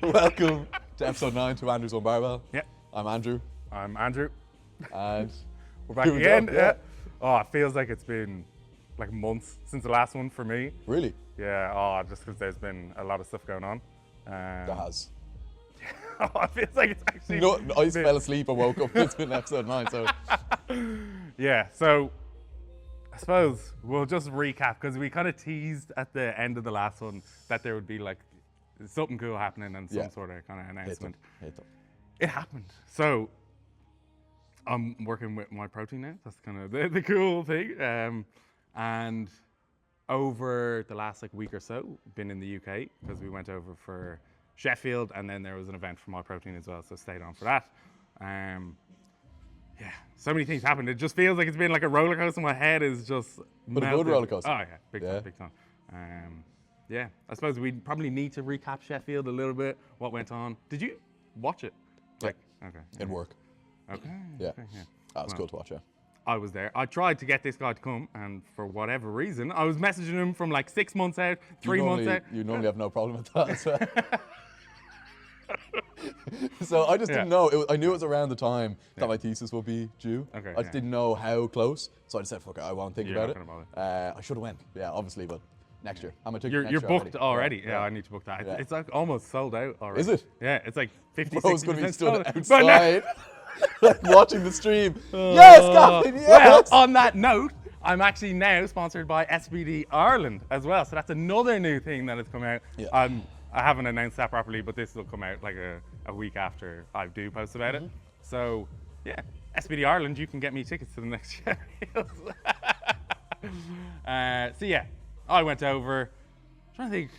Welcome to episode 9 to Andrew's on Barbell. Yeah. I'm Andrew. I'm Andrew. And we're back here we again. go, yeah. Oh, it feels like it's been like months since the last one for me. Really? Yeah. Oh, just because there's been a lot of stuff going on. There has. Oh, it feels like it's actually. No, I just fell asleep and woke up. It's been episode 9, so. Yeah. So I suppose we'll just recap because we kind of teased at the end of the last one that there would be like something cool happening and some sort of kind of announcement. Hate them. It happened. So I'm working with my protein now. That's kind of the cool thing. And over the last like week or so, been in the UK because we went over for Sheffield, and then there was an event for my protein as well. So stayed on for that. Yeah, so many things happened. It just feels like it's been like a roller coaster. My head is just But melted. a good roller coaster. Oh yeah, big time, big time. Yeah, I suppose we probably need to recap Sheffield a little bit. What went on? Did you watch it? Like, okay. In work. Okay. Yeah. Okay, yeah. That was cool to watch, yeah. I was there. I tried to get this guy to come, and for whatever reason, I was messaging him from like 6 months out, 3 months out. You normally have no problem with that as well. So I just didn't know. I knew it was around the time that my thesis would be due. Okay, I just didn't know how close. So I just said, fuck it, I won't think about not it. gonna bother. I should have went, yeah, obviously, but next year. I'm You're booked already. Yeah, I need to book that. Yeah. It's like almost sold out already. Is it? Yeah, it's like 50, Bro's 60% going to be sold stood out. outside, like watching the stream. Yes, Caffeine, yes! Well, on that note, I'm actually now sponsored by SBD Ireland as well. So that's another new thing that has come out. Yeah. I haven't announced that properly, but this will come out like a week after I do post about it. So yeah, SBD Ireland, you can get me tickets to the next Sheffield. So yeah, I went over. Trying to think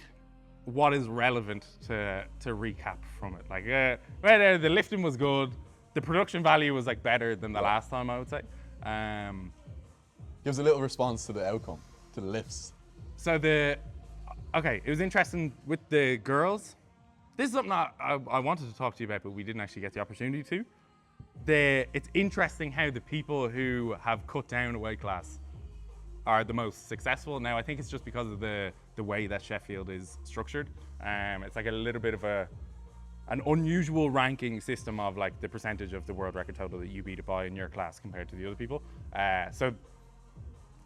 what is relevant to recap from it. Like, the lifting was good. The production value was like better than the last time, I would say. Gives a little response to the outcome, to the lifts. So it was interesting with the girls. This is something I wanted to talk to you about, but we didn't actually get the opportunity to. It's interesting how the people who have cut down a weight class are the most successful. Now, I think it's just because of the way that Sheffield is structured. It's like a little bit of an unusual ranking system of like the percentage of the world record total that you beat it by in your class compared to the other people. So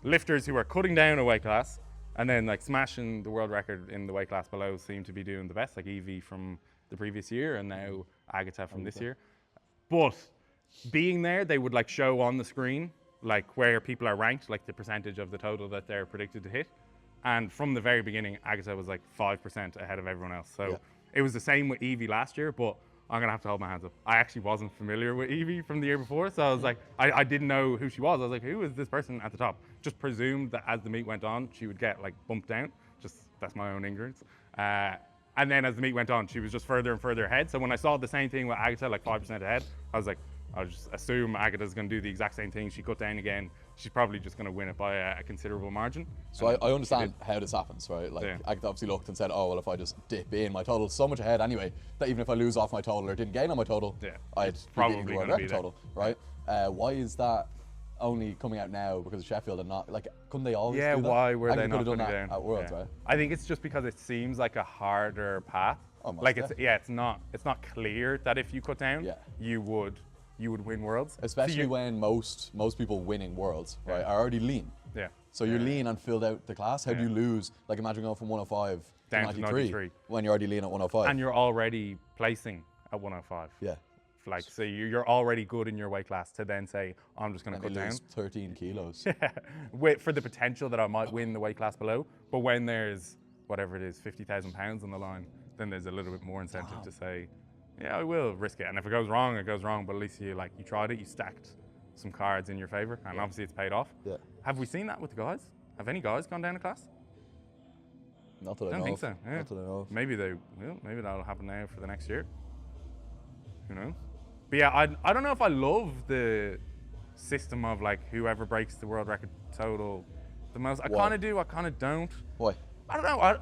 lifters who are cutting down a weight class and then like smashing the world record in the weight class below seem to be doing the best, like Evie from the previous year and now Agatha from this year. But being there, they would like show on the screen like where people are ranked, like the percentage of the total that they're predicted to hit. And from the very beginning, Agatha was like 5% ahead of everyone else. So it was the same with Evie last year, but I'm gonna have to hold my hands up. I actually wasn't familiar with Evie from the year before, so I was like, I didn't know who she was. I was like, who is this person at the top? Just presumed that as the meet went on, she would get like bumped down. That's my own ignorance. And then as the meet went on, she was just further and further ahead. So when I saw the same thing with Agatha, like 5% ahead, I was like, I'll just assume Agatha's gonna do the exact same thing. She cut down again. She's probably just gonna win it by a considerable margin. So I understand how this happens, right? Like Agatha obviously looked and said, oh, well, if I just dip in, my total's so much ahead anyway, that even if I lose off my total or didn't gain on my total, I'd probably the world record total, right? Why is that only coming out now because of Sheffield and not, like, couldn't they always do that? Why were they Agatha not could have putting done it that down? at Worlds, right? I think it's just because it seems like a harder path. Almost, like it's not clear that if you cut down, you would win Worlds. Especially when most people winning Worlds, right, are already lean. Yeah. So you're lean and filled out the class. How do you lose? Like, imagine going from 105 down to 93 when you're already lean at 105. And you're already placing at 105. Yeah. Like, so you're already good in your weight class to then say, I'm just going to cut down. Lose 13 kilos. For the potential that I might win the weight class below. But when there's, whatever it is, 50,000 pounds on the line, then there's a little bit more incentive to say, yeah, I will risk it. And if it goes wrong, it goes wrong. But at least you tried it, you stacked some cards in your favor, and obviously it's paid off. Yeah. Have we seen that with the guys? Have any guys gone down a class? Not that I know. I don't think so. Yeah. Not that I know of. Maybe they will. Maybe that'll happen now for the next year. Who knows? But yeah, I don't know if I love the system of like whoever breaks the world record total the most. I kind of do. I kind of don't. Why? I don't know.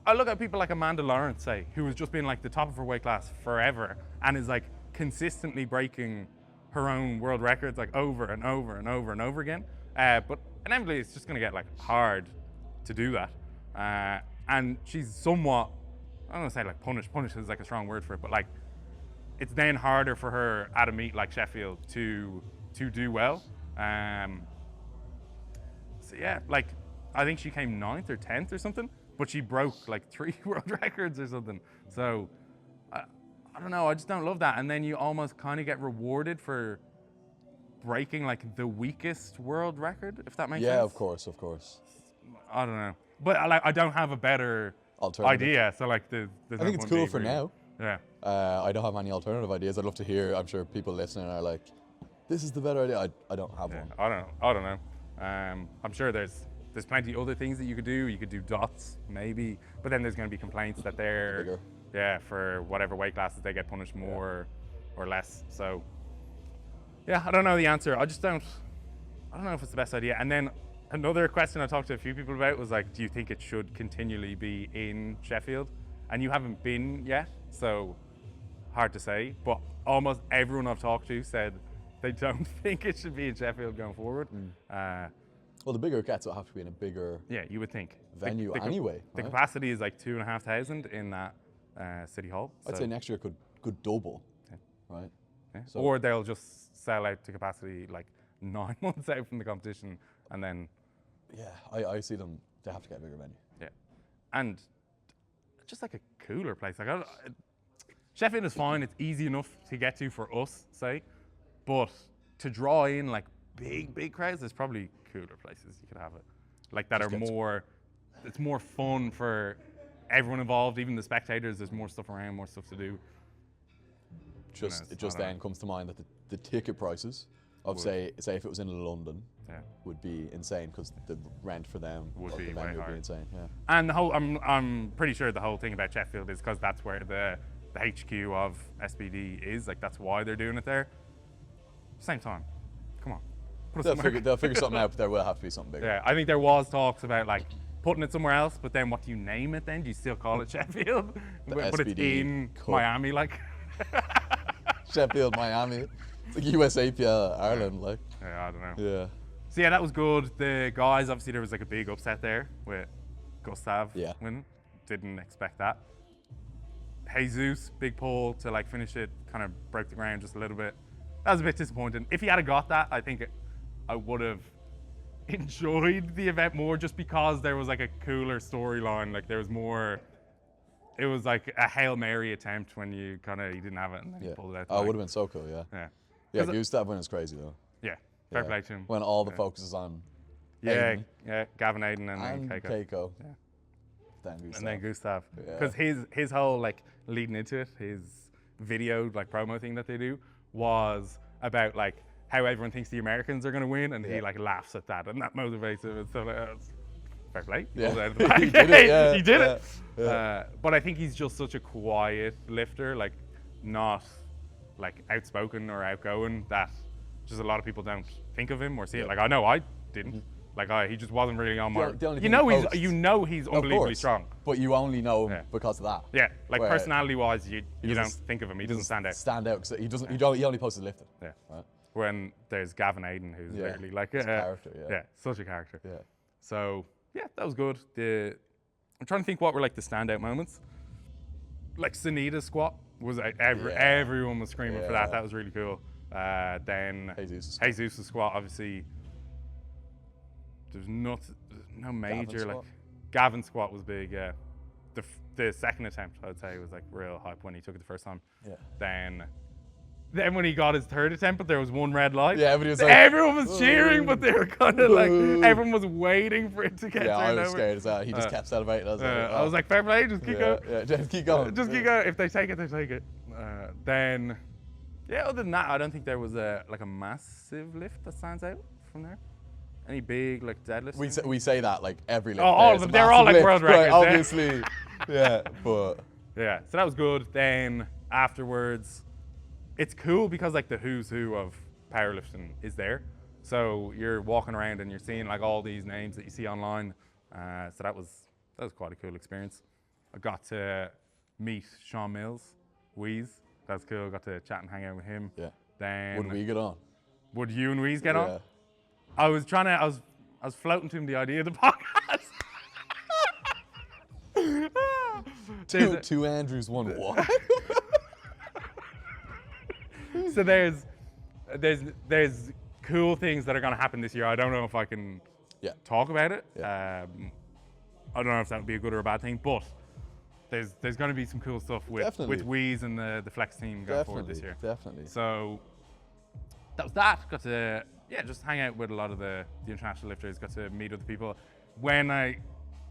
I look at people like Amanda Lawrence, say, who has just been like the top of her weight class forever and is like consistently breaking her own world records like over and over and over and over again. But inevitably it's just going to get like hard to do that. And she's somewhat I don't want to say like punish is like a strong word for it, but like it's then harder for her at a meet like Sheffield to do well. So yeah, like I think she came 9th or 10th or something, but she broke like 3 world records or something. So I don't know, I just don't love that. And then you almost kind of get rewarded for breaking like the weakest world record, if that makes sense. Yeah, of course. I don't know, but I don't have a better idea. So like, there's I think it's cool for now. Yeah. I don't have any alternative ideas. I'd love to hear. I'm sure people listening are like, "This is the better idea." I don't have one. I don't know. I'm sure there's plenty other things that you could do. You could do dots, maybe, but then there's going to be complaints that they're bigger. Yeah, for whatever weight classes they get punished more or less. So yeah, I don't know the answer. I don't know if it's the best idea. And then another question I talked to a few people about was like, do you think it should continually be in Sheffield? And you haven't been yet, so hard to say. But almost everyone I've talked to said they don't think it should be in Sheffield going forward. Well, the bigger cats will have to be in a bigger you would think venue anyway. The right? capacity is like 2,500 in that city hall. I'd say next year could double, right? Yeah. So, or they'll just sell out to capacity like 9 months out from the competition, and then I see them. They have to get a bigger venue. Yeah, and just like a cooler place. Like Sheffield is fine. It's easy enough to get to for us, say, but to draw in like big crowds, there's probably cooler places you could have it, like that are more. It's more fun for everyone involved, even the spectators. There's more stuff around, more stuff to do. It just then comes to mind that the ticket prices of say if it was in London would be insane, because the rent for them would be the way venue would higher. be insane. Yeah. And the whole, I'm pretty sure the whole thing about Sheffield is because that's where the HQ of SBD is. Like that's why they're doing it there. Same time, come on. They'll figure something out, but there will have to be something bigger. Yeah, I think there was talks about like putting it somewhere else, but then what do you name it then? Do you still call it Sheffield? But it's in Cup. Miami, like. Sheffield, Miami. It's like USAPL Ireland, like. Yeah, I don't know. Yeah. So yeah, that was good. The guys, obviously there was like a big upset there with Gustav winning. Didn't expect that. Jesus, big pull to like finish it, kind of broke the ground just a little bit. That was a bit disappointing. If he had got that, I think I would have enjoyed the event more, just because there was like a cooler storyline. Like there was more. It was like a Hail Mary attempt when you didn't have it and then you pulled it out. Oh, it would have been so cool, Yeah, Gustav winning is crazy though. Yeah, fair play to him. When all the focus is on Gavin Aiden and Keiko. Yeah. Then Gustav. Because his whole like leading into it, his video like promo thing that they do was about like how everyone thinks the Americans are going to win, and he like laughs at that, and that motivates him and stuff like that. Fair play. Yeah. He did it. He did it. Yeah. But I think he's just such a quiet lifter, like not like outspoken or outgoing, that just a lot of people don't think of him or see it. Like I know I didn't. Like he just wasn't really on my. He's unbelievably strong. But you only know him because of that. Yeah, like personality-wise, you don't think of him. He doesn't stand out. Stand out because he doesn't. He only posted lifting. Yeah. Right? When there's Gavin Aiden, who's literally like a character. Yeah, such a character. Yeah. So yeah, that was good. I'm trying to think what were like the standout moments. Like Sunita's squat was everyone was screaming for that. That was really cool. Then Jesus' squat, obviously. There's no major like Gavin's squat was big. Yeah, the second attempt I'd say was like real hype when he took it the first time. Yeah. Then when he got his third attempt, but there was one red light. Yeah, everyone was cheering, but they were kind of like everyone was waiting for it to get. Yeah, I was scared as well. He just kept celebrating. I was like, fair play, just keep going. Yeah, just keep going. Just keep going. If they take it, they take it. Then, other than that, I don't think there was a massive lift that stands out from there. Any big like deadlifts? We say that like every lift. Oh, all of them. They're all like lift, world records. right, obviously. But yeah. So that was good. Then afterwards, it's cool because like the who's who of powerlifting is there. So you're walking around and you're seeing like all these names that you see online. So that was quite a cool experience. I got to meet Sean Mills, Wheeze. That's cool. Got to chat and hang out with him. Yeah. Then would we get on? Would you and Wheeze get on? I was floating to him the idea of the podcast. Two Andrews, one what? So there's cool things that are going to happen this year. I don't know if I can talk about it. I don't know if that would be a good or a bad thing, but there's going to be some cool stuff with Wheeze and the Flex team going forward this year. Definitely. So that was that. Got to just hang out with a lot of the international lifters. Got to meet other people. When I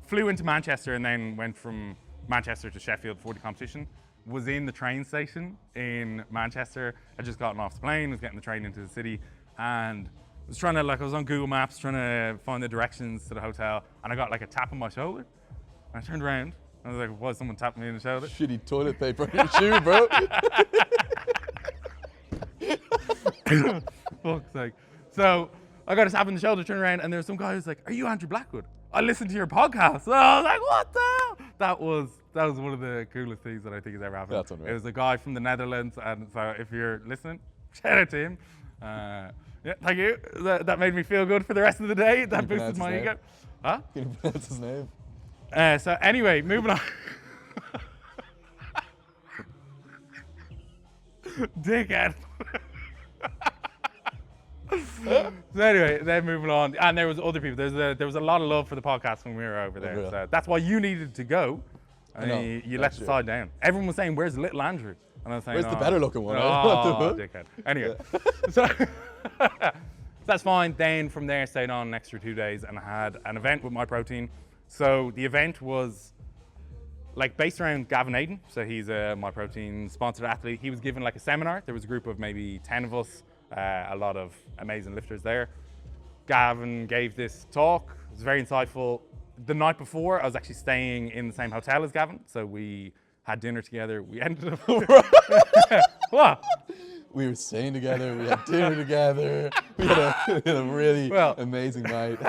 flew into Manchester and then went from Manchester to Sheffield for the competition, was in the train station in Manchester. I'd just gotten off the plane, was getting the train into the city, and was trying to, I was on Google Maps trying to find the directions to the hotel, and I got a tap on my shoulder. And I turned around, and I was like, why is someone tapping me in the shoulder? Shitty toilet paper in your shoe, bro. Fuck's sake. So I got a tap on the shoulder, turned around, and there was some guy who was like, are you Andrew Blackwood? I listened to your podcast. And I was like, what the hell? That was one of the coolest things that I think has ever happened. That's unreal. It was a guy from the Netherlands, and so if you're listening, shout out to him. Thank you. That made me feel good for the rest of the day. That boosted my ego. Huh? Can you pronounce his name? So anyway, moving on. Dickhead. So anyway, then moving on, and there was other people. There was a lot of love for the podcast when we were over there. So that's why you needed to go. And you let the side down. Everyone was saying, "Where's little Andrew?" And I was saying, "Where's the better looking one?" Oh, dickhead. Anyway, so that's fine. Then from there, stayed on an extra 2 days, and I had an event with My Protein. So the event was based around Gavin Aiden. So he's a My Protein sponsored athlete. He was given a seminar. There was a group of maybe 10 of us. A lot of amazing lifters there. Gavin gave this talk. It was very insightful. The night before, I was actually staying in the same hotel as Gavin, so we had dinner together. We ended up. What? We were staying together. We had dinner together. We had a really amazing night.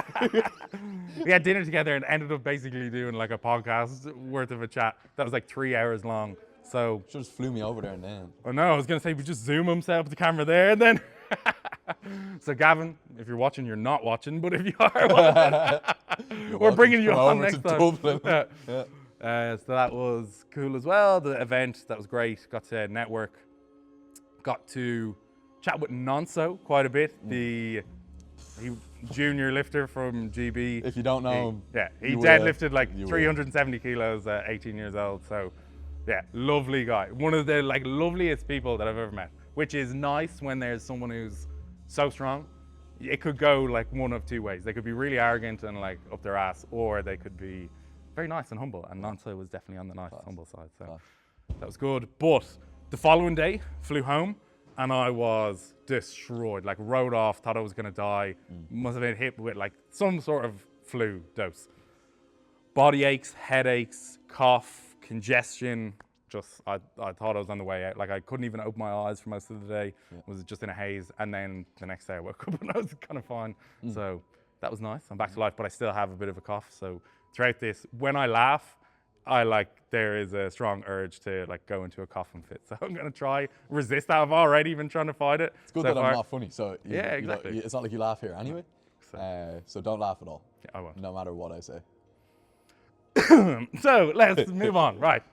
We had dinner together and ended up basically doing a podcast worth of a chat that was 3 hours long. So just flew me over there and then. Oh no, I was gonna say we just zoom himself with the camera there and then. So Gavin, if you're watching, you're not watching, but if you are, we're bringing you on next time. Dublin. So that was cool as well. The event, that was great. Got to network. Got to chat with Nonso quite a bit. The junior lifter from GB. If you don't know him. Yeah, he deadlifted 370 kilos at 18 years old. So yeah, lovely guy. One of the loveliest people that I've ever met, which is nice when there's someone who's so strong. It could go one of two ways. They could be really arrogant and up their ass, or they could be very nice and humble. And Nonso was definitely on the nice, humble side. So that was good. But the following day, flew home, and I was destroyed. Rode off, thought I was gonna die. Must have been hit with some sort of flu dose. Body aches, headaches, cough, congestion. I thought I was on the way out. I couldn't even open my eyes for most of the day. Was just in a haze. And then the next day I woke up and I was kind of fine. So that was nice. I'm back to life, but I still have a bit of a cough. So throughout this, when I laugh, there is a strong urge to go into a coughing fit. So I'm gonna try resist that. I've already been trying to fight it. It's good that I'm not funny. So exactly. It's not like you laugh here anyway. So don't laugh at all. Yeah, I won't. No matter what I say. So let's move on. Right.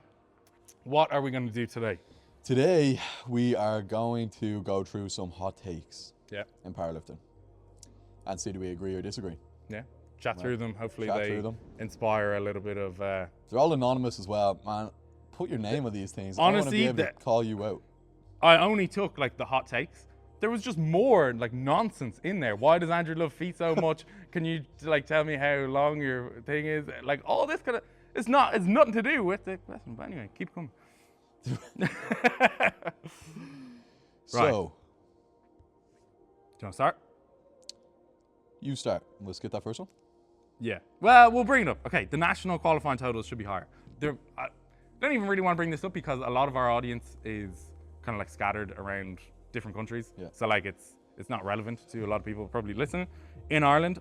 What are we going to do today? Today, we are going to go through some hot takes in powerlifting and see do we agree or disagree. Yeah. Chat through them. Hopefully they inspire a little bit of... They're all anonymous as well. Man, put your name on these things. Honestly, I want to be able to call you out. I only took the hot takes. There was just more nonsense in there. Why does Andrew love feet so much? Can you tell me how long your thing is? All this kind of... It's nothing to do with the question. But anyway, keep coming. So, do you want to start? You start. Let's get that first one. Yeah. Well, we'll bring it up. Okay, the national qualifying totals should be higher. I don't even really want to bring this up because a lot of our audience is kind of scattered around different countries. Yeah. So it's not relevant to a lot of people probably listening in Ireland.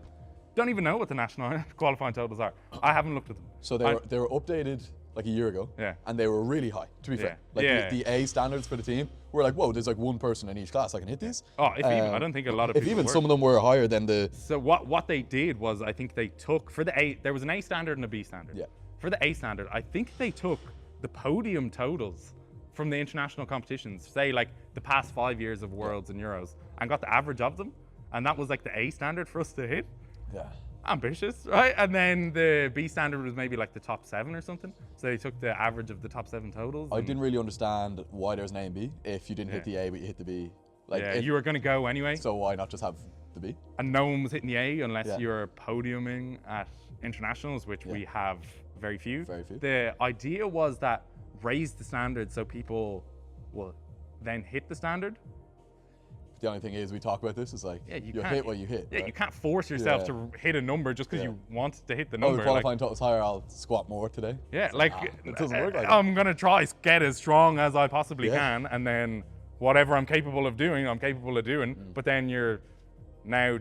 Don't even know what the national qualifying totals are. I haven't looked at them. So they were updated a year ago. Yeah. And they were really high, to be fair. The A standards for the team were whoa, there's one person in each class that can hit these. Oh, if even. I don't think a lot of people If even were. some of them were higher than the... So what they did was, I think they took, for the A, there was an A standard and a B standard. Yeah. For the A standard, I think they took the podium totals from the international competitions, say like the past 5 years of Worlds and Euros, and got the average of them, and that was like the A standard for us to hit. Yeah. Ambitious, right? And then the B standard was maybe like the top 7 or something. So they took the average of the top 7 totals. I didn't really understand why there's an A and B. If you didn't hit the A, but you hit the B. Like, you were going to go anyway. So why not just have the B? And no one was hitting the A unless you're podiuming at internationals, which we have very few. Very few. The idea was that raise the standard so people will then hit the standard. The only thing is, we talk about this, is like, you hit what you hit. Yeah, right? you can't force yourself to hit a number just because you want to hit the number. Oh, the qualifying totals higher, I'll squat more today. Yeah, like, it doesn't work like that. I'm going to try to get as strong as I possibly can, and then whatever I'm capable of doing, I'm capable of doing. But then you're now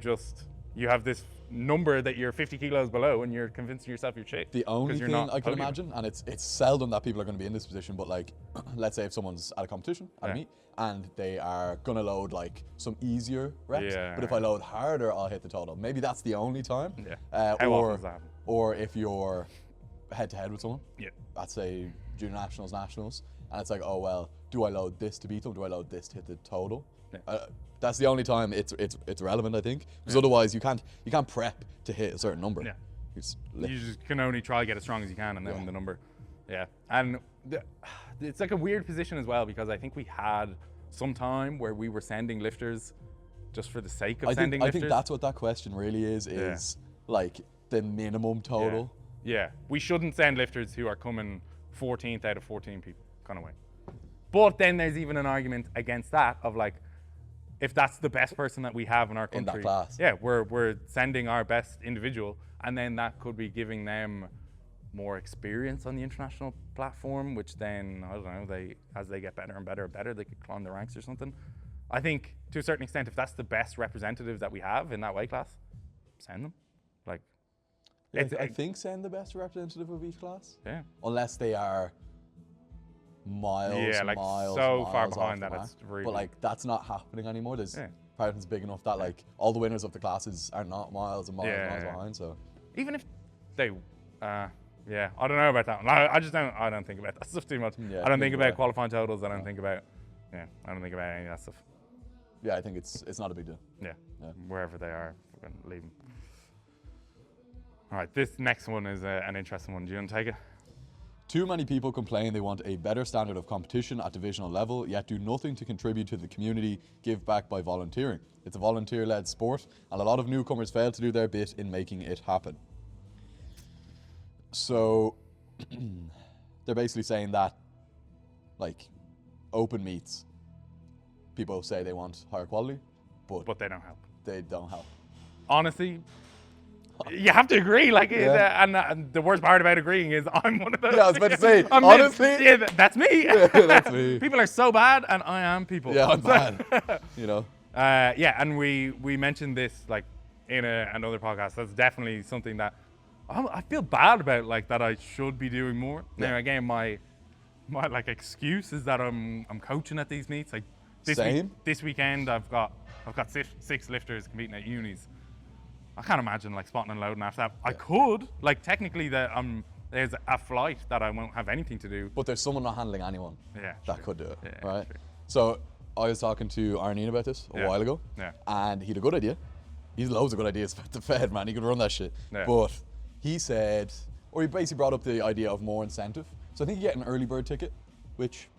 you have this number that you're 50 kilos below, and you're convincing yourself you're shit. The only thing I can imagine, and it's seldom that people are going to be in this position, but like, let's say if someone's at a competition, at a meet, and they are going to load like some easier reps, but if I load harder, I'll hit the total. Maybe that's the only time. How often does that happen? Or if you're head to head with someone, Yeah. at say junior nationals, nationals, and it's like, oh well, do I load this to beat them? Do I load this to hit the total? Yeah. That's the only time it's relevant, I think, because otherwise you can't prep to hit a certain number. Yeah. You just can only try to get as strong as you can, and then the number. Yeah, and it's like a weird position as well, because I think we had some time where we were sending lifters just for the sake of sending lifters. I think that's what that question really is like the minimum total. Yeah, we shouldn't send lifters who are coming 14th out of 14 people, kind of way. But then there's even an argument against that of like, if that's the best person that we have in our country, in that class, we're sending our best individual, and then that could be giving them more experience on the international platform, which then, I don't know, as they get better and better, they could climb the ranks or something. I think to a certain extent, if that's the best representatives that we have in that weight class, send them. Like, I think send the best representative of each class. Yeah. Unless they are miles far behind that it's really. But like, that's not happening anymore. There's powerlifting's big enough that like all the winners of the classes are not miles and miles behind. So even if they, I don't know about that one. I don't think about that stuff too much. I don't think about qualifying totals. I don't think about any of that stuff. Yeah, I think it's not a big deal. Yeah. Wherever they are, we're gonna leave them. All right, this next one is an interesting one. Do you want to take it? Too many people complain they want a better standard of competition at divisional level, yet do nothing to contribute to the community, give back by volunteering. It's a volunteer-led sport, and a lot of newcomers fail to do their bit in making it happen. So, they're basically saying that, like, open meets, people say they want higher quality, but they don't help. They don't help. Honestly, you have to agree, like, and the worst part about agreeing is I'm one of those. Yeah, I was about to say, honestly. That's me. That's me. People are so bad, and I am people. Yeah, I'm bad, you know. And we mentioned this, like, in another podcast. That's definitely something that I feel bad about, like, that I should be doing more. Yeah. Now, again, my like excuse is that I'm coaching at these meets. Like, this weekend, I've got 6 lifters competing at unis. I can't imagine like spotting and loading after that. I could, like, technically there's a flight that I won't have anything to do. But there's someone not handling anyone that could do it, right? True. So I was talking to Arneen about this a while ago, and he had a good idea. He has loads of good ideas about the Fed, man. He could run that shit. Yeah. But he said, or he basically brought up the idea of more incentive. So I think you get an early bird ticket, which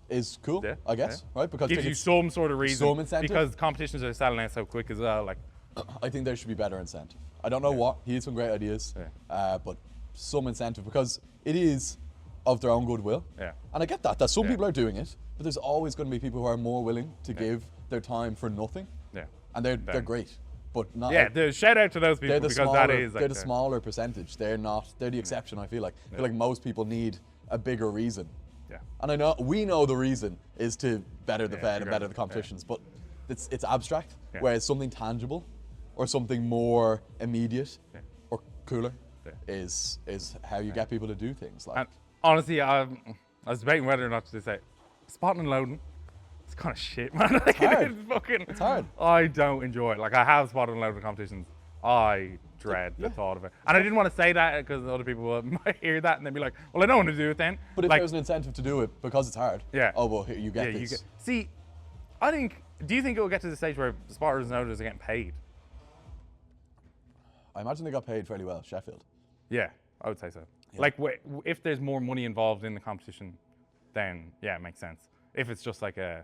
is cool, I guess, right? Because gives you some sort of reason. Some incentive. Because competitions are selling out so quick as well. Like, I think there should be better incentive. I don't know what. He had some great ideas, but some incentive, because it is of their own goodwill. Yeah. And I get that some people are doing it, but there's always going to be people who are more willing to give their time for nothing. Yeah. And they're great, but not. Yeah, the shout out to those people, because that is. They're the smaller percentage. They're the exception. I feel like. I feel like most people need a bigger reason. Yeah. And we know the reason is to better the Fed and better the competitions, but it's abstract. Whereas something tangible, or something more immediate or cooler is how you get people to do things. Like, and honestly, I was debating whether or not to say spotting and loading. It's kind of shit, man. Like, it's hard. It's hard. I don't enjoy it. Like, I have spotted and loaded competitions. I dread the thought of it. And I didn't want to say that because other people might hear that and they'd be like, well, I don't want to do it then. But if there's an incentive to do it because it's hard, oh, well, here, you get this. See, do you think it will get to the stage where spotters and noters are getting paid? I imagine they got paid fairly well, Sheffield. Yeah, I would say so. Yeah. Like, if there's more money involved in the competition, then yeah, it makes sense. If it's just like a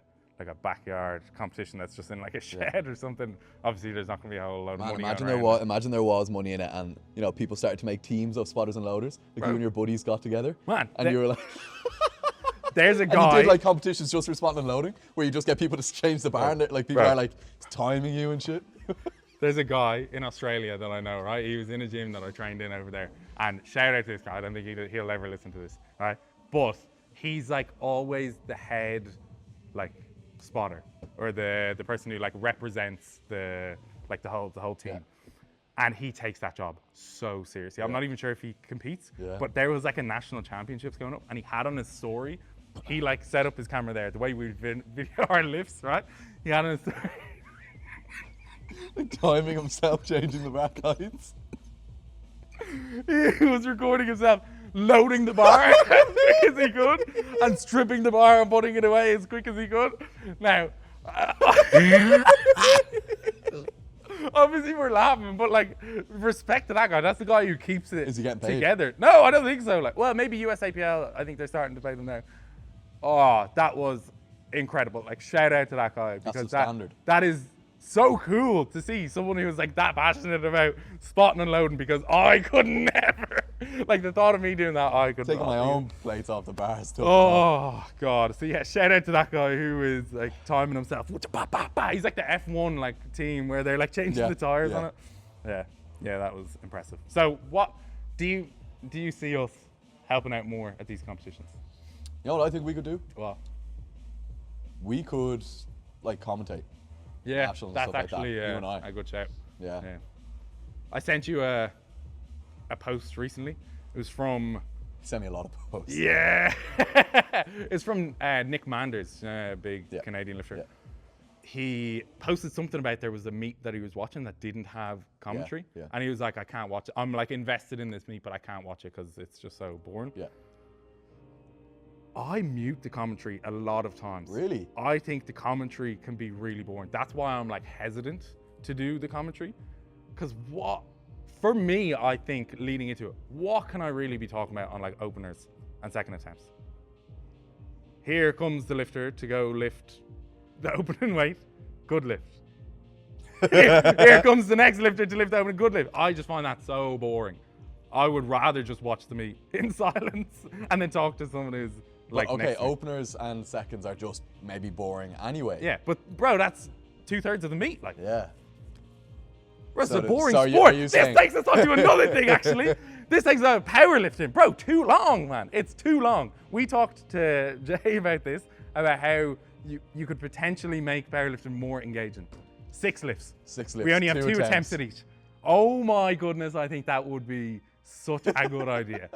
backyard competition that's just in like a shed or something, obviously there's not going to be a whole load of money. Imagine there was money in it, and you know, people started to make teams of spotters and loaders. Like you and your buddies got together, and you were like, there's a guy. And you did like competitions just for spotting and loading, where you just get people to change the bar, and like people are like timing you and shit. There's a guy in Australia that I know, right? He was in a gym that I trained in over there. And shout out to this guy. I don't think he'll ever listen to this, right? But he's like always the head, like spotter, or the person who like represents the whole team. Yeah. And he takes that job so seriously. I'm not even sure if he competes, but there was like a national championships going up, and he had on his story, he like set up his camera there, the way we video our lifts, right? He had on his story. Like timing himself, changing the back heights. He was recording himself loading the bar as quick as he could and stripping the bar and putting it away as quick as he could. Now, obviously we're laughing, but like, respect to that guy. That's the guy who keeps it Is he getting paid? together. No, I don't think so. Like, well, maybe USAPL. I think they're starting to pay them now. Oh, that was incredible. Like, shout out to that guy, because that is so cool to see someone who was like that passionate about spotting and loading, because I could never. Like, the thought of me doing that, I could taking my own plates off the bars. Oh God! So yeah, shout out to that guy who is like timing himself. He's like the F1 like team where they're like changing the tires on it. Yeah, that was impressive. So what do you see us helping out more at these competitions? You know what I think we could do? What? We could like commentate. Yeah, that's actually a good shout. Yeah. I sent you a post recently. It was from... You sent me a lot of posts. Yeah. It's from Nick Manders, big Canadian lifter. Yeah. He posted something about there was a meet that he was watching that didn't have commentary. Yeah. And he was like, I can't watch it. I'm like invested in this meet, but I can't watch it because it's just so boring. Yeah. I mute the commentary a lot of times. Really? I think the commentary can be really boring. That's why I'm like hesitant to do the commentary. Because for me, I think leading into it, what can I really be talking about on like openers and second attempts? Here comes the lifter to go lift the opening weight, good lift. Here comes the next lifter to lift the opening, good lift. I just find that so boring. I would rather just watch the meet in silence and then talk to someone who's like, okay, openers and seconds are just maybe boring anyway. Yeah, but bro, that's 2/3 of the meet. Like, yeah. It's a boring sport. This takes us on to another thing, actually. This takes us powerlifting. Bro, too long, man. It's too long. We talked to Jay about this, about how you could potentially make powerlifting more engaging. 6 lifts. 6 lifts. We only have 2 attempts at each. Oh my goodness, I think that would be such a good idea.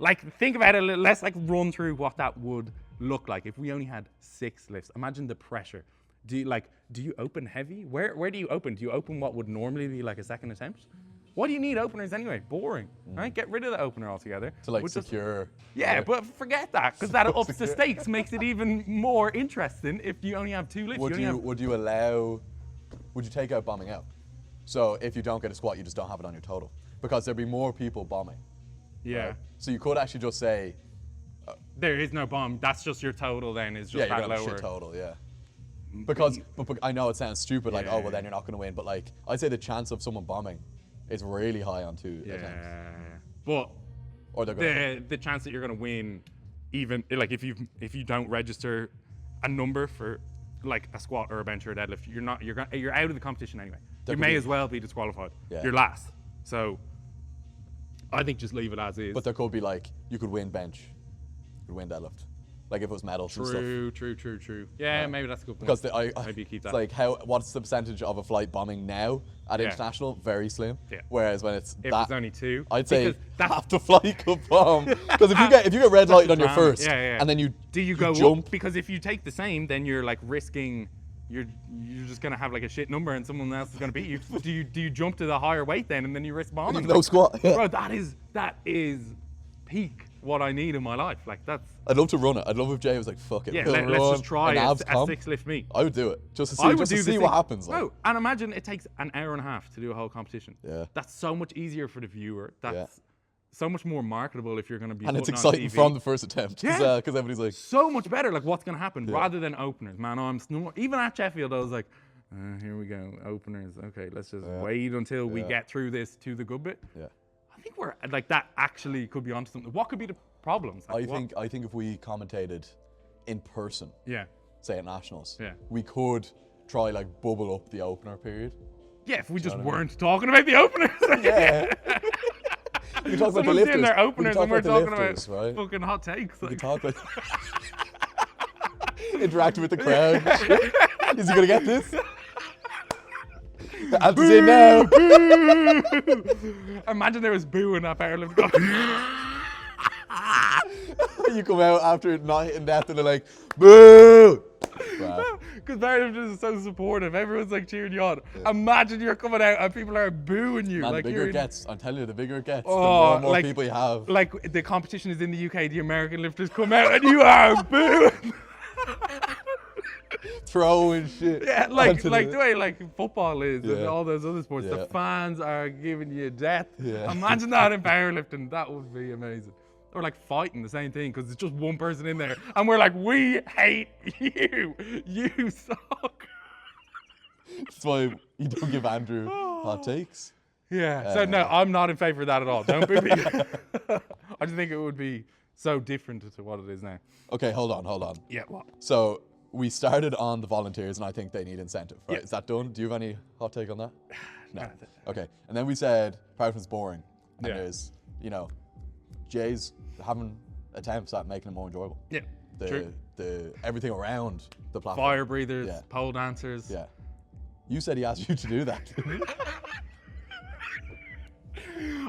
Like, think about it. Let's like run through what that would look like if we only had 6 lifts. Imagine the pressure. Do you open heavy? Where do you open? Do you open what would normally be like a second attempt? What do you need openers anyway? Boring, right? Get rid of the opener altogether. To like secure. Yeah, but forget that, because that ups the stakes, makes it even more interesting if you only have 2 lifts. Would you take out bombing out? So if you don't get a squat, you just don't have it on your total, because there'd be more people bombing. Yeah. Right? So you could actually just say, there is no bomb. That's just your total. Then is just that lower. Shit total. Yeah. Because but I know it sounds stupid, like, oh well, then you're not going to win. But like, I'd say the chance of someone bombing is really high on 2 attempts. But or the chance that you're going to win, even like if you don't register a number for like a squat or a bench or a deadlift, you're out of the competition anyway. You may as well be disqualified. Yeah. You're last. So I think just leave it as is. But there could be like, you could win bench, you could win deadlift. Like if it was medals and stuff. True. Yeah, maybe that's a good point. Because maybe keep that. Like what's the percentage of a flight bombing now at international? Very slim. Yeah. Whereas when it's it's only 2, I'd say half the flight could bomb. Because if you get red lighted on your first, and then you go jump. up? Because if you take the same, then you're like risking you're just gonna have like a shit number and someone else is gonna beat you. Do you jump to the higher weight then and then you risk bombing? No squat. Yeah. Bro, that is peak what I need in my life. Like that's. I'd love to run it. I'd love if Jay was like, "Fuck it, Yeah, we'll let's run just try an abs a comp." 6 lift meet. I would do it just to see what happens. Like. No, and imagine it takes an hour and a half to do a whole competition. Yeah. That's so much easier for the viewer. That's so much more marketable if you're going to be. And it's putting on exciting TV. from the first attempt because Yeah. everybody's like, So much better. Like what's going to happen rather than openers. Man, even at Sheffield, I was like, here we go, openers. Okay, let's just wait until we get through this to the good bit. yeah. I think we're like that. Actually, could be onto something. What could be the problems? Like, I think if we commentated in person, say at nationals, we could try like bubble up the opener period. Yeah, if we just weren't talking about the openers. Yeah. We talk about the Someone's lifters. doing their openers and we're talking lifters, about right? fucking hot takes. We Like. talk about interacting with the crowd. Is he gonna get this? The answer's in now. Imagine there was booing at powerlifting. You come out after not hitting death and they're like, boo! Wow. Because powerlifters is so supportive. Everyone's like cheering you on. Imagine you're coming out and people are booing you. Man, like the bigger you're it gets, I'm telling you, the bigger it gets, the Oh, more like- people you have. Like the competition is in the UK, the American lifters come out and you are booing. Throwing shit. Yeah, like onto the way like football is and Yeah. all those other sports. Yeah. The fans are giving you death. Yeah. Imagine that in powerlifting. That would be amazing. Or like fighting, the same thing, because it's just one person in there, and we're like, we hate you. You suck. That's why you don't give Andrew hot takes. Yeah. So no, I'm not in favor of that at all. Don't boo me. I just think it would be so different to what it is now. Okay, hold on. Yeah. What? So we started on the volunteers, and I think they need incentive, right? Yeah. Is that done? Do you have any hot take on that? No. Okay. And then we said powerlifting's boring, and Yeah. there's, Jay's having attempts at making it more enjoyable. Yeah. True. The everything around the platform. Fire breathers, Yeah. pole dancers. Yeah. You said he asked you to do that.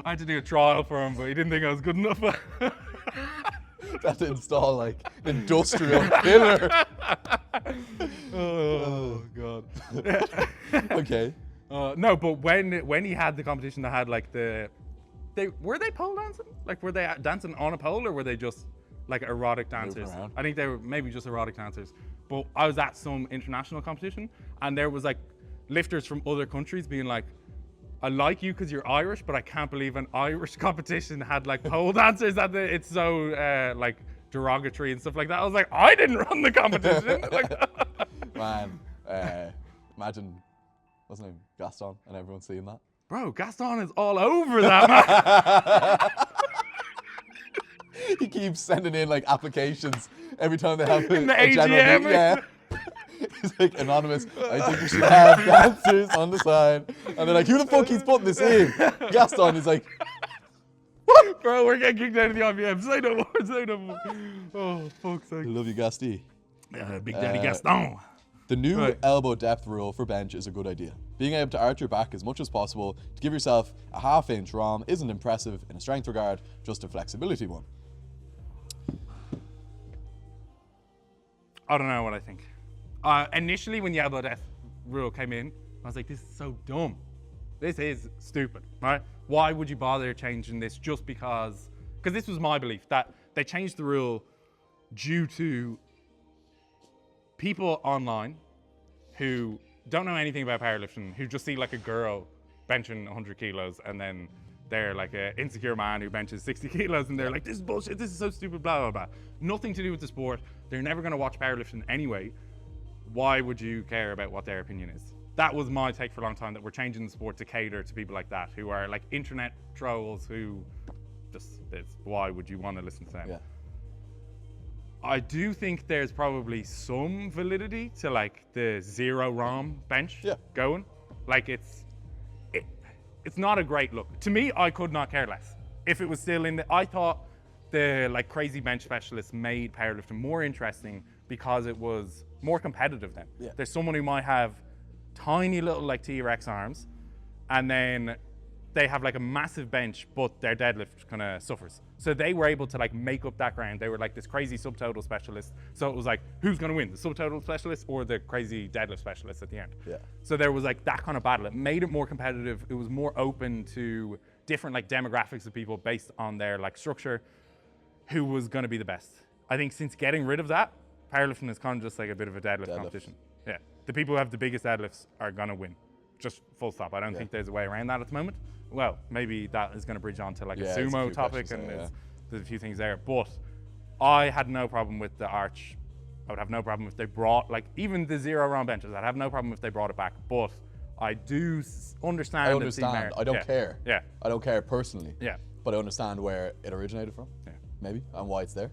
I had to do a trial for him, but he didn't think I was good enough. That to install like an industrial pillar. Oh God. Okay. No, but when he had the competition, they had like were they pole dancing? Like were they dancing on a pole or were they just like erotic dancers? around. I think they were maybe just erotic dancers. But I was at some international competition and there was like lifters from other countries being like, I like you because you're Irish, but I can't believe an Irish competition had like pole dancers at it's so like derogatory and stuff like that. I was like, I didn't run the competition. Like, Man, imagine, wasn't it Gaston and everyone seeing that? bro, Gaston is all over that, man. He keeps sending in like applications every time they have In the a general AGM. meeting. Yeah. He's like, anonymous, I think we should have dancers on the side. And they're like, who the fuck keeps putting this in? Gaston is like, Bro, we're getting kicked out of the IBM. Say no more, say no more. Oh, fuck's I sake. love you, Gasty. Big Daddy Gaston. The new Right. elbow depth rule for bench is a good idea. Being able to arch your back as much as possible to give yourself a half-inch ROM isn't impressive in a strength regard, just a flexibility one. I don't know what I think. Initially, when the elbow depth rule came in, I was like, this is so dumb. This is stupid, right? Why would you bother changing this just because this was my belief, that they changed the rule due to people online who don't know anything about powerlifting, who just see like a girl benching 100 kilos and then they're like an insecure man who benches 60 kilos and they're like, this is bullshit, this is so stupid, blah, blah, blah. Nothing to do with the sport. They're never gonna watch powerlifting anyway. Why would you care about what their opinion is? That was my take for a long time, that we're changing the sport to cater to people like that, who are like internet trolls who why would you want to listen to them? Yeah. I do think there's probably some validity to like the zero ROM bench going. Like it's not a great look. To me, I could not care less. If it was still in I thought the like crazy bench specialists made powerlifting more interesting because it was more competitive then. Yeah. There's someone who might have tiny little like T-Rex arms and then they have like a massive bench, but their deadlift kind of suffers. So they were able to like make up that ground. They were like this crazy subtotal specialist. So it was like, who's going to win, the subtotal specialist or the crazy deadlift specialist at the end? Yeah. So there was like that kind of battle. It made it more competitive. It was more open to different like demographics of people based on their like structure, who was going to be the best. I think since getting rid of that, powerlifting is kind of just like a bit of a deadlift competition. Yeah. The people who have the biggest deadlifts are going to win. Just full stop. I don't think there's a way around that at the moment. Well, maybe that is going to bridge on to like a sumo topic, and there's a few things there. But I had no problem with the arch. I would have no problem if they brought, like, even the 0 round benches. I'd have no problem if they brought it back. But I do understand. I understand. I don't care. Yeah. I don't care personally. Yeah. But I understand where it originated from. Yeah. Maybe, and why it's there.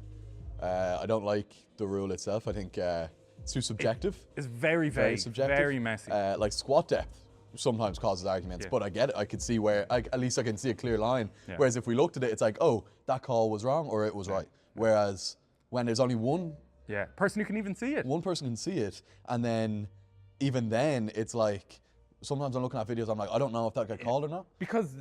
I don't like the rule itself. I think it's too subjective. It's very vague, very subjective, very messy. Like squat depth sometimes causes arguments, but I get it. I can see where, at least I can see a clear line. Yeah. Whereas if we looked at it, it's like, oh, that call was wrong or it was right. Whereas when there's only one person who can even see it. One person can see it, and then even then, it's like, sometimes I'm looking at videos, I'm like, I don't know if that got called or not. Because,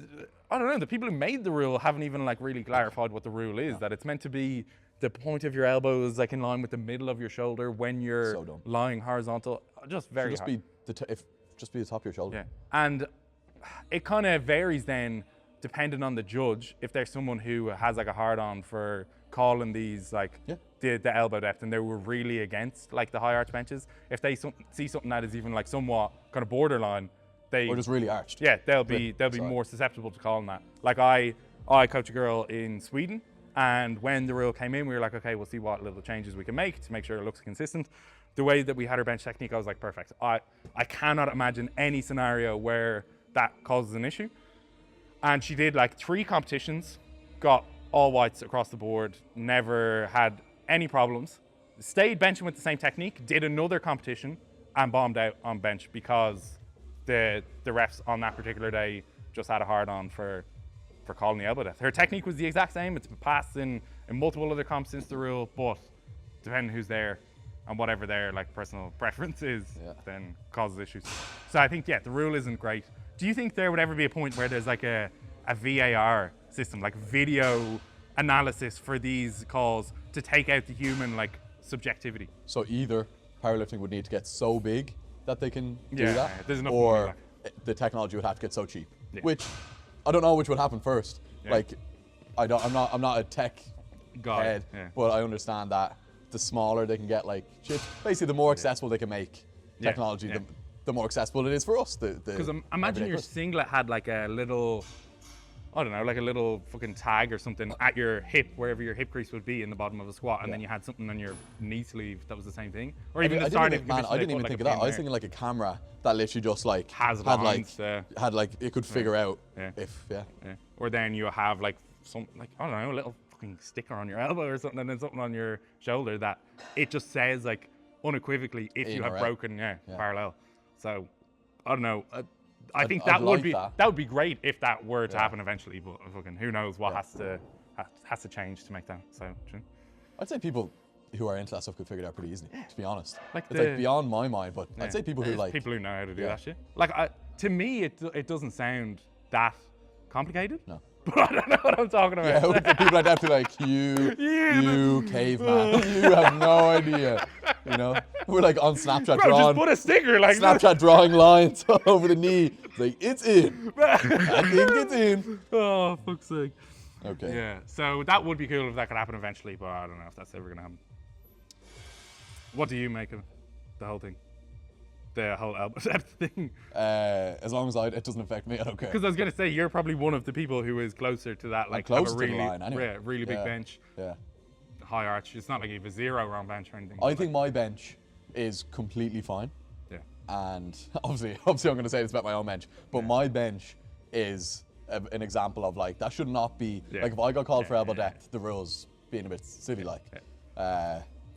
I don't know, the people who made the rule haven't even like really clarified what the rule is, that it's meant to be the point of your elbow is like in line with the middle of your shoulder when you're lying horizontal. Just very hard. Just be the top of your shoulder. Yeah. And it kind of varies then, depending on the judge, if there's someone who has like a hard on for calling these like the elbow depth, and they were really against like the high arch benches. If they see something that is even like somewhat kind of borderline, or just really arched. Yeah, they'll be more susceptible to calling that. Like I coach a girl in Sweden, and when the rule came in, we were like, okay, we'll see what little changes we can make to make sure it looks consistent. The way that we had her bench technique, I was like, perfect. I cannot imagine any scenario where that causes an issue. And she did like 3 competitions, got all whites across the board, never had any problems, stayed benching with the same technique, did another competition and bombed out on bench because the refs on that particular day just had a hard on for calling the elbow depth. Her technique was the exact same. It's been passed in multiple other comps since the rule, but depending who's there and whatever their like personal preference is, then causes issues. So I think, the rule isn't great. Do you think there would ever be a point where there's like a VAR system, like video analysis for these calls to take out the human like subjectivity? So either powerlifting would need to get so big that they can do that, or the technology would have to get so cheap, which I don't know which would happen first. Like, I'm not a tech head, but I understand that the smaller they can get like chips, basically the more accessible they can make technology, the more accessible it is for us. Because imagine your singlet had like a little, I don't know, like a little fucking tag or something at your hip, wherever your hip crease would be in the bottom of a squat, and then you had something on your knee sleeve that was the same thing. Or even I didn't even think of that. I was thinking like a camera that literally just like had like it could figure out if Or then you have like some like, I don't know, a little fucking sticker on your elbow or something, and then something on your shoulder that it just says like unequivocally if you have broken parallel. So I don't know. I think that would be great if that were to happen eventually, but fucking who knows what has to change to make that. So I'd say people who are into that stuff could figure it out pretty easily, to be honest. Like it's like beyond my mind, but I'd say people who know how to do that shit. Like to me, it doesn't sound that complicated. No. But I don't know what I'm talking about. Yeah, people like that to like, you caveman, you have no idea. You know, we're like on Snapchat drawing. Just put a sticker like Snapchat drawing lines over the knee. Like, it's in. I think it's in. Oh, fuck's sake. Okay. Yeah. So that would be cool if that could happen eventually, but I don't know if that's ever gonna happen. What do you make of the whole thing? The whole elbow depth thing. As long as it doesn't affect me, I don't care. Because I was gonna say you're probably one of the people who is closer to that, like close to the line anyway. Really big bench. Yeah. High arch. It's not like you have a 0 round bench or anything. I think my bench is completely fine. Yeah. And obviously I'm gonna say this about my own bench, but my bench is an example of like that should not be like if I got called for elbow depth, the rules being a bit silly like.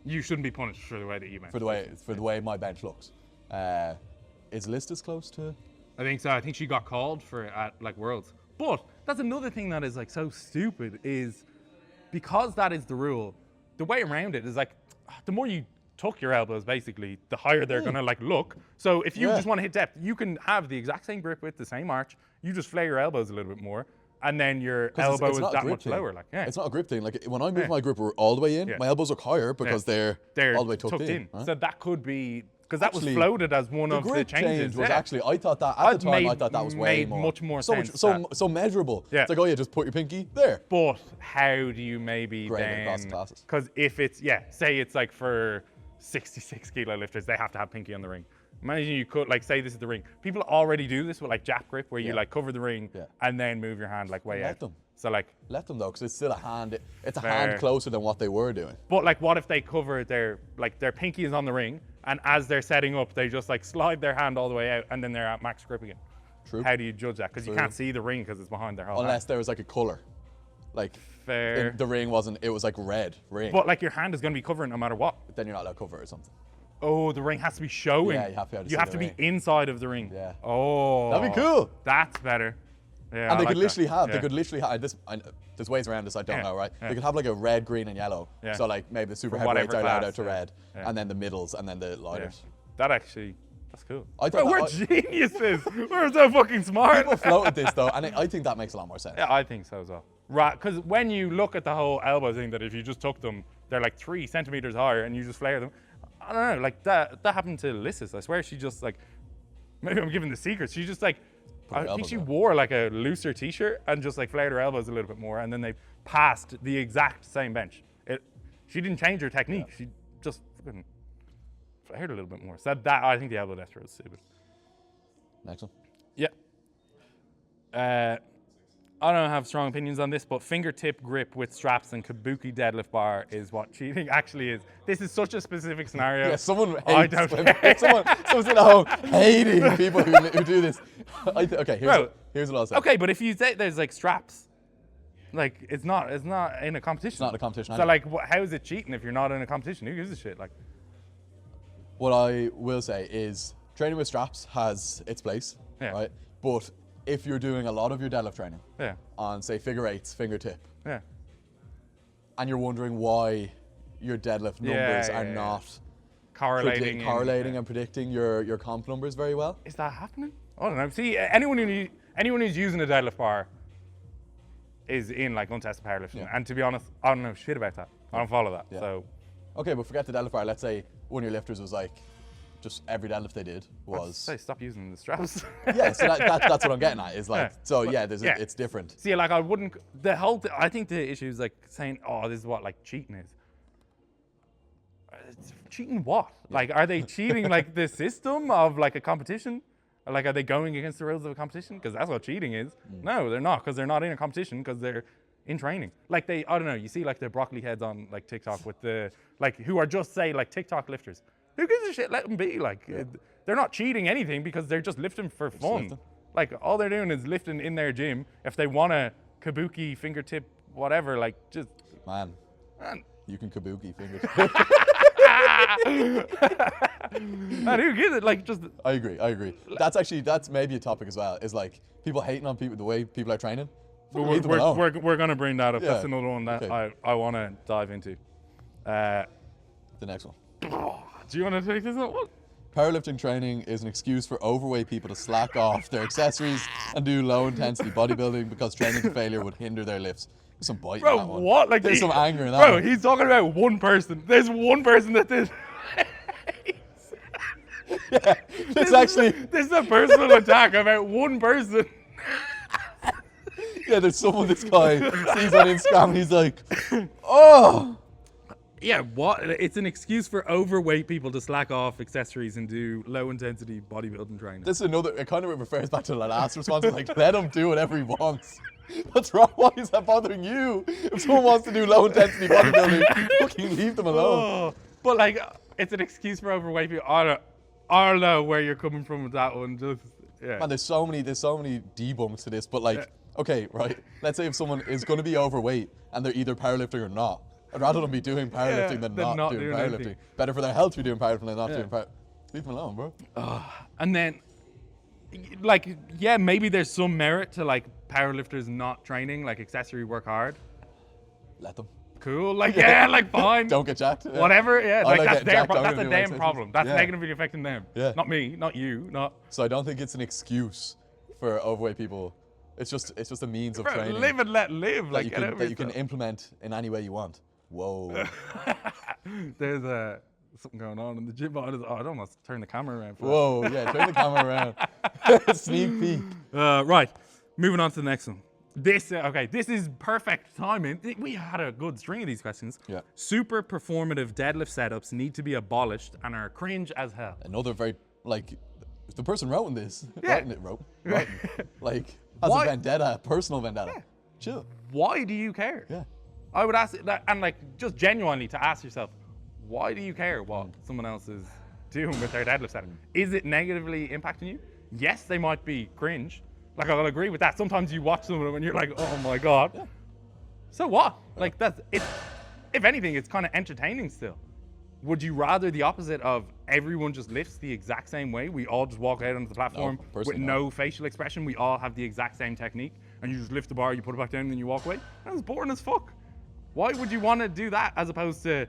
You shouldn't be punished for the way that you bench. For the way my bench looks. Is List as close to? I think so. I think she got called for it at like Worlds. But that's another thing that is like so stupid is because that is the rule, the way around it is like the more you tuck your elbows basically, the higher they're gonna like look. So if you just want to hit depth, you can have the exact same grip width, the same arch, you just flare your elbows a little bit more. and then your elbow is that much lower. Like, it's not a grip thing. Like when I move my grip all the way in, my elbows look higher because they're all the way tucked in. Right? So that could be because that was floated as one of the changes. Was actually, I thought that at the time, I thought that was way more. Much more sense. So measurable. Yeah. It's like, oh yeah, just put your pinky there. But how do you maybe then? Across the classes. Because if it's say it's like for 66 kilo lifters, they have to have pinky on the ring. Imagine you could like say this is the ring. People already do this with like jap grip, where you like cover the ring and then move your hand like way out. Let them. So like let them though, because it's still a hand. It's a hand closer than what they were doing. But like, what if they cover their pinky is on the ring, and as they're setting up, they just like slide their hand all the way out, and then they're at max grip again. True. How do you judge that? Because you can't see the ring because it's behind their whole Unless hand. there was like a color, like the ring wasn't. It was like red ring. But like your hand is going to be covering no matter what. But then you're not allowed to cover it or something. Oh, the ring has to be showing. Yeah, you have to be inside of the ring. Yeah. Oh, that'd be cool. That's better. Yeah, and they could literally have. They could literally have this. There's ways around this. I don't know, right? They could have like a red, green, and yellow. Yeah. So like maybe the super heavyweights are allowed out to red, and then the middles, and then the lighters. That's cool. We're geniuses. We're so fucking smart. People floated this though, and I think that makes a lot more sense. Yeah, I think so as well. Right, because when you look at the whole elbow thing, that if you just tuck them, they're like 3 centimeters higher, and you just flare them. I don't know, like that happened to Lysis. I swear she just like, maybe I'm giving the secrets. She just like, I think she wore like a looser t-shirt and just like flared her elbows a little bit more, and then they passed the exact same bench. She didn't change her technique. Yeah. She just fucking flared a little bit more. So that I think the elbow death throw is stupid. Next one. Yeah. I don't have strong opinions on this, but fingertip grip with straps and kabuki deadlift bar is what cheating actually is. This is such a specific scenario. Yeah, someone hates someone's in a home hating people who do this. Here's what I'll say. Okay, but if you say there's like straps, like it's not in a competition. It's not in a competition. So like, how is it cheating if you're not in a competition? Who gives a shit? Like, what I will say is training with straps has its place, right? But if you're doing a lot of your deadlift training on, say, figure eights, fingertip, and you're wondering why your deadlift numbers are not correlating and predicting your comp numbers very well. Is that happening? I don't know. See, anyone who's using a deadlift bar is in like untested powerlifting. And to be honest, I don't know shit about that. I don't follow that. So. Okay, but forget the deadlift bar. Let's say one of your lifters was like, just every deadlift they did was. Say stop using the straps. Yeah, so that's what I'm getting at. Is like, it's different. See, like I wouldn't. I think the issue is like saying, oh, this is what like cheating is. Cheating what? Like, are they cheating like the system of like a competition? Like, are they going against the rules of a competition? Because that's what cheating is. No, they're not, because they're not in a competition, because they're in training. Like I don't know, you see like the broccoli heads on like TikTok with the, like, who are just say like TikTok lifters. Who gives a shit? Let them be. Like, they're not cheating anything because they're just lifting for fun. Like, all they're doing is lifting in their gym. If they want a kabuki, fingertip, whatever, like, just... Man. You can kabuki fingertip. Man, who gives it? Like, just... I agree. That's maybe a topic as well, is like, people hating on people, the way people are training. We're going to bring that up. That's another one that I want to dive into. The next one. Do you want to take this one? Powerlifting training is an excuse for overweight people to slack off their accessories and do low-intensity bodybuilding because training to failure would hinder their lifts. There's some bite in that one. What? Like, there's some anger in that one. He's talking about one person. There's one person that did. This is a personal attack about one person. Yeah, there's someone this guy sees on Instagram and he's like, oh. Yeah, what? It's an excuse for overweight people to slack off accessories and do low-intensity bodybuilding training. This is another, it kind of refers back to the last response. Like, let him do whatever he wants. What's wrong? Why is that bothering you? If someone wants to do low-intensity bodybuilding, fucking leave them alone. But, like, it's an excuse for overweight people. I don't know where you're coming from with that one. Just, Man, there's so many debunks to this, but, like, okay, right? Let's say if someone is going to be overweight and they're either powerlifting or not. I'd rather them be doing powerlifting than not doing powerlifting. Anything. Better for their health to be doing powerlifting than not doing powerlifting. Leave them alone, bro. And then, like, maybe there's some merit to, like, powerlifters not training, like, accessory work hard. Let them. Cool, like, like, fine. Don't get jacked. Whatever, like, that's a damn problem. That's negatively affecting them. Yeah. Not me, not you, not... So I don't think it's an excuse for overweight people It's just a means of Bro, training. live and let live. That, Like, you can implement in any way you want. Whoa. There's something going on in the gym. I'd almost turn the camera around. Whoa, yeah, turn the camera around. Sneak peek. Right, moving on to the next one. This is perfect timing. We had a good string of these questions. Yeah. Super performative deadlift setups need to be abolished and are cringe as hell. Another very, like, if the person writing this, Yeah. like, has Why? a vendetta, personal vendetta. Yeah. Chill. Why do you care? Yeah. I would ask that, and like just genuinely to ask yourself, why do you care what someone else is doing with their deadlift setup? Is it negatively impacting you? Yes, they might be cringe. Like, I'll agree with that. Sometimes you watch some of them and you're like, oh my God. Yeah. So what? Like, if anything, it's kind of entertaining still. Would you rather the opposite of everyone just lifts the exact same way? We all just walk out onto the platform with no facial expression. We all have the exact same technique and you just lift the bar, you put it back down and then you walk away. That's boring as fuck. Why would you want to do that as opposed to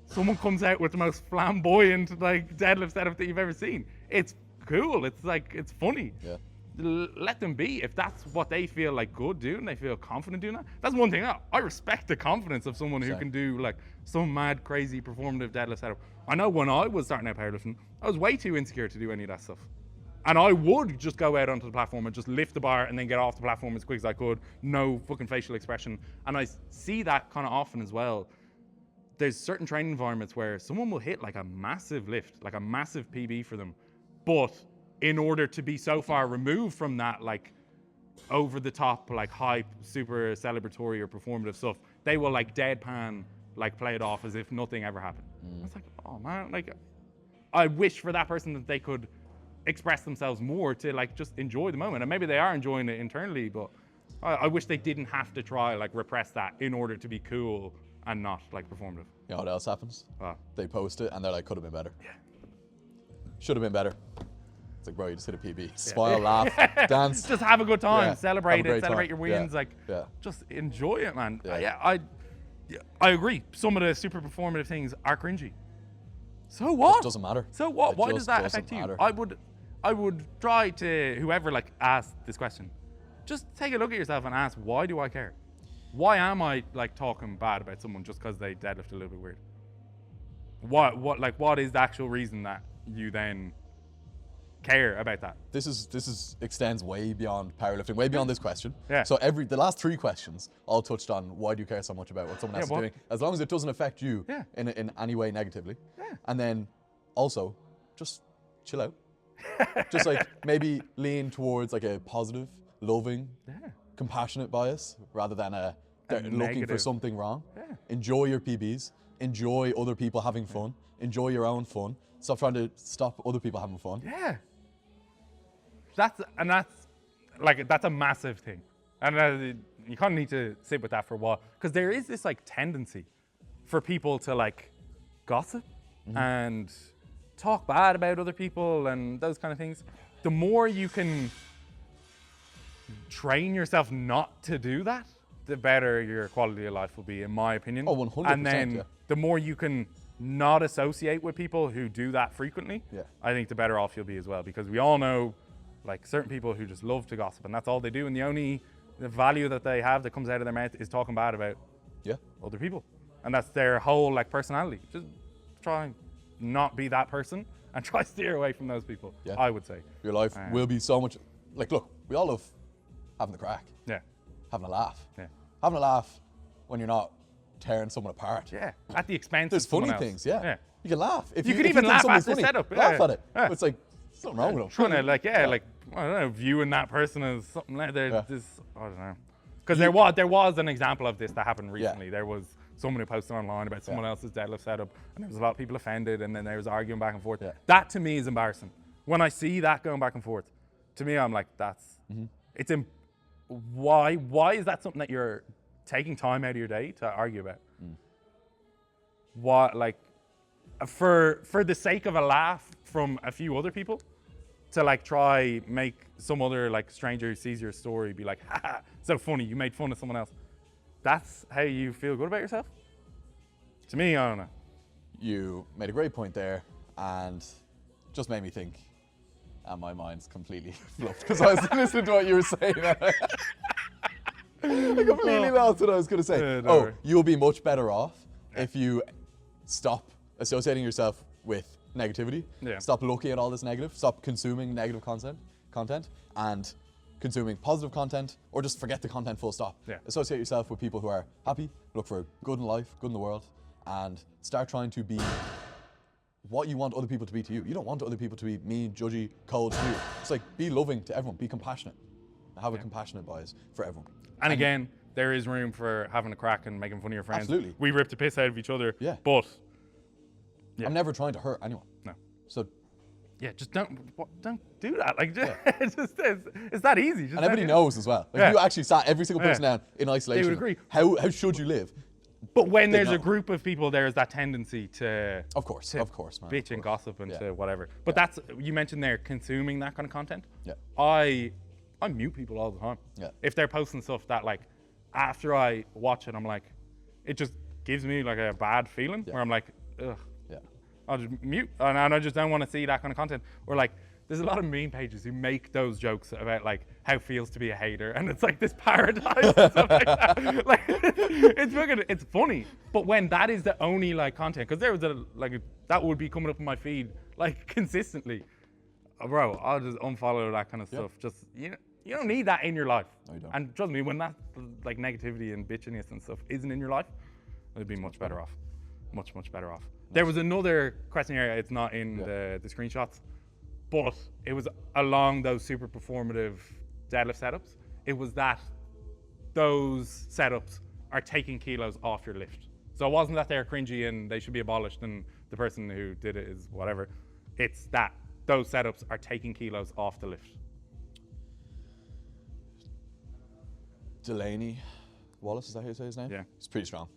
someone comes out with the most flamboyant like deadlift setup that you've ever seen? It's cool. It's like, it's funny. Yeah. Let them be. If that's what they feel like good doing, they feel confident doing that. That's one thing. I respect the confidence of someone who can do like some mad, crazy performative deadlift setup. I know when I was starting out powerlifting, I was way too insecure to do any of that stuff. And I would just go out onto the platform and just lift the bar and then get off the platform as quick as I could. No fucking facial expression. And I see that kind of often as well. There's certain training environments where someone will hit like a massive lift, like a massive PB for them. But in order to be so far removed from that, like over the top, like hype, super celebratory or performative stuff, they will like deadpan, like play it off as if nothing ever happened. It's like, oh man, like I wish for that person that they could express themselves more to like just enjoy the moment. And maybe they are enjoying it internally, but I wish they didn't have to try like repress that in order to be cool and not like performative. You know what else happens? They post it and they're like, could have been better. Yeah. Should have been better. It's like, bro, you just hit a PB. Smile, laugh, dance. Just have a good time. Yeah. Celebrate it. Celebrate time. your wins. Yeah. Like, just enjoy it, man. Yeah. I agree. Some of the super performative things are cringy. So what? It doesn't matter. So what? It Why does just that doesn't affect you? matter. I would try to, whoever like asked this question, just take a look at yourself and ask, why do I care? Why am I like talking bad about someone just because they deadlift a little bit weird? What is the actual reason that you then care about that? This extends way beyond powerlifting, way beyond this question. Yeah. So the last three questions all touched on why do you care so much about what someone else is doing, as long as it doesn't affect you in any way negatively. Yeah. And then also just chill out. Just like maybe lean towards like a positive, loving, compassionate bias rather than looking negative. for something wrong. Yeah. Enjoy your PBs. Enjoy other people having fun. Enjoy your own fun. Stop trying to stop other people having fun. Yeah. That's a massive thing. And you kind of need to sit with that for a while. Because there is this like tendency for people to like gossip and talk bad about other people and those kind of things. The more you can train yourself not to do that, the better your quality of life will be, in my opinion. Oh, 100%. And then the more you can not associate with people who do that frequently, I think the better off you'll be as well. Because we all know like certain people who just love to gossip and that's all they do. And the value that they have that comes out of their mouth is talking bad about other people. And that's their whole like personality. Just try and not be that person and try to steer away from those people, I would say. Your life will be so much, like look, we all love having the crack. Yeah. Having a laugh. Yeah. Having a laugh when you're not tearing someone apart. Yeah. At the expense There's of someone funny else. things, yeah. You can laugh. If you can if even think laugh something's at the funny, setup. Laugh at it. It's like, there's something wrong with them. Trying to like, I don't know, viewing that person as something like this, I don't know. Because there was an example of this that happened recently. There was someone who posted online about someone else's deadlift setup and there was a lot of people offended and then there was arguing back and forth. That to me is embarrassing. When I see that going back and forth, to me I'm like, why is that something that you're taking time out of your day to argue about? What, like, for the sake of a laugh from a few other people, to like try make some other like stranger who sees your story be like, haha, so funny, you made fun of someone else. That's how you feel good about yourself? To me, I don't know. You made a great point there and just made me think, And my mind's completely fluffed because I was listening to what you were saying. I completely lost what I was going to say. You'll be much better off if you stop associating yourself with negativity. Stop looking at all this negative. Stop consuming negative content and consuming positive content, or just forget the content full stop. Associate yourself with people who are happy, look for good in life, good in the world, and start trying to be what you want other people to be to you. You don't want other people to be mean, judgy, cold to you. It's like, be loving to everyone, be compassionate. Have a compassionate bias for everyone. And again, there is room for having a crack and making fun of your friends. Absolutely. We rip the piss out of each other, but I'm never trying to hurt anyone. No. So just don't do that. Like, it's that easy. Just and everybody knows as well. Like, if you actually sat every single person down in isolation, they would agree. How should you live? But when there's a group of people, there's that tendency to of course, man, bitch and gossip and to whatever. But that's, you mentioned there, consuming that kind of content. I mute people all the time. If they're posting stuff that, like, after I watch it, I'm like, it just gives me like a bad feeling where I'm like, ugh. I'll just mute, and I just don't want to see that kind of content. Or like, there's a lot of meme pages who make those jokes about like how it feels to be a hater, and it's like this paradise and stuff like that. Like, it's funny, but when that is the only like content, because there was that would be coming up in my feed like consistently, bro, I'll just unfollow that kind of stuff. Just you don't need that in your life. No, you don't. And trust me, when that like negativity and bitchiness and stuff isn't in your life, it'd be much better off. Much better off. There was another question here. It's not in the screenshots, but it was along those super performative deadlift setups. It was that those setups are taking kilos off your lift. So it wasn't that they're cringy and they should be abolished and the person who did it is whatever. It's that those setups are taking kilos off the lift. Delaney Wallace, is that how you say his name? Yeah. He's pretty strong.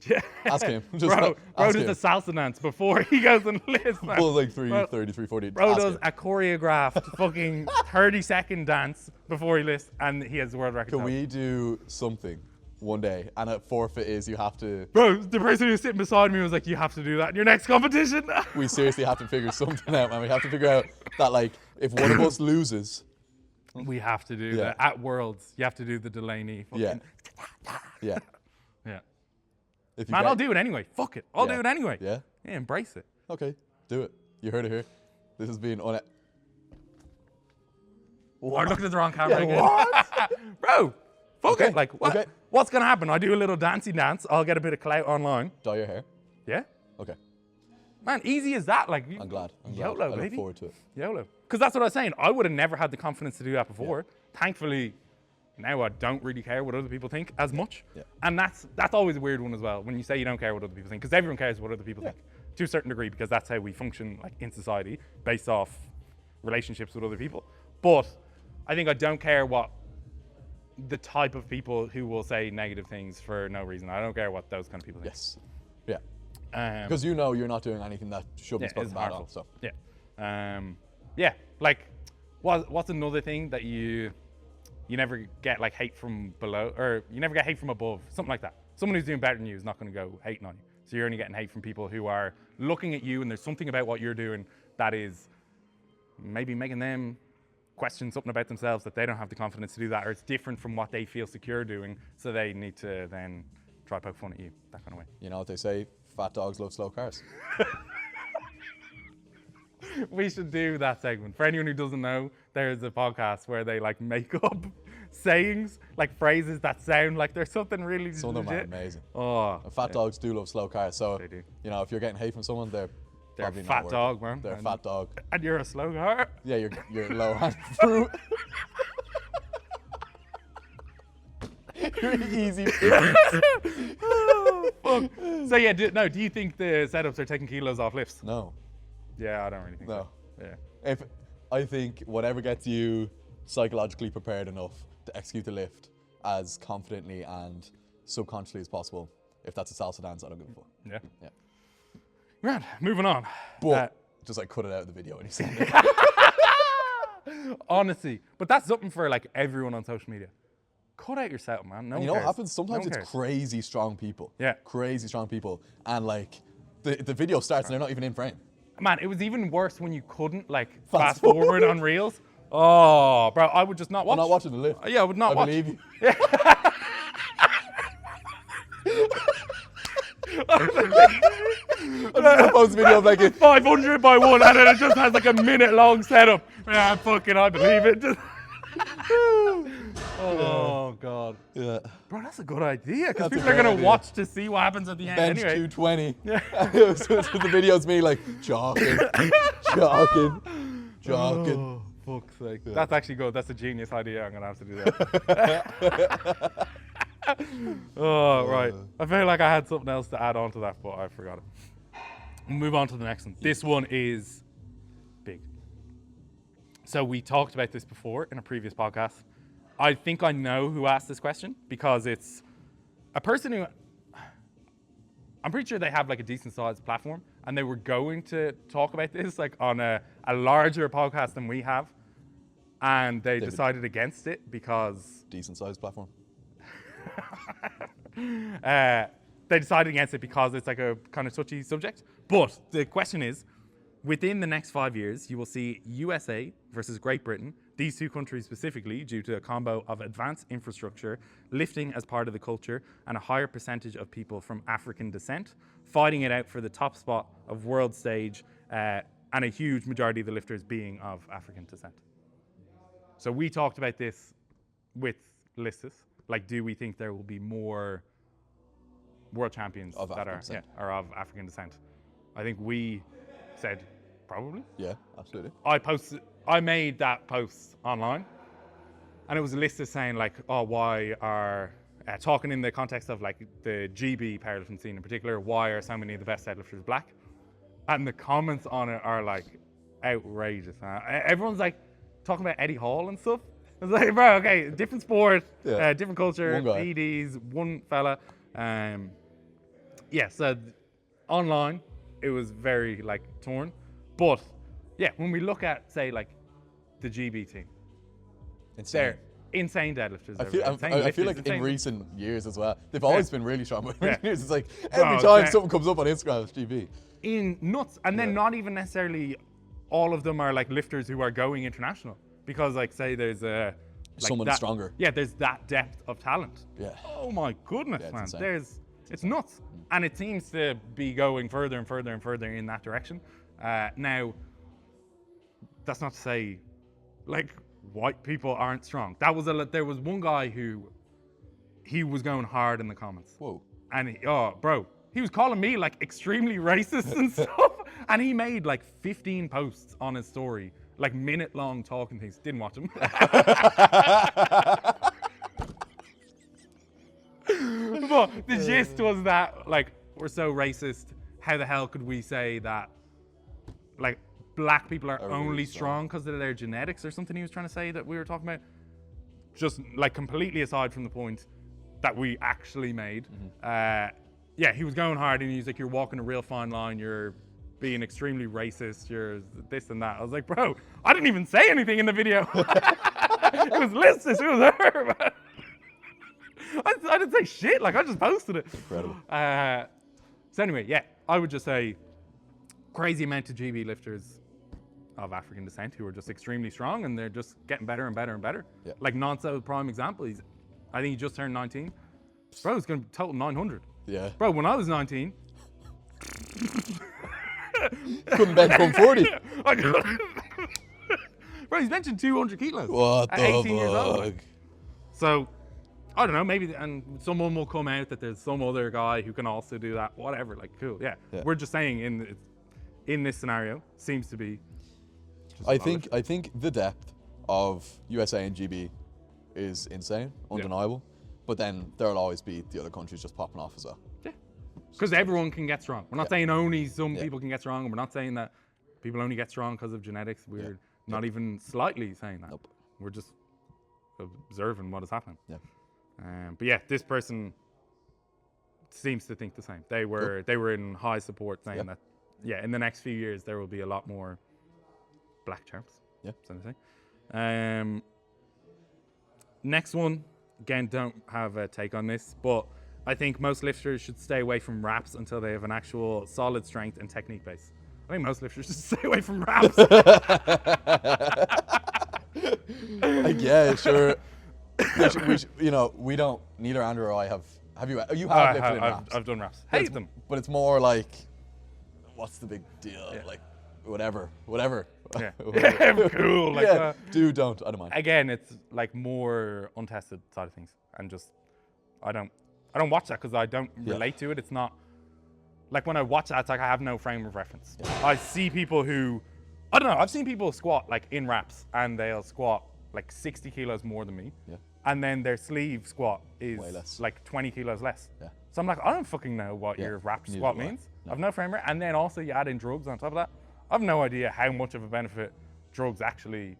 Yeah. Ask him. Bro does the salsa dance before he goes and lifts. Pulls like 330, 340. Bro does a choreographed fucking 30-second dance before he lifts, and he has the world record. Can we do something one day, and a forfeit is you have to... Bro, the person who was sitting beside me was like, you have to do that in your next competition. We seriously have to figure something out, man. We have to figure out that, like, if one of us loses... We have to do that. At Worlds, you have to do the Delaney. Fucking Yeah. Man, I'll do it anyway. Fuck it. I'll do it anyway. Yeah? Yeah, embrace it. Okay, do it. You heard it here. This has been on it. I looked at the wrong camera again. What? Bro, fuck it. Like, what? What's going to happen? I do a little dancey dance. I'll get a bit of clout online. Dye your hair? Yeah. Okay. Man, easy as that. Like, I'm glad. YOLO, I baby. look forward to it. YOLO. Because that's what I was saying. I would have never had the confidence to do that before. Thankfully, now I don't really care what other people think as much. And that's always a weird one as well, when you say you don't care what other people think, because everyone cares what other people think to a certain degree, because that's how we function like in society, based off relationships with other people. But I think I don't care what the type of people who will say negative things for no reason. I don't care what those kind of people think. Yes. Yeah. Because you know you're not doing anything that should be spoken bad on. So. Yeah. Like, what's another thing that you never get like hate from below, or you never get hate from above, something like that. Someone who's doing better than you is not going to go hating on you. So you're only getting hate from people who are looking at you, and there's something about what you're doing that is maybe making them question something about themselves, that they don't have the confidence to do that, or it's different from what they feel secure doing, so they need to then try to poke fun at you, that kind of way. You know what they say, fat dogs love slow cars. We should do that segment. For anyone who doesn't know, there's a podcast where they like make up sayings, like phrases that sound like there's something really Some of them are amazing. Oh, and fat dogs do love slow cars, so they do. You know, if you're getting hate from someone, they're probably a not fat worth dog, it. man. They're a fat dog. And you're a slow car. Yeah, you're low hanging fruit. You're easy. Oh, fuck. So yeah, do you think the setups are taking kilos off lifts? No. Yeah, I don't really think so. Yeah. I think whatever gets you psychologically prepared enough to execute the lift as confidently and subconsciously as possible, if that's a salsa dance, I don't give a fuck. Yeah. Right, moving on. But just like cut it out of the video when you see it. Honestly, but that's something for like everyone on social media. Cut out yourself, man. And you know what happens? Sometimes it's crazy strong people. Yeah. Crazy strong people. And like the video starts and they're not even in frame. Man, it was even worse when you couldn't like fast forward on reels. Oh, bro, I would just not watch. I'm not watching the lift. Yeah, I would not watch. I believe you. I just post a video of like 500 by 1, and then it just has like a minute long setup. Yeah, fucking, I believe it. Just oh god. Yeah. Bro, that's a good idea because people are gonna watch to see what happens at the end. Bench anyway. 220. Yeah. The video's me like jogging. Oh, fuck's sake. Yeah. That's actually good. That's a genius idea. I'm gonna have to do that. Oh, right. I feel like I had something else to add on to that, but I forgot it. We'll move on to the next one. This one is big. So we talked about this before in a previous podcast. I think I know who asked this question because it's a person who, I'm pretty sure they have like a decent sized platform and they were going to talk about this like on a larger podcast than we have. And they decided against it because... Decent sized platform. They decided against it because it's like a kind of touchy subject. But the question is, within the next 5 years, you will see USA versus Great Britain, these two countries specifically, due to a combo of advanced infrastructure, lifting as part of the culture, and a higher percentage of people from African descent, fighting it out for the top spot of world stage, and a huge majority of the lifters being of African descent. So we talked about this with Listus. Like, do we think there will be more world champions of that are of African descent? I think we said probably. Yeah, absolutely. I made that post online, and it was a list of saying like, oh, why are talking in the context of like the GB powerlifting scene in particular, why are so many of the best deadlifters black? And the comments on it are like outrageous. Everyone's like talking about Eddie Hall and stuff. It's like, bro, okay, different sport, different culture, EDs, one fella. So online, it was very like torn. But yeah, when we look at, say, like the GB team, they're insane deadlifters. I feel like in recent years as well, they've always been really strong. But years, it's like every time something comes up on Instagram, it's GB. In nuts. And then not even necessarily all of them are like lifters who are going international. Because, like, say there's a... Like someone stronger. Yeah, there's that depth of talent. Yeah. Oh, my goodness, man. Insane. It's nuts. And it seems to be going further and further and further in that direction. Now, that's not to say, like, white people aren't strong. There was one guy who, he was going hard in the comments. Whoa. And, he was calling me, like, extremely racist and stuff. And he made, like, 15 posts on his story. Like minute-long talking things. Didn't watch them. But the gist was that, like, we're so racist. How the hell could we say that, like, black people are only strong because of their genetics or something he was trying to say that we were talking about? Just, like, completely aside from the point that we actually made. He was going hard and he was like, you're walking a real fine line. You're being extremely racist, you're this and that. I was like, bro, I didn't even say anything in the video. It was Listus, it was her, man. I didn't say shit, like I just posted it. Incredible. So anyway, I would just say crazy amount of GB lifters of African descent who are just extremely strong and they're just getting better and better and better. Yeah. Like Nonso, prime example, I think he just turned 19. Bro, he's gonna total 900. Yeah. Bro, when I was 19, couldn't bench 140. Bro, he's benching 200 kilos. What at the 18 years old. fuck? So, I don't know, maybe, and someone will come out that there's some other guy who can also do that, whatever, like, cool, yeah. We're just saying in this scenario, seems to be. I think the depth of USA and GB is insane, undeniable, but then there'll always be the other countries just popping off as well. Yeah. Because everyone can get strong. We're not saying only some people can get strong, and we're not saying that people only get strong because of genetics. We're not even slightly saying that. Nope. We're just observing what is happening. Yeah. But yeah, this person seems to think the same. They were in high support saying that, in the next few years there will be a lot more black champs. Yeah. So to say. Next one, again, don't have a take on this, but I think most lifters should stay away from wraps until they have an actual solid strength and technique base. I think most lifters just stay away from wraps. Yeah, sure. We don't. Neither Andrew or I have. Have you? You have lifted in wraps. I've done wraps. But Hate them. But it's more like, what's the big deal? Yeah. Like, whatever. Yeah. Yeah, cool. Like, Yeah. Don't. I don't mind. Again, it's like more untested side of things, and just I don't watch that because I don't relate to it. It's not like when I watch that, it's like I have no frame of reference. Yeah. I see people who, I don't know. I've seen people squat like in wraps, and they'll squat like 60 kilos more than me. Yeah. And then their sleeve squat is like 20 kilos less. Yeah. So I'm like, I don't fucking know what your wrap squat means. No. I've no frame rate. And then also you add in drugs on top of that. I've no idea how much of a benefit drugs actually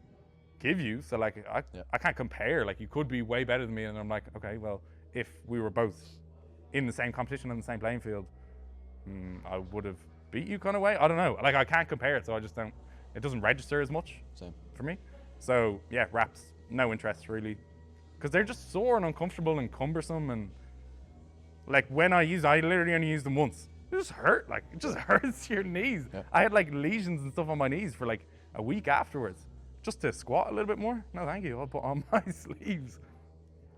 give you. So like, I can't compare. Like you could be way better than me. And I'm like, okay, well, if we were both in the same competition on the same playing field, I would have beat you kind of way. I don't know. Like I can't compare it. So I just don't, it doesn't register as much for me. So yeah, wraps, no interest really. Because they're just sore and uncomfortable and cumbersome, and like when I literally only used them once. It just hurt, like it just hurts your knees. Yeah. I had like lesions and stuff on my knees for like a week afterwards, just to squat a little bit more. No, thank you. I'll put on my sleeves.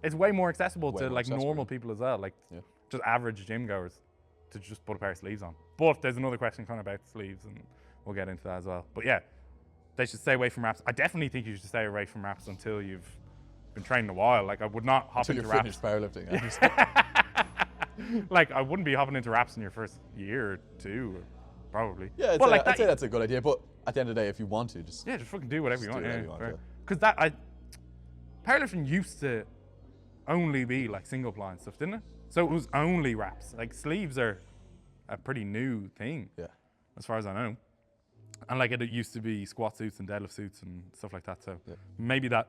It's way more accessible to like normal people as well, like just average gym goers, to just put a pair of sleeves on. But there's another question kind of about sleeves, and we'll get into that as well. But yeah, they should stay away from wraps. I definitely think you should stay away from wraps until you've been training a while. Like I would not hop into wraps. Until you're finished powerlifting. Like I wouldn't be hopping into wraps in your first year or two, probably. Yeah, I'd say that's a good idea. But at the end of the day, if you want to, just fucking do whatever you want. Because yeah. Powerlifting used to only be like single ply and stuff, didn't it? So it was only wraps. Like sleeves are a pretty new thing. Yeah. As far as I know. And like it used to be squat suits and deadlift suits and stuff like that. So maybe that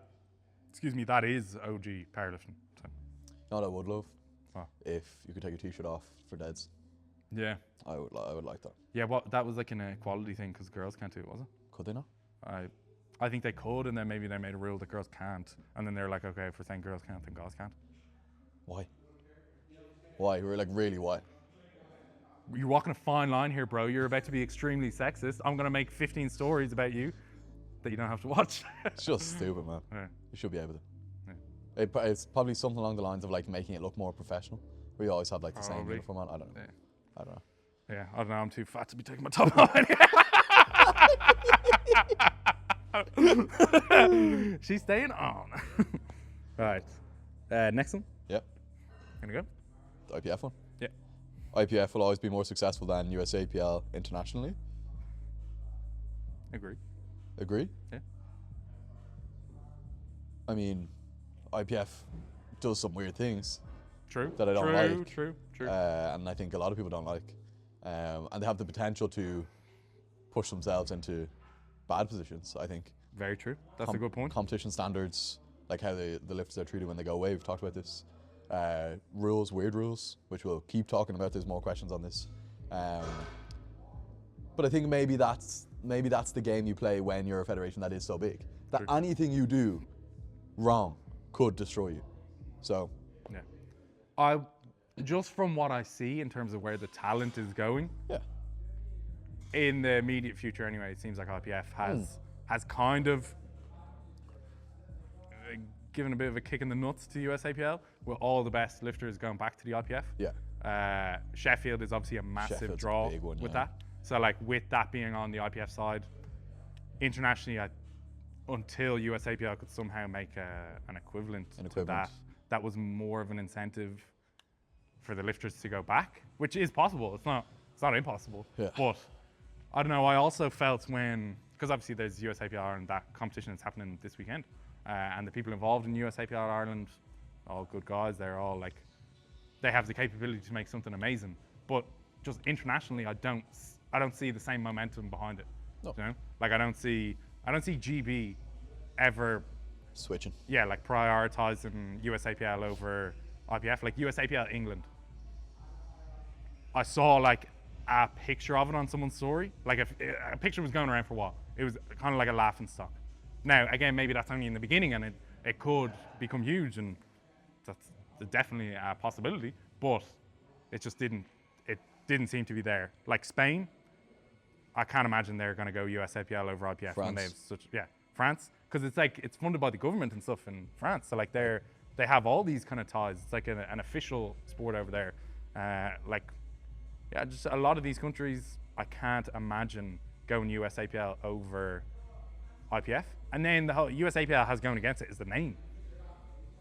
is OG powerlifting. So. You know what I would love? If you could take your t-shirt off for deads. Yeah. I would like that. Yeah, well, that was like an equality thing because girls can't do it, was it? Could they not? I think they could, and then maybe they made a rule that girls can't. And then they're like, okay, if we're saying girls can't, then guys can't. Why? Why? We're like, really, why? You're walking a fine line here, bro. You're about to be extremely sexist. I'm going to make 15 stories about you that you don't have to watch. It's just stupid, man. Yeah. You should be able to. Yeah. It's probably something along the lines of like making it look more professional. We always have like the same uniform on. I don't know. Yeah. I don't know. Yeah, I don't know. I'm too fat to be taking my top off. She's staying on. Right. Next one. Yep. Gonna go. The IPF one. Yeah. IPF will always be more successful than USAPL internationally. Agree. Agree? Yeah. I mean, IPF does some weird things. True. That I don't like. True. And I think a lot of people don't like. And they have the potential to push themselves into bad positions, I think. Very true. That's a good point. Competition standards, like how the lifters are treated when they go away. We've talked about this. Rules, weird rules, which we'll keep talking about. There's more questions on this. But I think maybe that's the game you play when you're a federation that is so big. That anything you do wrong could destroy you. So. Yeah. Just from what I see in terms of where the talent is going. Yeah. In the immediate future anyway, it seems like IPF has kind of given a bit of a kick in the nuts to USAPL, with all the best lifters going back to the IPF. Yeah. Sheffield is obviously a massive draw with that. So like with that being on the IPF side, internationally, until USAPL could somehow make an equivalent to that was more of an incentive for the lifters to go back, which is possible. It's not impossible. Yeah. But I don't know. I also felt because obviously there's USAPL Ireland, that competition is happening this weekend, and the people involved in USAPL Ireland, all good guys. They're all like, they have the capability to make something amazing. But just internationally, I don't see the same momentum behind it. No. You know, like I don't see GB ever switching. Yeah, like prioritizing USAPL over IPF, like USAPL England. I saw like a picture of it on someone's story. Like a picture was going around for a while. It was kind of like a laughing stock. Now, again, maybe that's only in the beginning, and it could become huge, and that's definitely a possibility. But it just didn't seem to be there. Like Spain, I can't imagine they're going to go USAPL over IPF when they have such, France, because it's like, it's funded by the government and stuff in France. So like they have all these kind of ties. It's like an official sport over there. Just a lot of these countries, I can't imagine going USAPL over IPF. And then the whole USAPL has going against it is the name.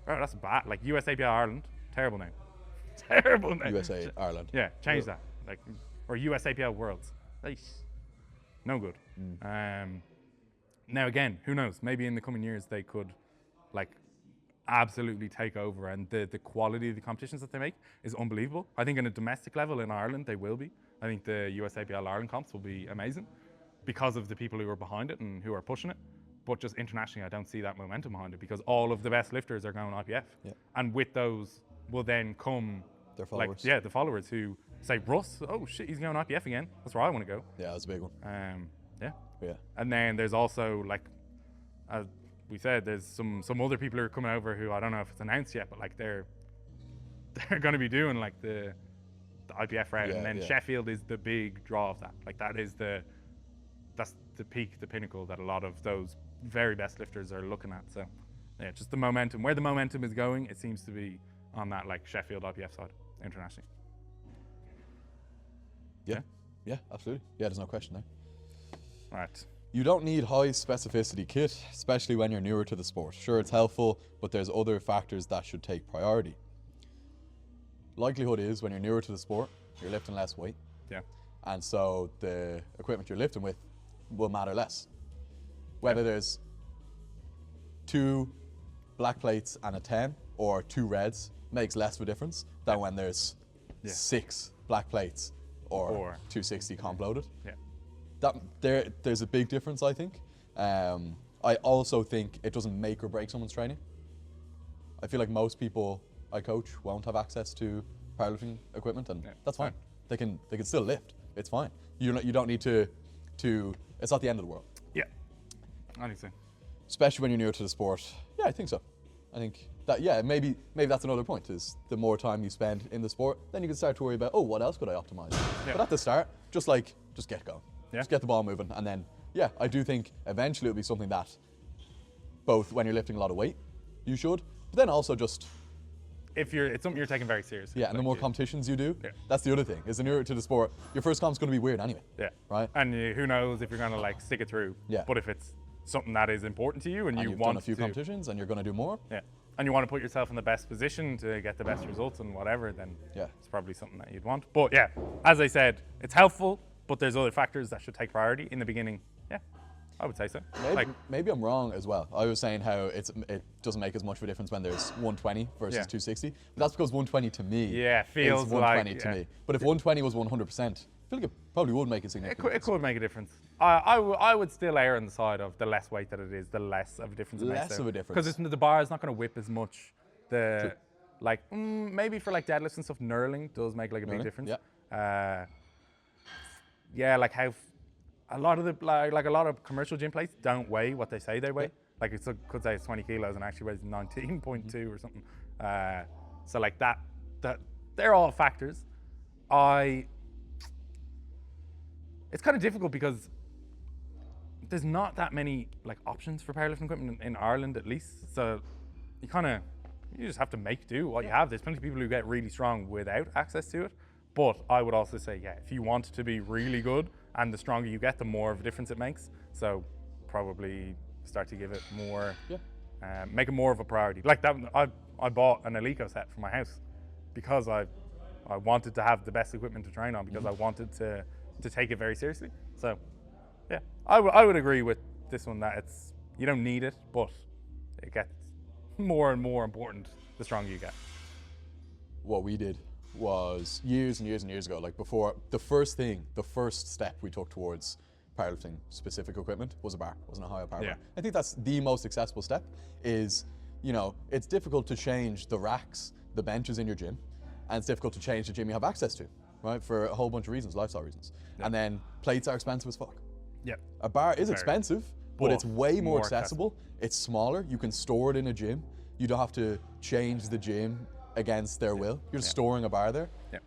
Bro, that's bad. Like USAPL Ireland, terrible name. Terrible name. USA Ireland. Yeah, change that. Like, or USAPL Worlds. No good. Now again, who knows? Maybe in the coming years they could like absolutely take over, and the quality of the competitions that they make is unbelievable. I think on a domestic level in Ireland they will be. I think the USAPL Ireland comps will be amazing because of the people who are behind it and who are pushing it. But just internationally, I don't see that momentum behind it because all of the best lifters are going IPF. Yeah. And with those will then come their followers. the followers who say, Russ, oh shit, he's going IPF again. That's where I want to go. Yeah, that's a big one. Yeah. And then there's also, like, as we said, there's some other people who are coming over who I don't know if it's announced yet, but like they're going to be doing like the IPF route, and then Sheffield is the big draw of that. Like that's the peak, the pinnacle that a lot of those very best lifters are looking at. So yeah, just the momentum, where the momentum is going, it seems to be on that like Sheffield IPF side internationally. Yeah, absolutely. Yeah, there's no question there. Right. You don't need high specificity kit, especially when you're newer to the sport. Sure, it's helpful, but there's other factors that should take priority. Likelihood is when you're newer to the sport, you're lifting less weight. Yeah. And so the equipment you're lifting with will matter less. Whether there's 2 black plates and a 10 or 2 reds makes less of a difference than when there's 6 black plates or 260 comp loaded. Yeah. There's a big difference, I think. I also think it doesn't make or break someone's training. I feel like most people I coach won't have access to powerlifting equipment, and that's fine. They can still lift. It's fine. You don't need to. It's not the end of the world. Yeah, I think so. Especially when you're newer to the sport. Yeah, I think so. I think that maybe that's another point, is the more time you spend in the sport, then you can start to worry about, what else could I optimize? Yeah. But at the start, just get going. Yeah. Just get the ball moving, and then I do think eventually it'll be something that both when you're lifting a lot of weight, you should, but then also just it's something you're taking very seriously. Yeah, and the more competitions you do, that's the other thing. Is the newer to the sport, your first comp's going to be weird anyway. Yeah. Right. And who knows if you're going to like stick it through. Yeah. But if it's something that is important to you and you've done a few competitions and you're going to do more. Yeah. And you want to put yourself in the best position to get the best results and whatever, then it's probably something that you'd want. But yeah, as I said, it's helpful, but there's other factors that should take priority in the beginning. Yeah, I would say so. Maybe I'm wrong as well. I was saying how it doesn't make as much of a difference when there's 120 versus 260. But that's because 120 to me feels is 120 to me. But if 120 was 100%, I feel like it probably would make a significant difference. It could make a difference. I would still err on the side of the less weight that it is, the less of a difference it makes. Less of a difference. Because the bar is not going to whip as much. Maybe for like deadlifts and stuff, knurling does make like a big difference. Yeah. Like how a lot of a lot of commercial gym plates don't weigh what they say they weigh. Like it could say it's 20 kilos and actually weighs 19.2 or something. So like that they're all factors. It's kind of difficult because there's not that many like options for powerlifting equipment in Ireland, at least. So you just have to make do what you have. There's plenty of people who get really strong without access to it. But I would also say, if you want to be really good, and the stronger you get, the more of a difference it makes. So probably start to give it more, make it more of a priority. Like that, I bought an Alico set for my house because I wanted to have the best equipment to train on, because I wanted to take it very seriously. So yeah, I would agree with this one that you don't need it, but it gets more and more important the stronger you get. What we did was years and years and years ago, like before, the first step we took towards powerlifting specific equipment was a bar, wasn't a higher power bar. I think that's the most accessible step. Is, it's difficult to change the racks, the benches in your gym, and it's difficult to change the gym you have access to, right? For a whole bunch of reasons, lifestyle reasons. And then plates are expensive as fuck. Yeah. A bar is expensive, but it's way more accessible. It's smaller, you can store it in a gym. You don't have to change the gym against their will. You're just storing a bar there. Yeah.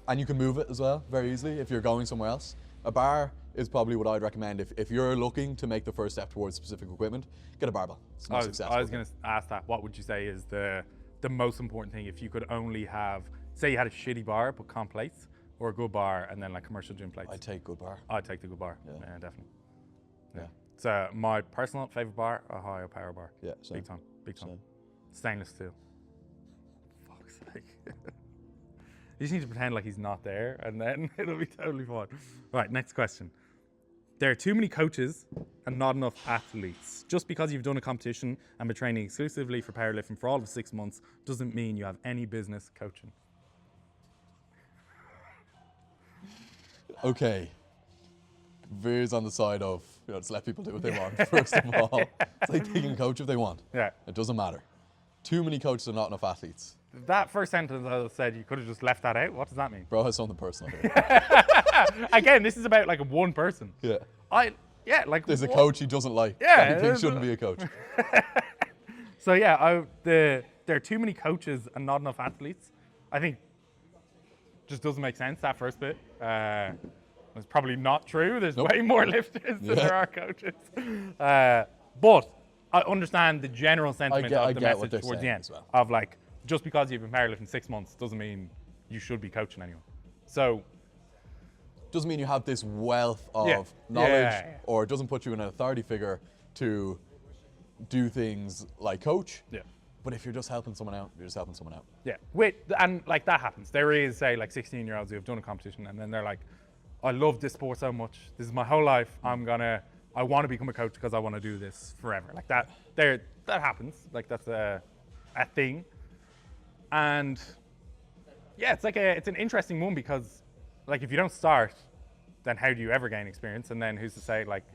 And you can move it as well very easily if you're going somewhere else. A bar is probably what I'd recommend. If you're looking to make the first step towards specific equipment, get a barbell. It's most accessible. I was going to ask that. What would you say is the most important thing if you could only have, say you had a shitty bar but comp plates, or a good bar and then like commercial gym plates? I'd take good bar. I'd take the good bar. Yeah, definitely. Yeah. So my personal favorite bar, Ohio Power Bar. Yeah, same. Big time. Stainless steel. Fuck's sake. You just need to pretend like he's not there, and then it'll be totally fine. Right, next question. There are too many coaches and not enough athletes. Just because you've done a competition and been training exclusively for powerlifting for all of 6 months doesn't mean you have any business coaching. Okay. Veers on the side of, just let people do what they want, first of all. It's like they can coach if they want. Yeah. It doesn't matter. Too many coaches and not enough athletes. That first sentence I said, you could have just left that out. What does that mean? Bro has something personal here. Again, this is about like one person. Yeah. There's a coach he doesn't like. Yeah. He thinks shouldn't be a coach. So yeah, there are too many coaches and not enough athletes. I think just doesn't make sense, that first bit. It's probably not true. There's way more lifters than there are coaches. But I understand the general sentiment of the message towards the end of like, just because you've been powerlifting 6 months doesn't mean you should be coaching anyone. So doesn't mean you have this wealth of knowledge, or it doesn't put you in an authority figure to do things like coach. Yeah. But if you're just helping someone out, you're just helping someone out. Yeah. And like that happens. There is, say, like 16-year-olds who have done a competition and then they're like, I love this sport so much. This is my whole life. I want to become a coach because I want to do this forever. Like that happens. Like that's a thing. And yeah, it's an interesting one because like if you don't start, then how do you ever gain experience? And then who's to say like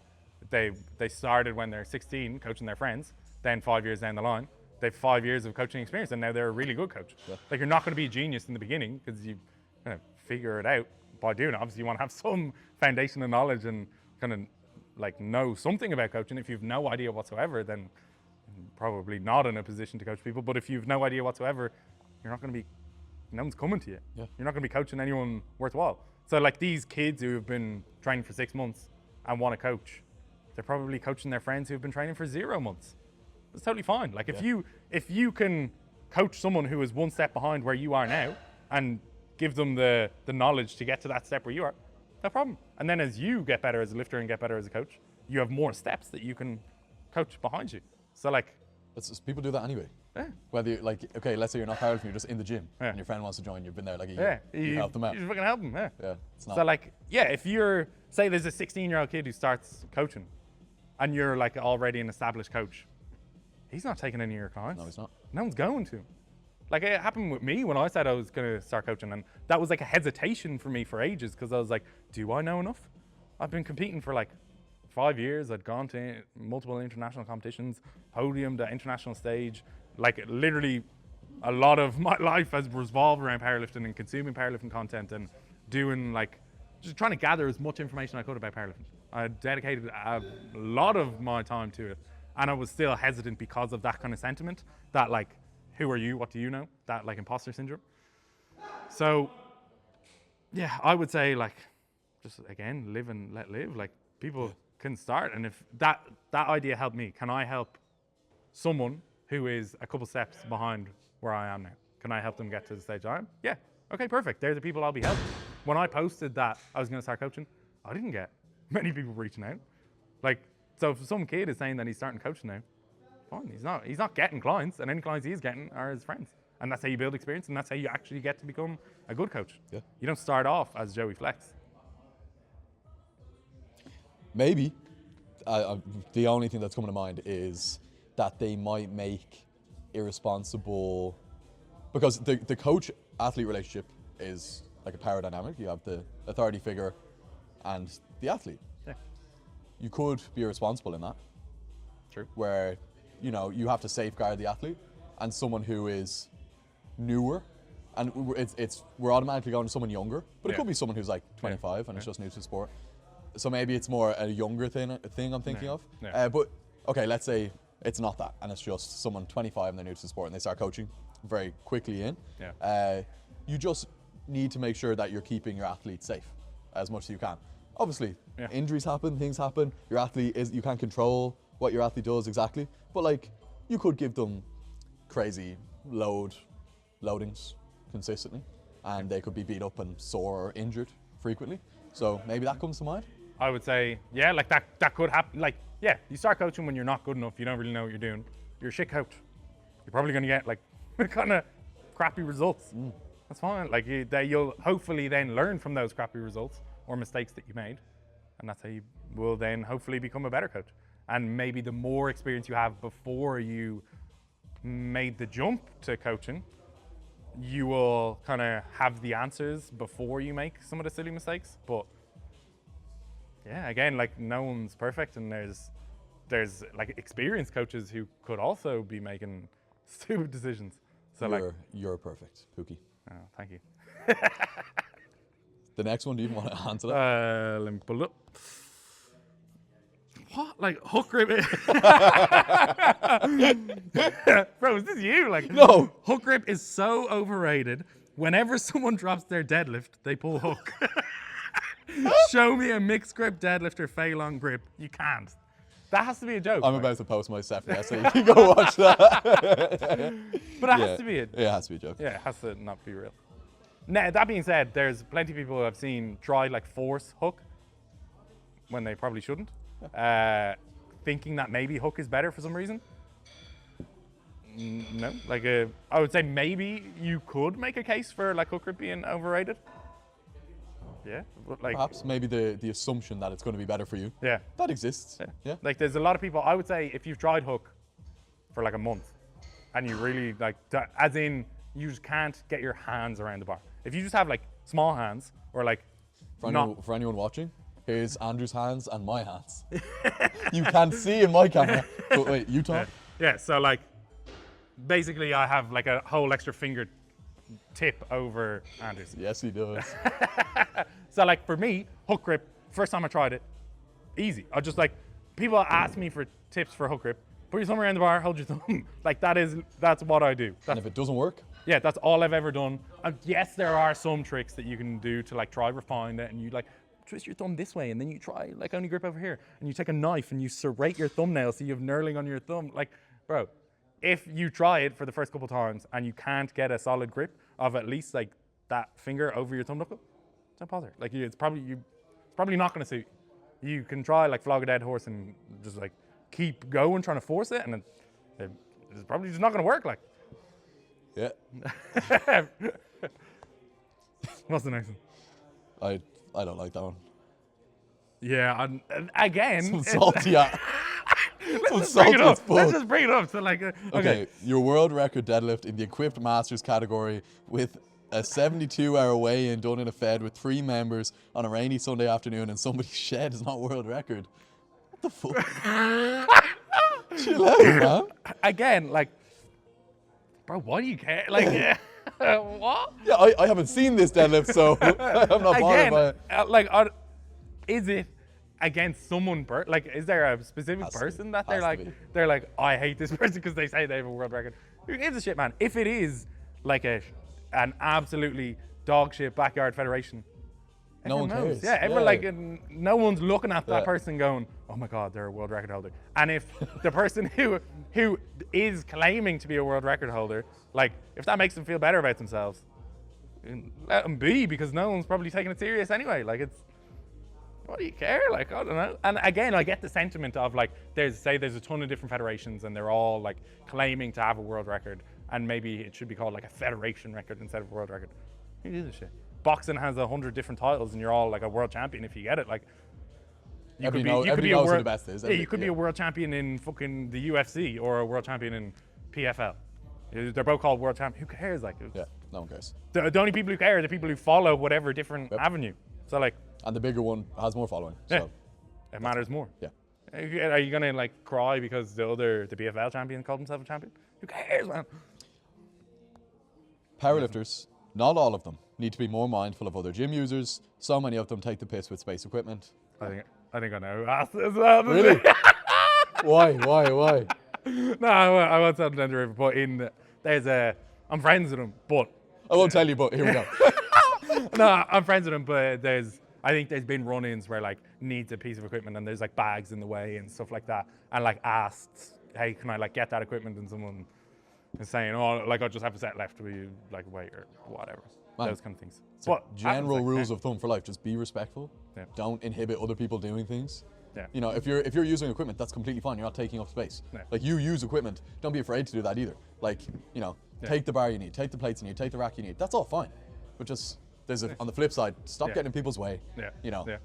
they started when they're 16 coaching their friends, then 5 years down the line, they have 5 years of coaching experience and now they're a really good coach. Yeah. Like you're not going to be a genius in the beginning because you kind of figure it out by doing it. Obviously you want to have some foundation of knowledge and kind of like know something about coaching. If you've no idea whatsoever, then probably not in a position to coach people. But if you've no idea whatsoever, you're not going to be, no one's coming to you. Yeah. You're not going to be coaching anyone worthwhile. So like these kids who have been training for 6 months and want to coach, they're probably coaching their friends who've been training for 0 months. It's totally fine. Like if you can coach someone who is 1 step behind where you are now and give them the knowledge to get to that step where you are, no problem. And then as you get better as a lifter and get better as a coach, you have more steps that you can coach behind you. So like, people do that anyway. Yeah. Whether you're like, okay, let's say you're not powerlifting, you're just in the gym and your friend wants to join, you've been there like a year, you help them out. You just fucking help them, Yeah, it's not. So like, yeah, if you're, say there's a 16-year-old kid who starts coaching and you're like already an established coach, he's not taking any of your clients. No, he's not. No one's going to. Like it happened with me when I said I was going to start coaching, and that was like a hesitation for me for ages because I was like, do I know enough? I've been competing for like 5 years. I'd gone to multiple international competitions, podiumed at international stage. Like literally a lot of my life has revolved around powerlifting and consuming powerlifting content and doing like, just trying to gather as much information I could about powerlifting. I dedicated a lot of my time to it, and I was still hesitant because of that kind of sentiment, that like, who are you, what do you know? That like imposter syndrome. So yeah, I would say like, just again, live and let live. Like people can start, and if that idea helped me, can I help someone who is a couple steps behind where I am now? Can I help them get to the stage I am? Yeah, okay, perfect. They're the people I'll be helping. When I posted that I was gonna start coaching, I didn't get many people reaching out. Like, so if some kid is saying that he's starting coaching now, fine, he's not getting clients, and any clients he's getting are his friends. And that's how you build experience, and that's how you actually get to become a good coach. Yeah. You don't start off as Joey Flex. Maybe. The only thing that's coming to mind is that they might make irresponsible, because the coach-athlete relationship is like a power dynamic. You have the authority figure and the athlete. Yeah. You could be irresponsible in that. True. Where, you have to safeguard the athlete, and someone who is newer, and we're automatically going to someone younger, but it could be someone who's like 25 and it's just new to the sport. So maybe it's more a younger thing I'm thinking of. Yeah. But okay, let's say it's not that, and it's just someone 25 and they're new to the sport and they start coaching very quickly in. Yeah. You just need to make sure that you're keeping your athletes safe as much as you can. obviously, Yeah. injuries happen, things happen. Your athlete you can't control what your athlete does exactly, but like you could give them crazy loadings consistently, and they could be beat up and sore or injured frequently. So maybe that comes to mind. I would say, yeah, like that could happen. Like, yeah, you start coaching when you're not good enough, you don't really know what you're doing. You're a shit coach. You're probably going to get like kind of crappy results. That's fine. Like you'll hopefully then learn from those crappy results or mistakes that you made, and that's how you will then hopefully become a better coach. And maybe the more experience you have before you made the jump to coaching, you will kind of have the answers before you make some of the silly mistakes. But yeah, again, like no one's perfect, and there's like experienced coaches who could also be making stupid decisions. So you're perfect, Pookie. Oh, thank you. The next one, do you even want to answer that? Let me pull it up. What? Like hook grip? Bro, is this you? Like No. Hook grip is so overrated. Whenever someone drops their deadlift, they pull hook. Show me a mixed grip deadlift or Phaelon grip. You can't. That has to be a joke. I'm about to post my stuff there, so you can go watch that. But it has to be it has to be a joke. Yeah, it has to not be real. Now, that being said, there's plenty of people I've seen try like force hook when they probably shouldn't, thinking that maybe hook is better for some reason. No, like I would say maybe you could make a case for like hook grip being overrated. Yeah, but like perhaps maybe the assumption that it's going to be better for you. Yeah, that exists. Yeah. Like there's a lot of people. I would say if you've tried hook for like a month, and you really like, as in you just can't get your hands around the bar. If you just have like small hands or like for anyone watching, here's Andrew's hands and my hands. You can't see in my camera. But wait, you talk. Yeah. So like basically, I have like a whole extra finger tip over Andrew's. Yes, he does. So like for me, hook grip, first time I tried it, easy. I just like, people ask me for tips for hook grip, put your thumb around the bar, hold your thumb. Like that's what I do. And if it doesn't work? Yeah, that's all I've ever done. Yes, there are some tricks that you can do to like try refine it, and you like twist your thumb this way, and then you try like only grip over here, and you take a knife and you serrate your thumbnail so you have knurling on your thumb. Like, bro, if you try it for the first couple times and you can't get a solid grip of at least like that finger over your thumb knuckle, don't bother. Like it's probably not going to suit you. You can try like flog a dead horse and just like keep going trying to force it, and it's probably just not going to work. Like, yeah. What's the next one? I don't like that one. Yeah, again, some salty. Let's just bring it up. So like, okay, your world record deadlift in the equipped masters category with a 72-hour weigh-in done in a Fed with 3 members on a rainy Sunday afternoon, and somebody's shed is not world record. What the fuck? Chill out, man. Again, like, bro, why do you care? Like, what? Yeah, I haven't seen this deadlift, so I'm not bothered by it. Like, is it against someone? Like, is there a specific person that they're like, I hate this person because they say they have a world record? Who gives a shit, man? If it is like an absolutely dog shit backyard federation, no one knows. cares. Yeah, everyone like no one's looking at that person going, oh my god, they're a world record holder. And if the person who is claiming to be a world record holder, like if that makes them feel better about themselves, let them be, because no one's probably taking it serious anyway. Like, it's, what do you care? Like, I don't know. And again, I get the sentiment of like, there's a ton of different federations and they're all like claiming to have a world record, and maybe it should be called like a federation record instead of a world record. Who gives a shit? Boxing has 100 different titles and you're all like a world champion if you get it. Like, you could be a world, the best is. Yeah, you could be a world champion in fucking the UFC or a world champion in PFL. They're both called world champion. Who cares? Like, yeah, no one cares. The only people who care are the people who follow whatever different avenue. So like, and the bigger one has more following. So it matters more. Yeah. Are you gonna like cry because the PFL champion called himself a champion? Who cares, man? Powerlifters, not all of them, need to be more mindful of other gym users. So many of them take the piss with space equipment. I think I know who asked this as well. Really? Why? No, I won't tell them the river, but I'm friends with him, but I won't tell you, but here we go. No, I'm friends with him, but I think there's been run-ins where like needs a piece of equipment and there's like bags in the way and stuff like that, and like asked, hey, can I like get that equipment, and someone is saying, oh, like I'll just have a set left, will you like wait or whatever. Man, those kind of things. So general rules of thumb for life: just be respectful. Yeah. Don't inhibit other people doing things. Yeah. You know, if you're using equipment, that's completely fine. You're not taking up space. Yeah. Like you use equipment, don't be afraid to do that either. Like, you know, take the bar you need, take the plates you need, take the rack you need. That's all fine. But just on the flip side, stop getting in people's way. Yeah. You know. Yeah.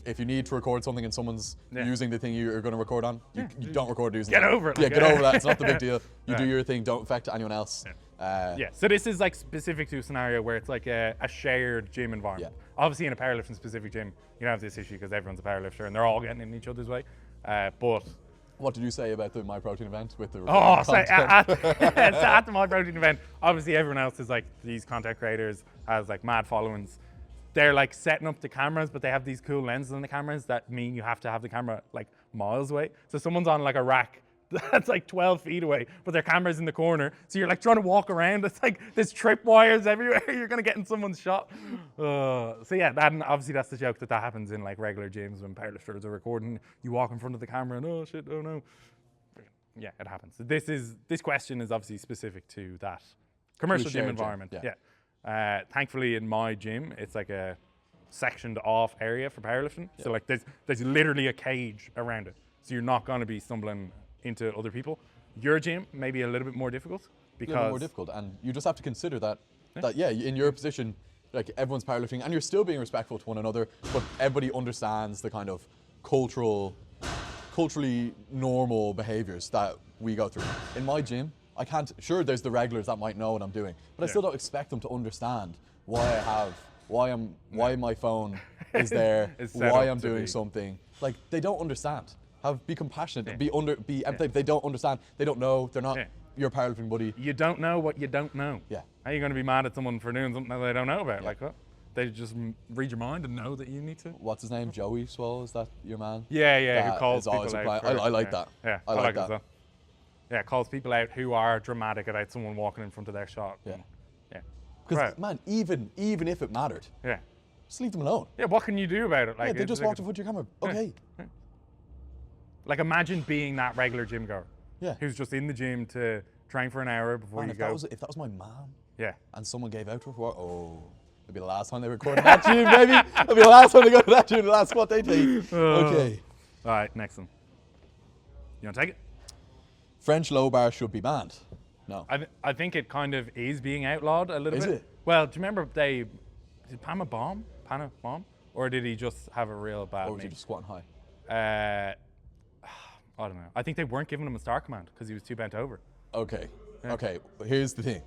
If you need to record something and someone's using the thing you're going to record on, you don't record using Get over it. Yeah, get over that. It's not the big deal. You do your thing. Don't affect anyone else. Yeah. So this is like specific to a scenario where it's like a shared gym environment. Yeah. Obviously, in a powerlifting specific gym, you don't have this issue because everyone's a powerlifter and they're all getting in each other's way. But what did you say about the My Protein event with the? So at the My Protein event, obviously everyone else is like these content creators, has like mad followings. They're like setting up the cameras, but they have these cool lenses on the cameras that mean you have to have the camera like miles away. So someone's on like a rack that's like 12 feet away, but their camera's in the corner. So you're like trying to walk around. It's like there's trip wires everywhere. You're gonna get in someone's shot. So yeah, obviously that's the joke that happens in like regular gyms when powerlifters are recording. You walk in front of the camera and oh shit, oh no. Yeah, it happens. This question is obviously specific to that commercial gym environment. Yeah. Thankfully, in my gym, it's like a sectioned off area for powerlifting. So like there's literally a cage around it. So you're not going to be stumbling into other people. Your gym may be a little bit more difficult because a little more difficult, and you just have to consider that in your position, like everyone's powerlifting, and you're still being respectful to one another, but everybody understands the kind of culturally normal behaviors that we go through. In my gym, I can't, sure there's the regulars that might know what I'm doing, but I still don't expect them to understand why my phone is there, why I'm doing something. Like, they don't understand. Be compassionate, be empathetic. They don't understand, they don't know, they're not your powerlifting buddy. You don't know what you don't know. Yeah. How are you going to be mad at someone for doing something that they don't know about? Like what? They just read your mind and know that you need to. What's his name? Joey Swole, is that your man? Yeah, who calls people out. I like that. Yeah, I like that. Yeah, calls people out who are dramatic about someone walking in front of their shot. Yeah. Because man, even if it mattered, just leave them alone. Yeah, what can you do about it? Like, they just walked in front of your camera. Okay. Yeah. Like, imagine being that regular gym goer. Yeah. Who's just in the gym to train for an hour before you go. If that was my mom. Yeah. And someone gave out to her it'd be the last time they recorded that gym, baby. It'd be the last time they go to that gym, the last squat they take. Okay. All right, next one. You want to take it? French low bar should be banned. No. I think it kind of is being outlawed a little bit. Is it? Well, do you remember did Pana bomb? Or did he just have a real bad Or was he just squatting high? I don't know. I think they weren't giving him a start command because he was too bent over. Okay. Here's the thing.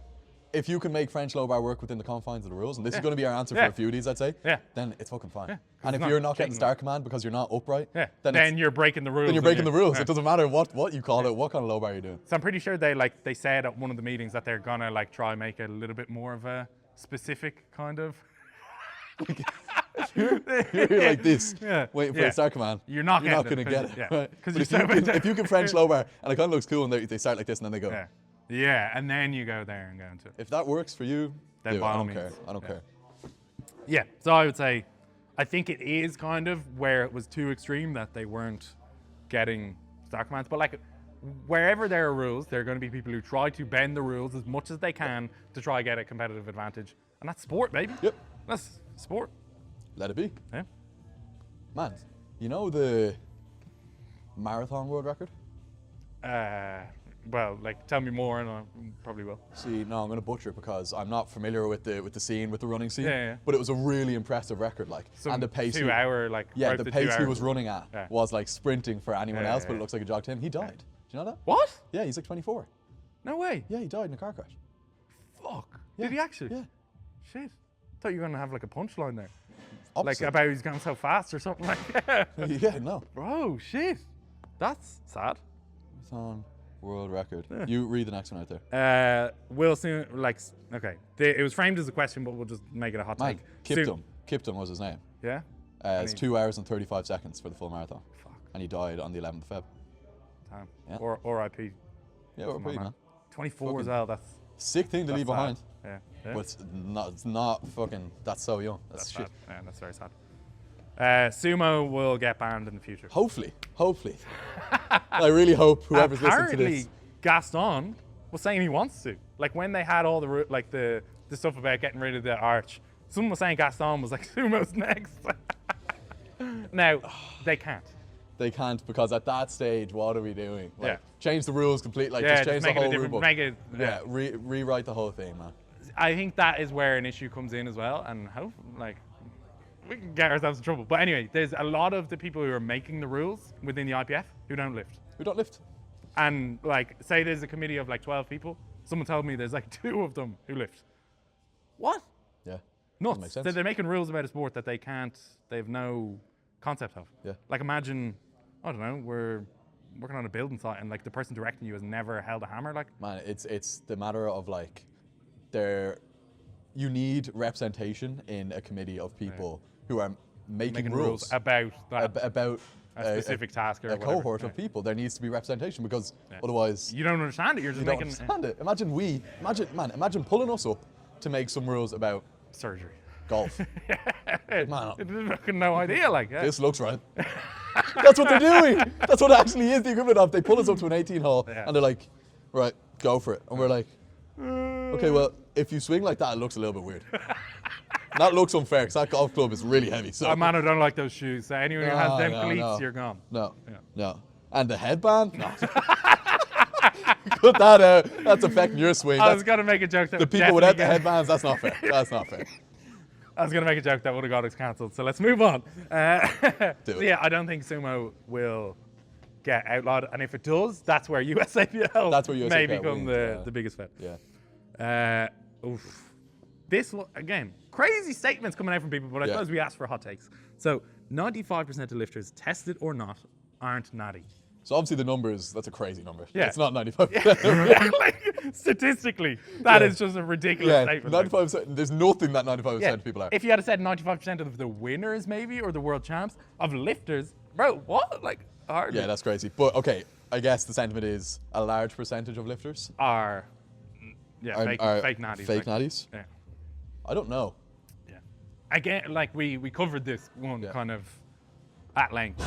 If you can make French low bar work within the confines of the rules, and this is going to be our answer for a few of these, I'd say, then it's fucking fine. And if you're not getting start command because you're not upright, then you're breaking the rules. Then you're breaking the rules. It doesn't matter what you call it, what kind of low bar you're doing. So I'm pretty sure they said at one of the meetings that they're gonna like try and make it a little bit more of a specific kind of. you're like this, waiting for a start command. You're not going to get it. Right? If you can French low bar, and it kind of looks cool, and they start like this, and then they go. Yeah, and then you go there and go into it. If that works for you, then do it. I don't care. Yeah, so I would say, I think it is kind of where it was too extreme that they weren't getting start commands. But like, wherever there are rules, there are going to be people who try to bend the rules as much as they can to try and get a competitive advantage. And that's sport, baby. Yep. That's sport. Let it be. Yeah. Man, you know the marathon world record? Well, like, tell me more, and I probably will. See, no, I'm going to butcher it because I'm not familiar with the scene, with the running scene. Yeah. But it was a really impressive record, like, and the pace. 2 hour, like. Yeah, the pace he was running at was like sprinting for anyone else, but it looks like a jog to him. He died. Do you know that? What? Yeah, he's like 24. No way. Yeah, he died in a car crash. Fuck. Yeah. Did he actually? Yeah. Shit. Thought you were going to have like a punchline there. Opposite. Like about he's going so fast or something like that. Yeah, no. Bro, shit. That's sad. Marathon world record. You read the next one out there. Will soon, like, okay. It was framed as a question, but we'll just make it a hot take. Kiptum was his name. Yeah? It's 2 hours and 35 seconds for the full marathon. Fuck. And he died on the 11th of Feb. Damn. Yeah. Or RIP. Yeah, RIP, man. 24 as well, that's... Sick thing to leave behind. Yeah. But it's not fucking, that's so young. That's shit. Sad. Yeah, that's very sad. Sumo will get banned in the future. Hopefully. I really hope whoever's listening to this. Apparently, Gaston was saying he wants to. Like when they had all the stuff about getting rid of the arch, someone was saying Gaston was like, Sumo's next. Now, they can't. They can't, because at that stage, what are we doing? Like, Yeah. change the rules completely. Like, just change the whole rule book. Yeah. Rewrite the whole thing, man. I think that is where an issue comes in as well, and how we can get ourselves in trouble. But anyway, there's a lot of the people who are making the rules within the IPF who don't lift. We don't lift. And like, say there's a committee of like 12 people. Someone told me there's like 2 of them who lift. What? Yeah. Nuts. Makes sense. So they're making rules about a sport that they have no concept of. Yeah. Like imagine, I don't know, we're working on a building site and like the person directing you has never held a hammer. Like, man, it's the matter of like, you need representation in a committee of people who are making rules about that. about a specific task or a whatever. cohort of people. There needs to be representation, because otherwise you don't understand it. You're just you don't making understand it. Imagine pulling us up to make some rules about surgery. golf. Man, Fucking no idea. Like, this looks right. That's what they're doing. That's what actually is the equivalent of. They pull us up to an 18 hole and they're like, right, go for it. And we're like, okay, well, if you swing like that, it looks a little bit weird. That looks unfair, because that golf club is really heavy. So. Man, I don't like those shoes. So anyone who has them cleats, you're gone. No. And the headband? No. Cut that out. That's affecting your swing. I was going to make a joke that the people without the headbands, that's not fair. That's not fair. I was going to make a joke that would have got us cancelled. So let's move on. So yeah, I don't think Sumo will get outlawed. And if it does, that's where USAPL, may become the biggest fed. Yeah. This, again, crazy statements coming out from people, but I suppose we asked for hot takes. So 95% of lifters, tested or not, aren't natty. So obviously the numbers, that's a crazy number. Yeah. It's not 95%. Like, statistically, that is just a ridiculous statement. 95%, there's nothing that 95% of people are. If you had said 95% of the winners, maybe, or the world champs, of lifters, bro, what? Like, hardly. Yeah, that's crazy. But okay, I guess the sentiment is a large percentage of lifters are fake natties. Fake natties? Yeah. I don't know. Yeah. Again, like we covered this one kind of at length.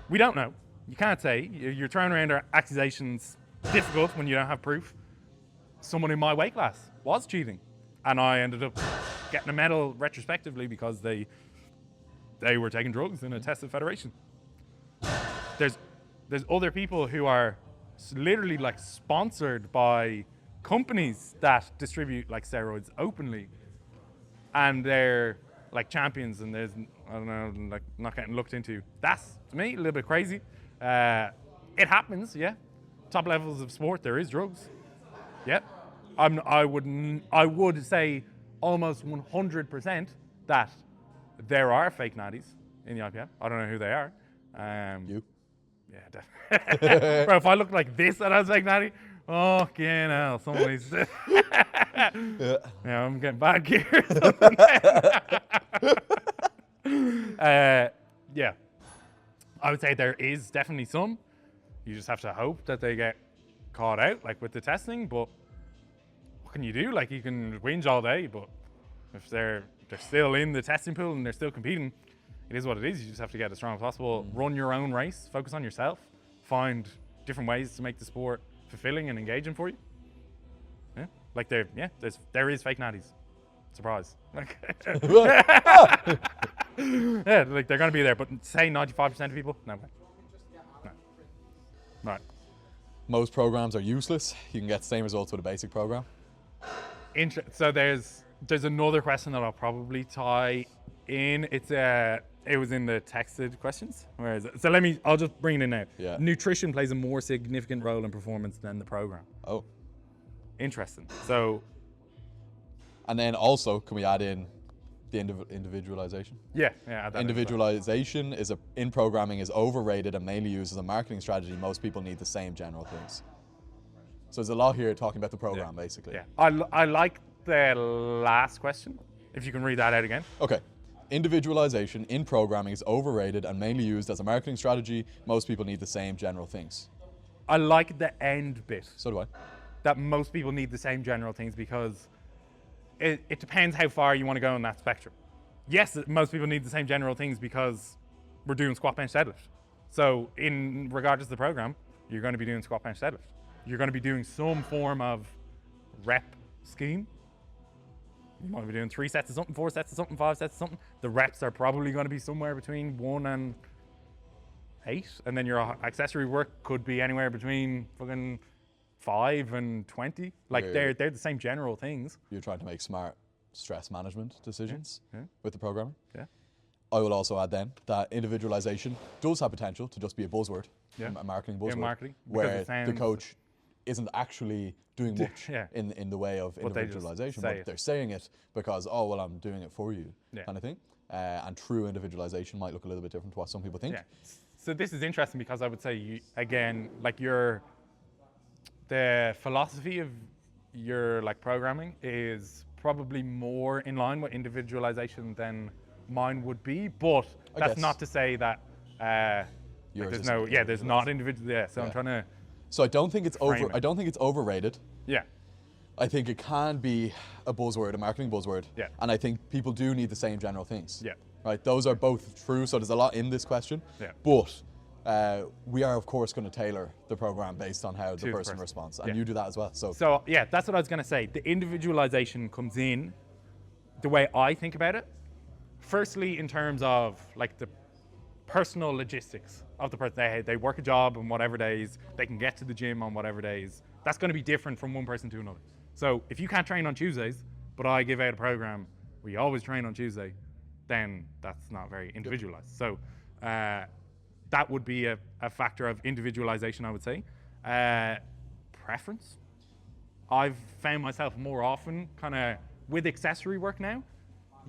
We don't know. You can't say. You're throwing around accusations. Difficult when you don't have proof. Someone in my weight class was cheating, and I ended up getting a medal retrospectively because they were taking drugs in a tested federation. There's other people who are literally like sponsored by companies that distribute like steroids openly, and they're like champions, and there's, I don't know, like not getting looked into. That's, to me, a little bit crazy. It happens, yeah. Top levels of sport, there is drugs. Yeah. I would say almost 100% that there are fake natties in the IPF. I don't know who they are. You? Yeah, definitely. Bro, if I looked like this and I was fake natty, fucking hell, somebody's... Yeah, I'm getting bad gear. Yeah. I would say there is definitely some. You just have to hope that they get caught out, like with the testing, but what can you do? Like, you can whinge all day, but if they're still in the testing pool and they're still competing, it is what it is. You just have to get as strong as possible, run your own race, focus on yourself, find different ways to make the sport fulfilling and engaging for you. Yeah, like there is fake natties. Surprise. Like, yeah, like they're gonna be there, but say 95% of people, no way. No. Right. Most programs are useless. You can get the same results with a basic program. So there's another question that I'll probably tie in. It was in the texted questions. Where is it? So I'll just bring it in now. Yeah. Nutrition plays a more significant role in performance than the program. Oh. Interesting. So. And then also, can we add in the individualization? Yeah. Add that individualization in programming is overrated and mainly used as a marketing strategy. Most people need the same general things. So there's a lot here talking about the program, basically. Yeah. I like the last question. If you can read that out again. Okay. Individualization in programming is overrated and mainly used as a marketing strategy. Most people need the same general things. I like the end bit. So do I. That most people need the same general things, because it depends how far you want to go in that spectrum. yes, most people need the same general things because we're doing squat, bench, deadlift. So in regardless of the program, you're going to be doing squat, bench, deadlift. You're going to be doing some form of rep scheme. You might be doing 3 sets of something, 4 sets of something, 5 sets of something. The reps are probably going to be somewhere between 1 and 8. And then your accessory work could be anywhere between fucking 5 and 20. Like they're the same general things. You're trying to make smart stress management decisions Yeah. with the programming. Yeah. I will also add then that individualization does have potential to just be a buzzword, Yeah. a marketing buzzword, marketing, where sounds, the coach isn't actually doing much Yeah. in the way of individualization, but they're saying it because, oh, well, I'm doing it for you, kind of thing. And true individualization might look a little bit different to what some people think. Yeah. So this is interesting because I would say, again, like the philosophy of your like programming is probably more in line with individualization than mine would be, but that's not to say that like there's not individual. Yeah, so I'm trying to. So I don't think it's overrated. Yeah. I think it can be a buzzword, a marketing buzzword. Yeah. And I think people do need the same general things. Yeah. Right. Those are both true. So there's a lot in this question. Yeah. But we are of course going to tailor the program based on how the person responds, and you do that as well. So yeah, that's what I was going to say. The individualization comes in the way I think about it. Firstly, in terms of like the personal logistics of the person. They work a job on whatever days, they can get to the gym on whatever days. That's going to be different from one person to another. So if you can't train on Tuesdays, but I give out a program where you always train on Tuesday, then that's not very individualized. So that would be a factor of individualization, I would say. Preference. I've found myself more often kind of with accessory work now,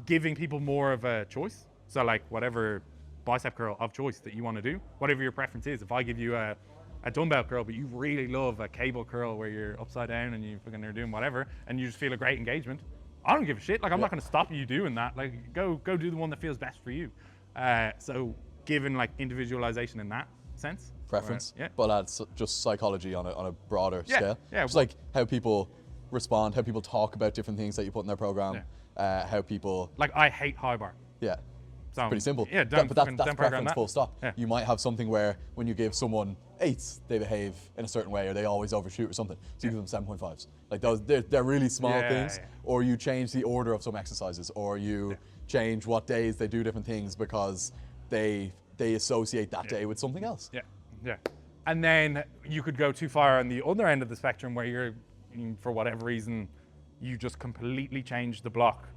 giving people more of a choice. So like whatever bicep curl of choice that you want to do, whatever your preference is. If I give you a dumbbell curl, but you really love a cable curl where you're upside down and you're doing whatever, and you just feel a great engagement, I don't give a shit. Like I'm not going to stop you doing that. Like go do the one that feels best for you. So given like individualization in that sense. Preference, but that's just psychology on a broader scale. Yeah. Just like how people respond, how people talk about different things that you put in their program, how people... Like I hate high bar. Yeah. So, pretty simple. Yeah, but that's preference, full stop. Yeah. You might have something where when you give someone 8s, they behave in a certain way, or they always overshoot or something. So you give them 7.5s. Like those, they're really small things. Yeah. Or you change the order of some exercises, or you change what days they do different things because they associate that day with something else. Yeah. And then you could go too far on the other end of the spectrum where you're, for whatever reason, you just completely change the block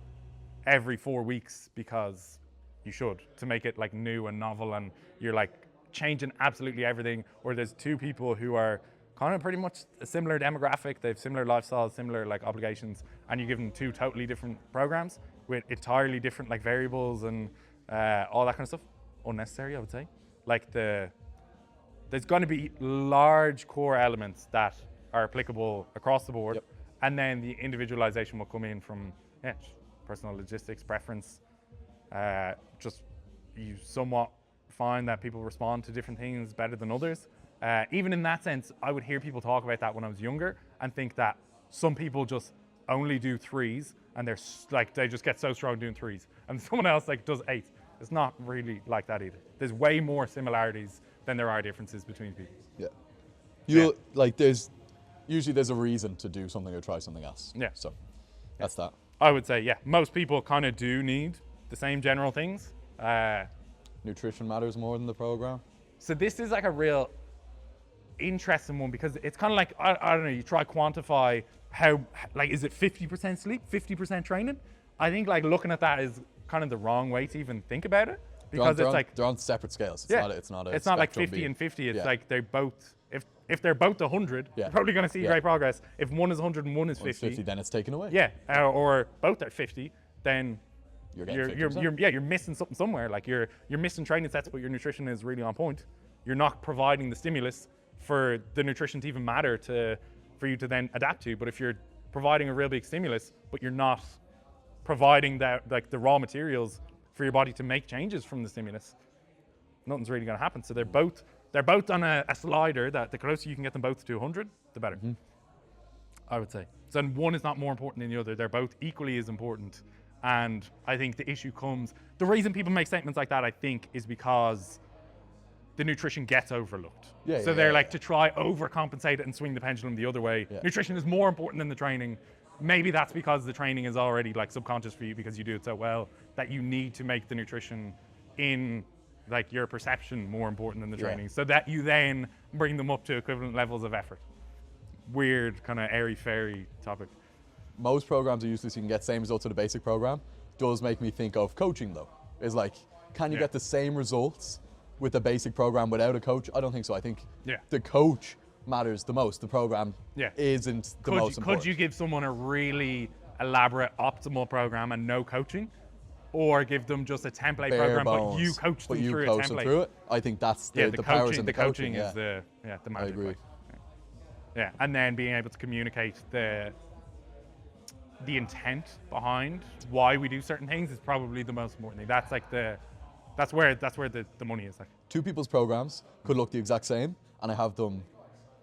every 4 weeks because you should, to make it like new and novel, and you're like changing absolutely everything. Or there's two people who are kind of pretty much a similar demographic, they have similar lifestyles, similar like obligations, and you give them two totally different programs with entirely different like variables and all that kind of stuff. Unnecessary, I would say. Like there's going to be large core elements that are applicable across the board, and then the individualization will come in from personal logistics, preference. Just you somewhat find that people respond to different things better than others. Even in that sense, I would hear people talk about that when I was younger and think that some people just only do 3s and they're like, they just get so strong doing 3s, and someone else like does 8. It's not really like that either. There's way more similarities than there are differences between people. Yeah. Like there's a reason to do something or try something else. Yeah. So that's that. I would say, most people kind of do need the same general things. Nutrition matters more than the program. So this is like a real interesting one because it's kind of like, I don't know, you try quantify how, like, is it 50% sleep, 50% training? I think like looking at that is kind of the wrong way to even think about it, because they're on separate scales. It's not like 50 and 50. It's like they both, if they're both 100, you're probably going to see great progress. If one is 100 and one is 50, then it's taken away. Or both are 50, then you're missing something somewhere. Like you're missing training sets, but your nutrition is really on point. You're not providing the stimulus for the nutrition to even matter for you to then adapt to. But if you're providing a real big stimulus, but you're not providing that like the raw materials for your body to make changes from the stimulus, nothing's really going to happen. So they're both on a slider that the closer you can get them both to 100, the better. I would say. So one is not more important than the other. They're both equally as important, And I think the issue comes, the reason people make statements like that, I think, is because the nutrition gets overlooked. So they're like to try overcompensate it and swing the pendulum the other way. Nutrition is more important than the training. Maybe that's because the training is already like subconscious for you because you do it so well that you need to make the nutrition in like your perception more important than the training, so that you then bring them up to equivalent levels of effort. Weird kind of airy-fairy topic. Most programs are useless. You can get same results to the basic program. Does make me think of coaching though. Is like, can you get the same results with a basic program without a coach? I don't think so. I think the coach matters the most. The program isn't the most important. Could you give someone a really elaborate, optimal program and no coaching? Or give them just a template Bare program, bones, but you coach them through a template? Them through it. I think that's the powers in the coaching is the magic. I agree. Yeah, and then being able to communicate the intent behind why we do certain things is probably the most important thing. That's like that's where the money is. Like, two people's programs could look the exact same, and I have them,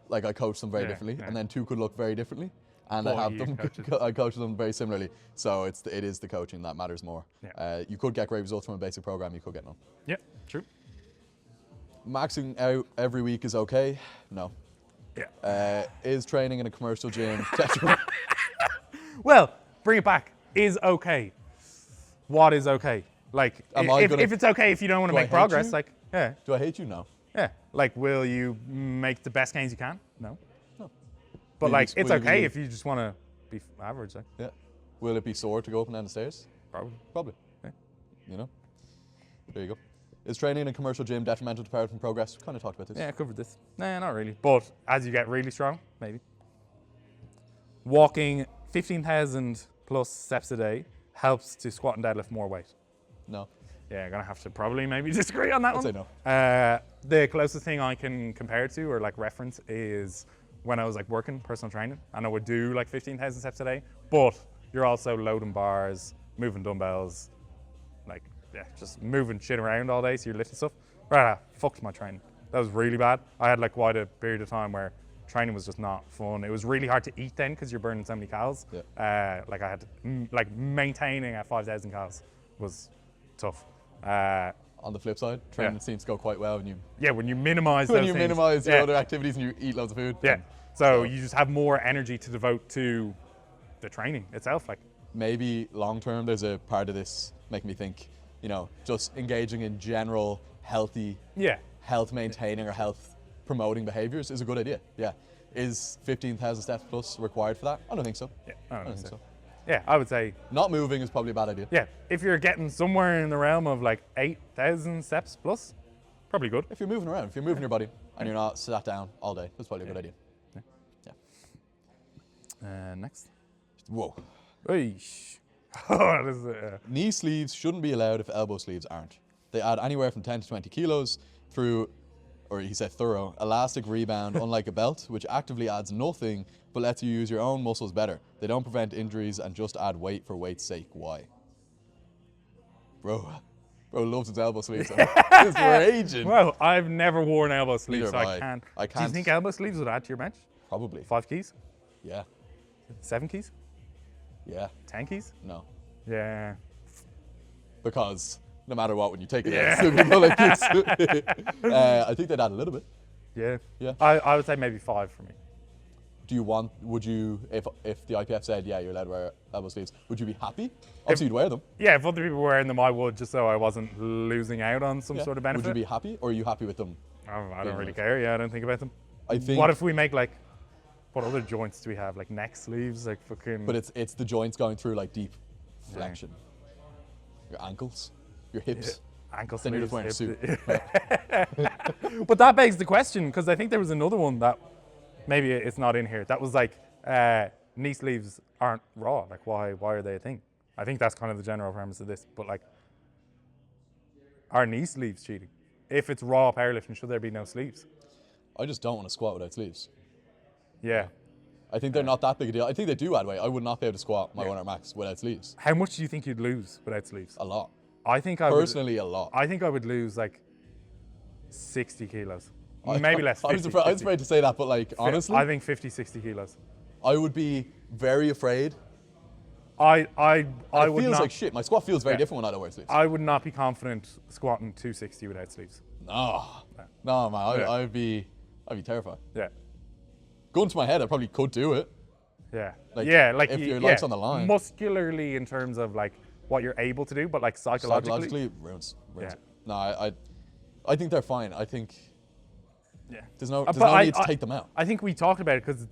like I coach them very differently, and then two could look very differently, and I coach them very similarly. So it is the coaching that matters more. You could get great results from a basic program, you could get none. Yeah, true. Maxing out every week is okay? No. Yeah. Is training in a commercial gym? Well, bring it back. Is okay. What is okay? Like, if it's okay if you don't want to make progress, like, Do I hate you? No. Yeah. Like, will you make the best gains you can? No. But like, it's okay if you just want to be average. Like. Yeah. Will it be sore to go up and down the stairs? Probably. Yeah. You know. There you go. Is training in a commercial gym detrimental to powerlifting progress? We kind of talked about this. Yeah, I covered this. Nah, not really. But as you get really strong, maybe. Walking 15,000 plus steps a day helps to squat and deadlift more weight. No. Yeah, I'm gonna have to probably maybe disagree on that one. I'd say no. The closest thing I can compare it to or like reference is when I was like working personal training, and I would do like 15,000 steps a day, but you're also loading bars, moving dumbbells, like just moving shit around all day, so you're lifting stuff. Right, fucked my training. That was really bad. I had like quite a period of time where training was just not fun. It was really hard to eat then because you're burning so many calories. Like I had like maintaining at 5,000 calories was tough. On the flip side, training seems to go quite well when you minimize those things. Minimize your other activities and you eat loads of food. So you just have more energy to devote to the training itself. Like maybe long term, there's a part of this making me think, you know, just engaging in general healthy, health maintaining or health promoting behaviors is a good idea. Yeah. Is 15,000 steps plus required for that? I don't think so. Yeah, I don't think so. Yeah, I would say not moving is probably a bad idea. Yeah, if you're getting somewhere in the realm of like 8,000 steps plus, probably good. If you're moving around, if you're moving your body and you're not sat down all day, that's probably a good idea. Next. Whoa. Knee sleeves shouldn't be allowed if elbow sleeves aren't. They add anywhere from 10 to 20 kilos through, or he said thorough, elastic rebound, unlike a belt, which actively adds nothing but lets you use your own muscles better. They don't prevent injuries and just add weight for weight's sake. Why? Bro loves his elbow sleeves. It's raging. Well, I've never worn elbow sleeves, so I can't. Do you think elbow sleeves would add to your bench? Probably. 5 keys? Yeah. 7 keys? Yeah. 10 keys? No. Yeah. Because no matter what, when you take it out, it's still gonna go like this. I think they'd add a little bit. Yeah. Yeah. I would say maybe 5 for me. Would you, if the IPF said, yeah, you're allowed to wear elbow sleeves, would you be happy? Obviously, you'd wear them. Yeah, if other people were wearing them, I would, just so I wasn't losing out on some sort of benefit. Would you be happy, or are you happy with them? I don't really care. Yeah, I don't think about them. I think. What if we make like, what other joints do we have? Like neck sleeves, like fucking. But it's the joints going through like deep flexion. Your ankles, your hips. Ankle then sleeves. You're just wearing a suit. But that begs the question, because I think there was another one that maybe it's not in here. That was like knee sleeves aren't raw. Like why are they a thing? I think that's kind of the general premise of this. But like, are knee sleeves cheating? If it's raw powerlifting, should there be no sleeves? I just don't want to squat without sleeves. Yeah. I think they're not that big a deal. I think they do add weight. I would not be able to squat my 1 max without sleeves. How much do you think you'd lose without sleeves? A lot. I think Personally, a lot. I think I would lose like 60 kilos. Maybe less. 50, I was afraid to say that, but like honestly, I think 50, 60 kilos. I would be very afraid I It would feels not. like shit. My squat feels very different when I don't wear sleeves. I would not be confident squatting 260 without sleeves. No, man. I'd be terrified. Yeah. Going to my head, I probably could do it. Yeah. Like if your life's on the line. Muscularly in terms of like what you're able to do, but like psychologically it ruins it. No, I think they're fine. I think there's no need to take them out. I think we talked about it because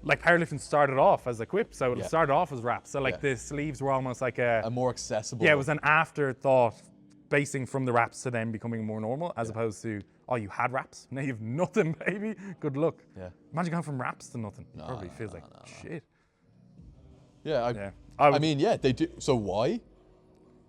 powerlifting started off as a quip, so it started off as wraps. So the sleeves were almost like a more accessible. Yeah, it was an afterthought, basing from the wraps to then becoming more normal, as opposed to you had wraps, now you've nothing, baby. Good luck. Yeah. Imagine going from wraps to nothing. Probably feels like shit. Yeah. I mean, they do. So why?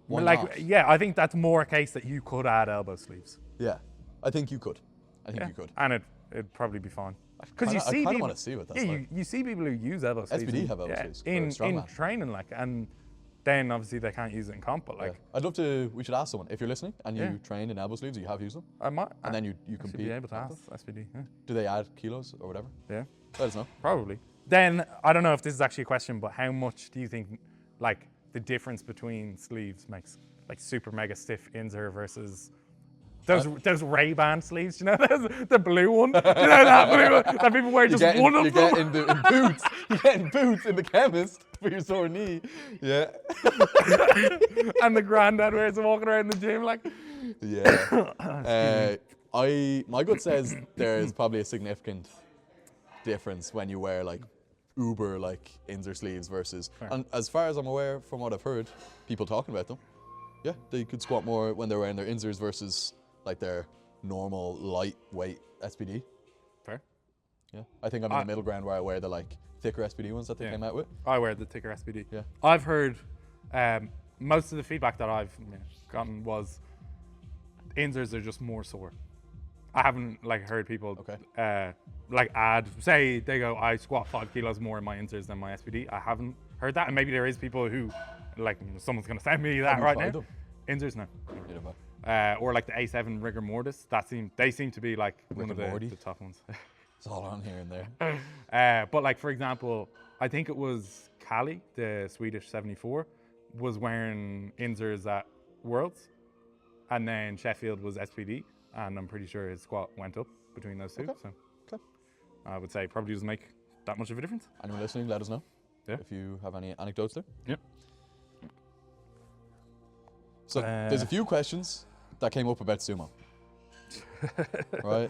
Why not? I think that's more a case that you could add elbow sleeves. Yeah, I think you could. You could. And it'd probably be fine. Because you see, I kind of want to see what that's like. You see people who use elbow sleeves. SBD have elbow sleeves in training, and then obviously they can't use it in comp. But I'd love to. We should ask someone if you're listening and you train in elbow sleeves. You have used them. I might. And then you compete. Should be able to ask SBD. Yeah. Do they add kilos or whatever? Yeah. Let us know. Probably. Then I don't know if this is actually a question, but how much do you think the difference between sleeves makes super mega stiff insert versus those Ray-Ban sleeves, you know, the blue one, you know that blue one that people wear just one of them. You get in boots. You get in boots in the chemist for your sore knee. Yeah. And the granddad wears them walking around the gym like. Yeah. My gut says there's probably a significant difference when you wear uber insert sleeves versus, and as far as I'm aware from what I've heard, people talking about them, they could squat more when they're wearing their inserts versus their normal lightweight SBD. Fair. Yeah. I think I'm in the middle ground where I wear the thicker SBD ones that they came out with. I wear the thicker SBD. Yeah. I've heard most of the feedback that I've gotten was inserts are just more sore. I haven't heard people add, say they go, I squat 5 kilos more in my inserts than my SBD. I haven't heard that, and maybe there is people who someone's gonna send me that right now. Them? Inserts, no. Or the A7 rigor mortis. They seem to be one of the top ones. It's all on here and there. But for example, I think it was Kali, the Swedish 74, was wearing inserts at Worlds, and then Sheffield was SPD, and I'm pretty sure his squat went up between those two. Okay. So I would say probably doesn't make that much of a difference. Anyone listening, let us know if you have any anecdotes there. Yep. So there's a few questions that came up about sumo. Right?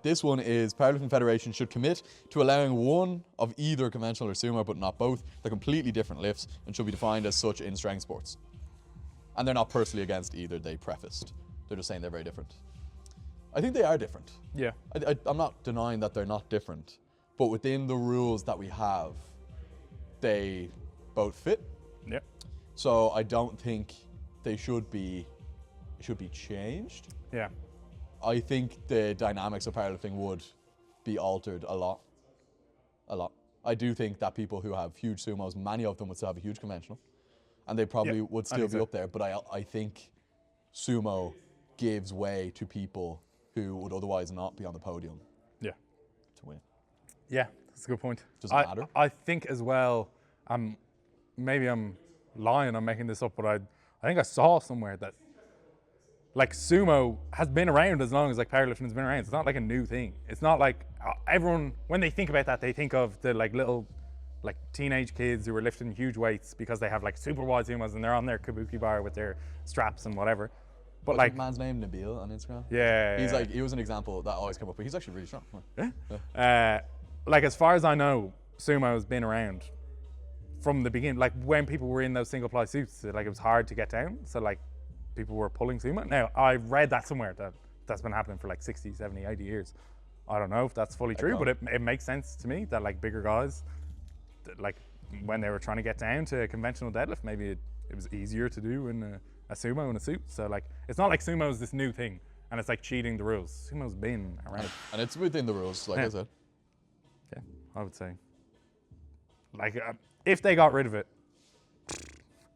This one is Powerlifting Federation should commit to allowing one of either conventional or sumo, but not both. They're completely different lifts and should be defined as such in strength sports. And they're not personally against either, they prefaced. They're just saying they're very different. I think they are different. Yeah. I'm not denying that they're not different, but within the rules that we have, they both fit. Yeah. So I don't think they should be changed. Yeah. I think the dynamics of powerlifting would be altered a lot. I do think that people who have huge sumos, many of them would still have a huge conventional, and they probably would still be up there. But I think sumo gives way to people who would otherwise not be on the podium. Yeah. To win. Yeah, that's a good point. Doesn't matter. I think as well. Maybe I'm lying. I'm making this up, but I think I saw somewhere that sumo has been around as long as powerlifting has been around. It's not a new thing. It's not everyone, when they think about that, they think of the little teenage kids who are lifting huge weights because they have super wide sumos and they're on their kabuki bar with their straps and whatever. But what's the man's name? Nabil on Instagram? Yeah. He's he was an example that always came up, but he's actually really strong. Yeah. As far as I know, sumo has been around from the beginning. When people were in those single ply suits, it was hard to get down. So people were pulling sumo. Now, I read that somewhere that's been happening for 60, 70, 80 years. I don't know if that's fully true, but it makes sense to me that bigger guys, when they were trying to get down to a conventional deadlift, maybe it was easier to do in a sumo in a suit. So it's not sumo is this new thing and it's cheating the rules. Sumo's been around. And it's within the rules, I said. Yeah, I would say. If they got rid of it,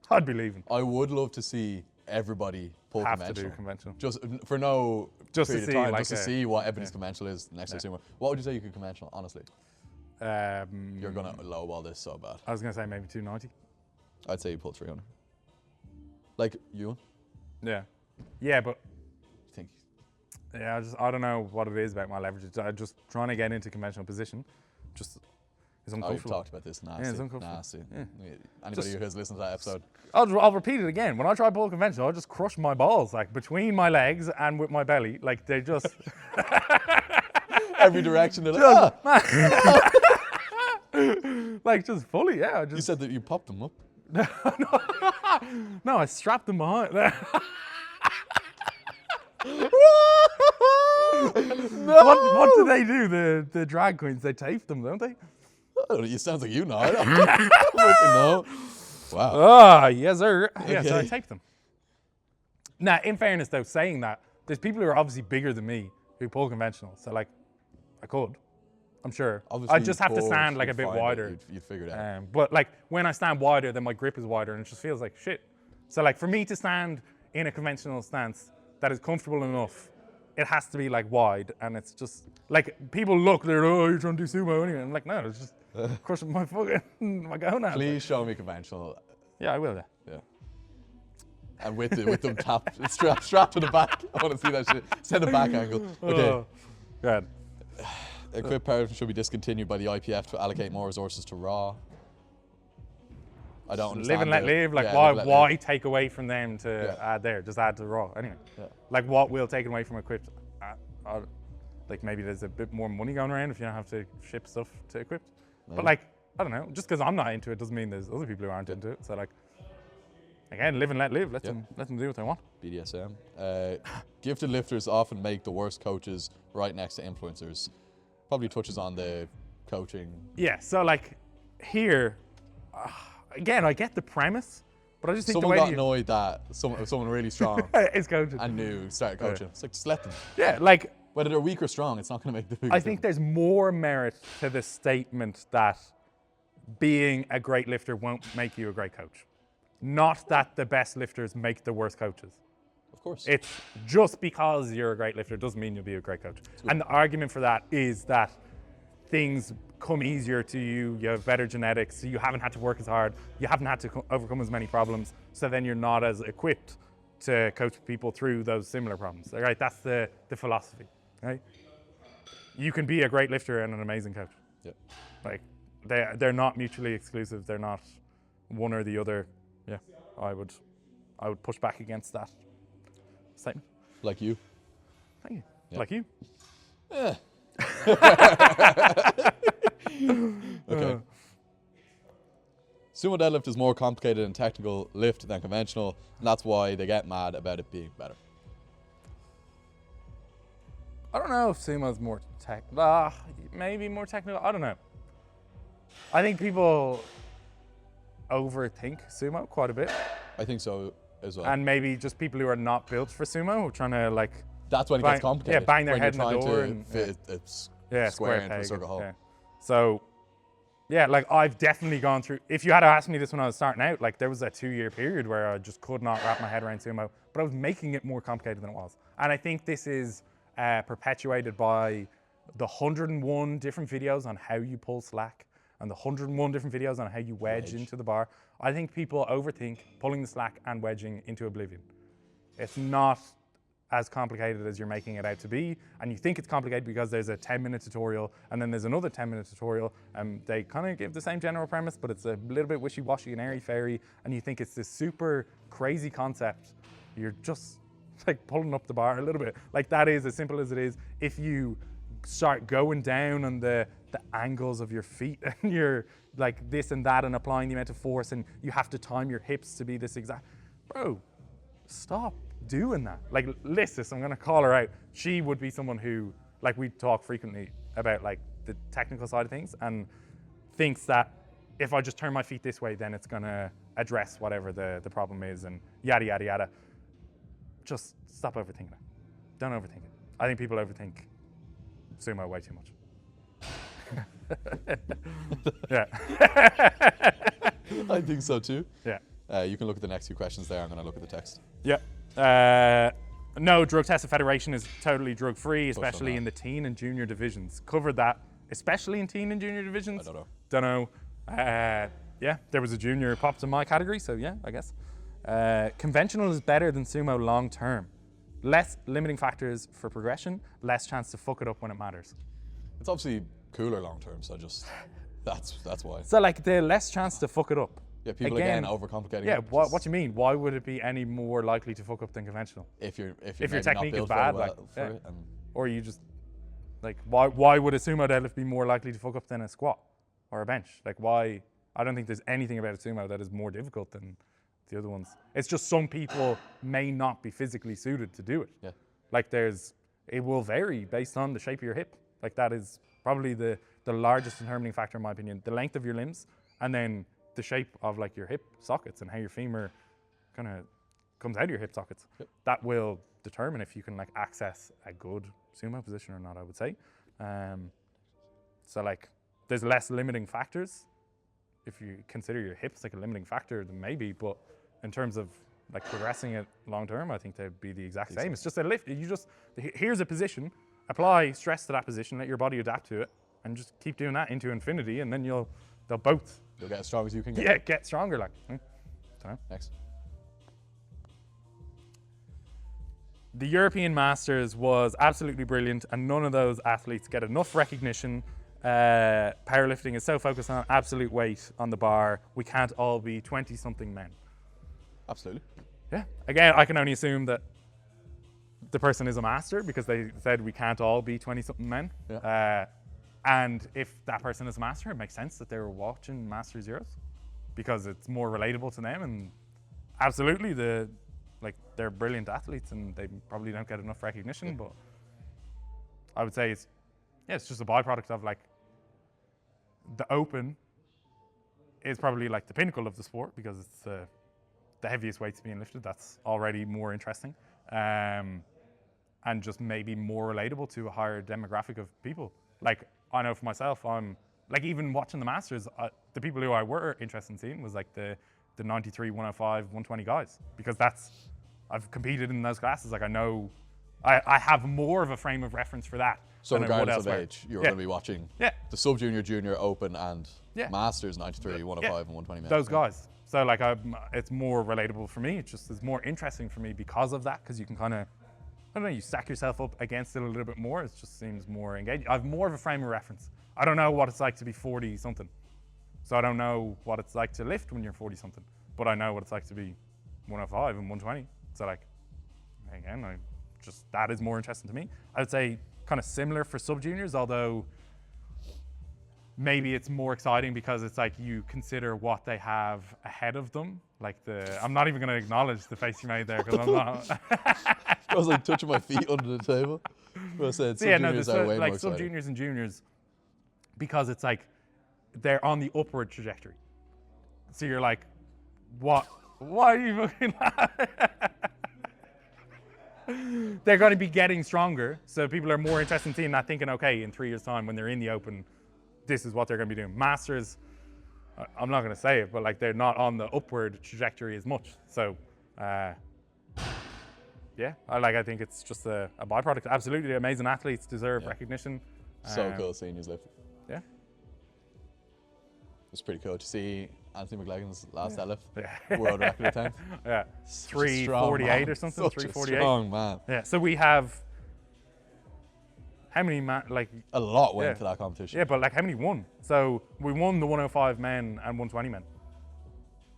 I'd be leaving. I would love to see everybody pull to do conventional. Just for no just period to see, of time, just to see what everybody's conventional is next to sumo. What would you say you could conventional, honestly? You're gonna lowball this so bad. I was gonna say maybe 290. I'd say you pull 300. Like you? Yeah. Yeah, but You think? yeah, I don't know what it is about my leverage. I just trying to get into conventional position, just is Oh, you've uncomfortable. talked about this. Nasty. Yeah, it's uncomfortable. Nasty. Yeah. Anybody who has listened to that episode. I'll repeat it again. When I try pull conventional, I just crush my balls like between my legs and with my belly. Like they just Every direction. like just fully. Yeah. You said that you popped them up. No, I strapped them behind. What do they do? The drag queens, they tape them, don't they? Oh, it sounds like you know. I don't fucking know. Wow. Ah, yes, sir. Yeah, so I Okay. taped them. Now, in fairness, though, saying that, there's people who are obviously bigger than me who pull conventional. So, like, I could. I'm sure. Obviously, I just have to you'd stand like a you'd bit find it, wider. You'd figure it out. But like when I stand wider, then my grip is wider, and it just feels like shit. So like for me to stand in a conventional stance that is comfortable enough, it has to be like wide, and it's just like people look, they're you're trying to do sumo anyway. I'm like, no, it's just crushing my fucking my gonads. Please show me conventional. Yeah, I will. Yeah. Yeah. And with them tapped, strapped to the back. I want to see that shit. Send a back angle. Okay. Oh, good. Equip powerlifting should be discontinued by the IPF to allocate more resources to raw. I don't understand. Live and let live. Like yeah, live and let why live. take away from them to Yeah. add there? Just add to raw anyway. Yeah. Like what will take away from equipped? Like maybe there's a bit more money going around if you don't have to ship stuff to equipped. Maybe. But like I don't know. Just because I'm not into it doesn't mean there's other people who aren't into it. So like again, live and let live. Let them do what they want. BDSM. Gifted lifters often make the worst coaches right next to influencers. Probably touches on the coaching. Yeah. So like here, again, I get the premise, but I just think Someone the way got annoyed that someone really strong is coaching. and new started coaching. It's like, just let them. Yeah. Like Whether they're weak or strong, it's not going to make the biggest I think there's more merit to the statement that being a great lifter won't make you a great coach. Not that the best lifters make the worst coaches. Of course. It's just because you're a great lifter doesn't mean you'll be a great coach. And the argument for that is that things come easier to you, you have better genetics, you haven't had to work as hard, you haven't had to overcome as many problems, so then you're not as equipped to coach people through those similar problems. Right? That's the philosophy. Right? You can be a great lifter and an amazing coach. Yeah. Like they're not mutually exclusive. They're not one or the other. Yeah, I would push back against that statement. Like you. Thank you. Yeah. Like you. Yeah. Okay. Sumo deadlift is more complicated and technical lift than conventional, and that's why they get mad about it being better. I don't know if sumo's more maybe more technical. I don't know. I think people overthink sumo quite a bit, I think so as well. and maybe just people who are not built for sumo are trying to like That's when it bang- gets complicated. yeah, bang their when head in you're the trying door to and- fit it's yeah, square into a peg, circle hole. yeah. So, yeah, like I've definitely gone through. If you had asked me this when I was starting out, like there was a 2-year period where I just could not wrap my head around sumo, but I was making it more complicated than it was. And I think this is perpetuated by the 101 different videos on how you pull slack and the 101 different videos on how you wedge into the bar. I think people overthink pulling the slack and wedging into oblivion. It's not as complicated as you're making it out to be, and you think it's complicated because there's a 10-minute tutorial and then there's another 10-minute tutorial, and they kind of give the same general premise, but it's a little bit wishy-washy and airy-fairy, and you think it's this super crazy concept. You're just like pulling up the bar a little bit. Like that is as simple as it is. If you start going down on the angles of your feet and you're like this and that and applying the amount of force and you have to time your hips to be this exact, bro, stop doing that. Like Lysis, I'm gonna call her out. She would be someone who, like we talk frequently about like the technical side of things and thinks that if I just turn my feet this way, then it's gonna address whatever the problem is and yada, yada, yada. Just stop overthinking it. Don't overthink it. I think people overthink sumo way too much. Yeah. I think so too. Yeah. You can look at the next few questions there. I'm going to look at the text. Yeah. No, drug tested federation is totally drug free, especially that. in the teen and junior divisions. Covered that. especially in teen and junior divisions. I don't know. Don't know. Yeah, there was a junior popped in my category, so yeah, I guess. Conventional is better than sumo long term. Less limiting factors for progression, less chance to fuck it up when it matters. It's obviously cooler long term, so just that's why. So like the less chance to fuck it up. Yeah, people again overcomplicating. Yeah, it. what do you mean? Why would it be any more likely to fuck up than conventional? If your technique is bad, or you just like why would a sumo deadlift be more likely to fuck up than a squat or a bench? Like why? I don't think there's anything about a sumo that is more difficult than the other ones. It's just some people may not be physically suited to do it. Yeah. Like it will vary based on the shape of your hip. Like that is probably the largest determining factor in my opinion. The length of your limbs and then the shape of like your hip sockets and how your femur kind of comes out of your hip sockets. Yep. That will determine if you can like access a good sumo position or not, I would say. So like there's less limiting factors. If you consider your hips like a limiting factor, then maybe, but in terms of like progressing it long term, I think they'd be the exact same. It's just a lift. Here's a position, apply stress to that position, let your body adapt to it, and just keep doing that into infinity, and then you'll get as strong as you can get. Yeah, get stronger. Like, Next. The European Masters was absolutely brilliant, and none of those athletes get enough recognition. Powerlifting is so focused on absolute weight on the bar. We can't all be 20-something men. Absolutely. Yeah. Again, I can only assume that the person is a master because they said we can't all be 20-something men. Yeah. And if that person is a master, it makes sense that they were watching Master Zeros because it's more relatable to them. And absolutely, they're brilliant athletes and they probably don't get enough recognition. But I would say it's just a byproduct of like the open is probably like the pinnacle of the sport because it's the heaviest weights being lifted. That's already more interesting. And just maybe more relatable to a higher demographic of people. Like I know for myself, I'm like even watching the Masters, the people who I were interested in seeing was like the 93, 105, 120 guys because I've competed in those classes. Like I know, I have more of a frame of reference for that. So regardless of age, you're going to be watching the sub-junior, junior, open and Masters 93, 105 and 120 men. Those guys. So like it's more relatable for me. It just is more interesting for me because of that because you can kind of, I don't know, you stack yourself up against it a little bit more. It just seems more engaging. I have more of a frame of reference. I don't know what it's like to be 40-something. So I don't know what it's like to lift when you're 40-something. But I know what it's like to be 105 and 120. So like, again, that is more interesting to me. I would say kind of similar for sub-juniors, although maybe it's more exciting because it's like you consider what they have ahead of them. Like I'm not even going to acknowledge the face you made there because I'm not. I was like touching my feet under the table. I said sub-juniors are way more exciting. Sub-juniors and juniors, because it's like they're on the upward trajectory. So you're like, what? Why are you looking at? They're going to be getting stronger, so people are more interested in seeing that, thinking, okay, in 3 years' time when they're in the open, this is what they're going to be doing. Masters, I'm not going to say it, but like they're not on the upward trajectory as much. So, I think it's just a byproduct. Absolutely, amazing athletes deserve recognition. So cool seeing you lift. Yeah. It's pretty cool to see Anthony McLagan's last deadlift. Yeah. World record time. Yeah. 348 or something. Such 348. A strong man. Yeah. So we have how many a lot went to that competition. Yeah, but like how many won? So we won the 105 men and 120 men.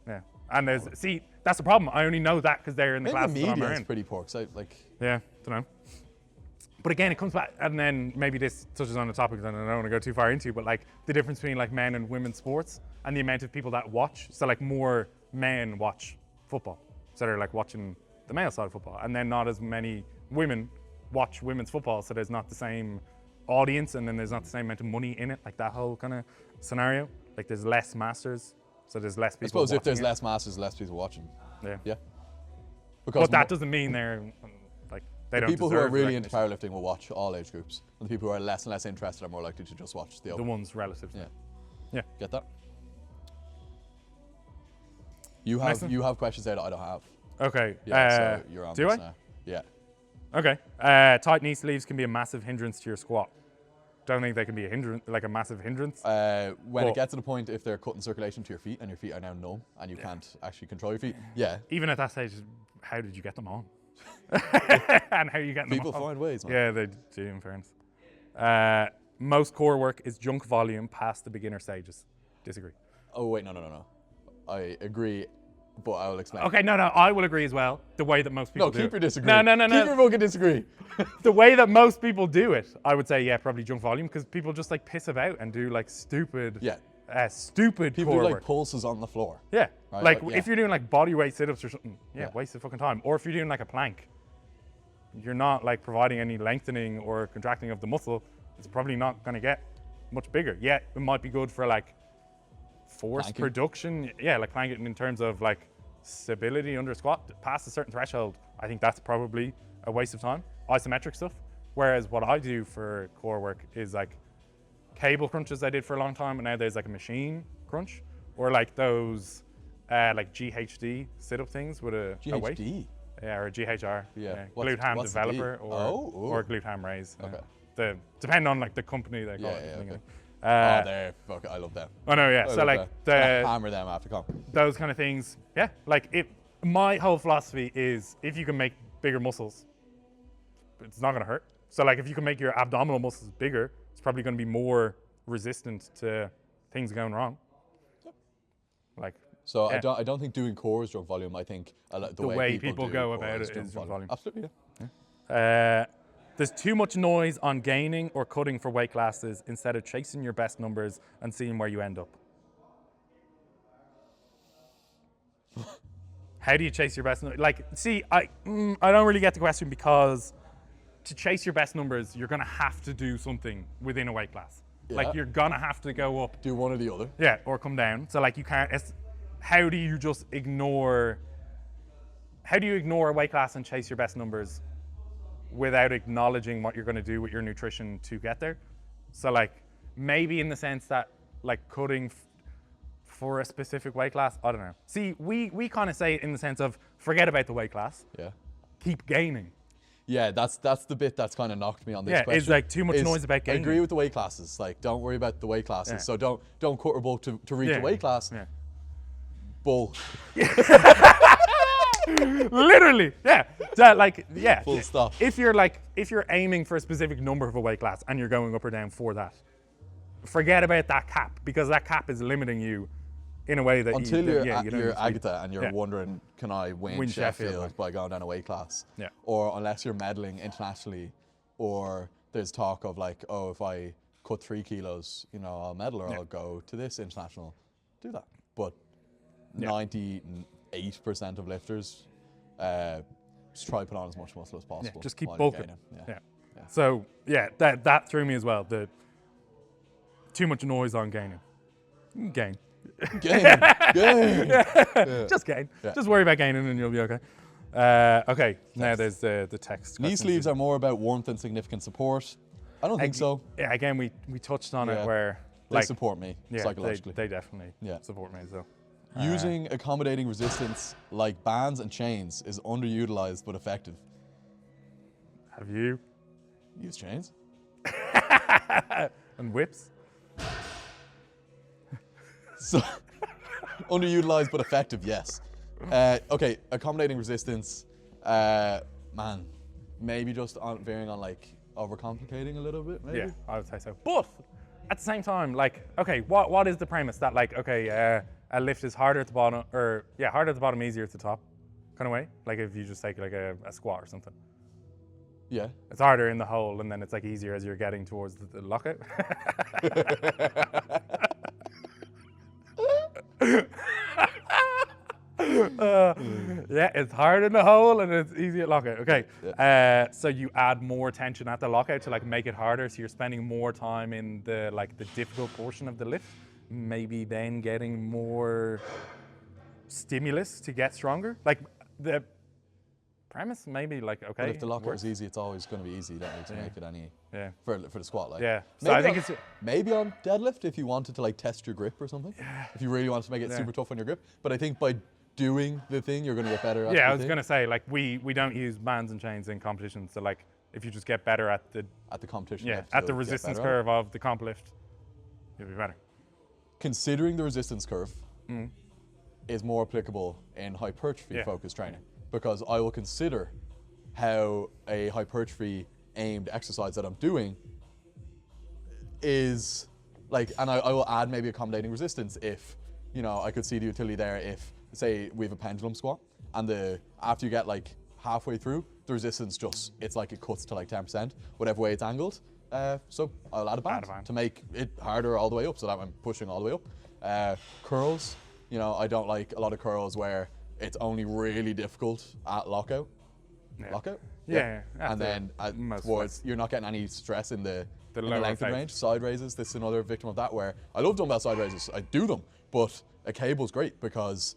Yeah. And that's the problem. I only know that because they're in the classes the media that I'm in. is pretty poor. Yeah, don't know. But again, it comes back, and then maybe this touches on the topic that I don't want to go too far into, but like the difference between like men and women's sports and the amount of people that watch. So like more men watch football. So they're like watching the male side of football. And then not as many women watch women's football. So there's not the same audience and then there's not the same amount of money in it, like that whole kind of scenario. Like there's less masters, so there's less people I suppose if there's it. less masters, less people watching. Yeah. Yeah. But that doesn't mean they're like, they don't people who are really into powerlifting will watch all age groups, and the people who are less and less interested are more likely to just watch the open. The ones relative. Yeah. Get that? You have questions there that I don't have. Okay. Yeah, so you're on do this I? now. Yeah. Okay. Tight knee sleeves can be a massive hindrance to your squat. don't think they can be a hindrance, like a massive hindrance. When it gets to the point if they're cutting circulation to your feet and your feet are now numb and you can't actually control your feet, Even at that stage, how did you get them on? And how are you getting them on? People find ways, man. Yeah, they do, in fairness. Most core work is junk volume past the beginner stages. Disagree. Oh, wait, no. I agree, but I will explain. Okay, no, I will agree as well. The way that most people do it. No, keep your disagree. No. Keep your fucking disagree. The way that most people do it, I would say, probably junk volume, because people just like piss about and do like stupid stupid people core do like work. pulses on the floor. Yeah, right? like if you're doing like body weight sit-ups or something, waste of fucking time. Or if you're doing like a plank, you're not like providing any lengthening or contracting of the muscle. It's probably not going to get much bigger. Yeah, it might be good for like force Planking. production. Yeah, like planking in terms of like stability under a squat. Past a certain threshold, I think that's probably a waste of time. Isometric stuff. Whereas what I do for core work is like cable crunches I did for a long time, and now there's like a machine crunch, or like those like GHD sit-up things with a weight. GHD? Yeah, or a GHR. Yeah. Glute ham developer or glute ham raise. Okay. Depending on like the company they call it. Okay. They're fucking, I love them. Oh no, yeah. So like hammer them after comp. Those kind of things. Yeah. Like my whole philosophy is if you can make bigger muscles, it's not gonna hurt. So like if you can make your abdominal muscles bigger, it's probably gonna be more resistant to things going wrong. Like. So I don't think doing core is junk volume. I think the way people go about it is junk volume. Absolutely, yeah. There's too much noise on gaining or cutting for weight classes instead of chasing your best numbers and seeing where you end up. How do you chase your best numbers? Like, see, I don't really get the question, because to chase your best numbers, you're gonna have to do something within a weight class. Yeah. Like you're gonna have to go up. Do one or the other. Yeah, or come down. So like you can't. How do you ignore a weight class and chase your best numbers without acknowledging what you're going to do with your nutrition to get there? So like maybe in the sense that like cutting for a specific weight class, I don't know. See, we kind of say it in the sense of forget about the weight class. Yeah. Keep gaining. Yeah, that's the bit that's kind of knocked me on this question. Yeah, it's like too much noise about gaining. I agree with the weight classes. Like, don't worry about the weight classes. Yeah. So don't cut or bulk to reach a weight class. Yeah. Bull. Literally, yeah. Full stop. If you're aiming for a specific number of a weight class and you're going up or down for that, forget about that cap, because that cap is limiting you in a way that until you're Agatha and you're wondering, can I win Sheffield by going down a weight class? Yeah. Or unless you're medaling internationally, or there's talk of like, oh, if I cut 3 kilos, I'll medal, or I'll go to this international. Do that. But 98% of lifters just try to put on as much muscle as possible. Yeah, just keep bulking. Yeah. So that threw me as well. The too much noise on gaining. Gain. Just gain. Yeah. Just worry about gaining and you'll be okay. Okay. Now there's the text. Knee sleeves are more about warmth and significant support. I don't think so. Yeah. Again, we touched on it where they support me psychologically. They definitely support me. So. Using accommodating resistance like bands and chains is underutilized but effective. Have you used chains? And whips? So underutilized but effective, yes. Okay, accommodating resistance, man, maybe just veering on like overcomplicating a little bit, maybe? Yeah, I would say so. But at the same time, like, okay, what is the premise that like, okay, a lift is harder at the bottom, or harder at the bottom, easier at the top, kind of way? Like if you just take like a squat or something. Yeah. It's harder in the hole, and then it's like easier as you're getting towards the lockout. It's hard in the hole and it's easy at lockout. Okay. So you add more tension at the lockout to like make it harder. So you're spending more time in the difficult portion of the lift. Maybe then getting more stimulus to get stronger. Like the premise, maybe like, okay. But if the lockout is easy, it's always going to be easy. You don't need to make it any for the squat. Like. Yeah. So I think it's maybe on deadlift if you wanted to like test your grip or something. Yeah. If you really wanted to make it super tough on your grip. But I think by doing the thing, you're going to get better at I was going to say, like, we don't use bands and chains in competition. So like if you just get better at the competition. Yeah, at the resistance curve of the comp lift, you'll be better. Considering the resistance curve is more applicable in hypertrophy focused training, because I will consider how a hypertrophy aimed exercise that I'm doing is like, and I will add maybe accommodating resistance if, you know, I could see the utility there if, say, we have a pendulum squat and after you get like halfway through, the resistance just, it's like it cuts to like 10%, whatever way it's angled. So I'll add a band to make it harder all the way up so that I'm pushing all the way up. Curls, you know, I don't like a lot of curls where it's only really difficult at lockout. Lockout? Yeah. And then towards, you're not getting any stress in the length and range. Side raises, this is another victim of that where I love dumbbell side raises, I do them, but a cable's great because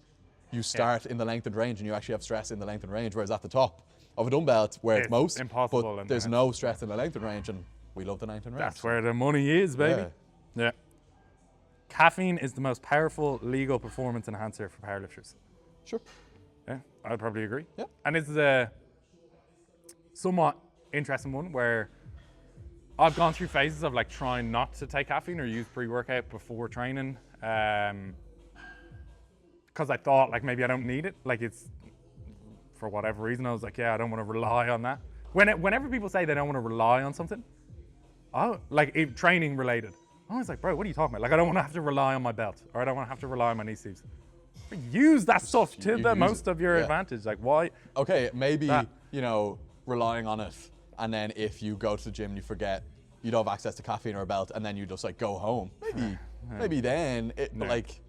you start in the length and range and you actually have stress in the length and range, whereas at the top of a dumbbell, it's where it's most, impossible, but there's no stress in the length and range, and we love the length and range. That's where the money is, baby. Yeah. Caffeine is the most powerful legal performance enhancer for powerlifters. Sure. Yeah, I'd probably agree. Yeah. And this is a somewhat interesting one where I've gone through phases of like trying not to take caffeine or use pre-workout before training, because I thought like maybe I don't need it. Like it's, for whatever reason, I was like, yeah, I don't want to rely on that. Whenever people say they don't want to rely on something, like training related, I was like, bro, what are you talking about? Like I don't want to have to rely on my belt, or I don't want to have to rely on my knee sleeves. Use that stuff to the most of your advantage. Like why? Okay, maybe, you know, relying on it, and then if you go to the gym and you forget, you don't have access to caffeine or a belt, and then you just like go home. Maybe then it like,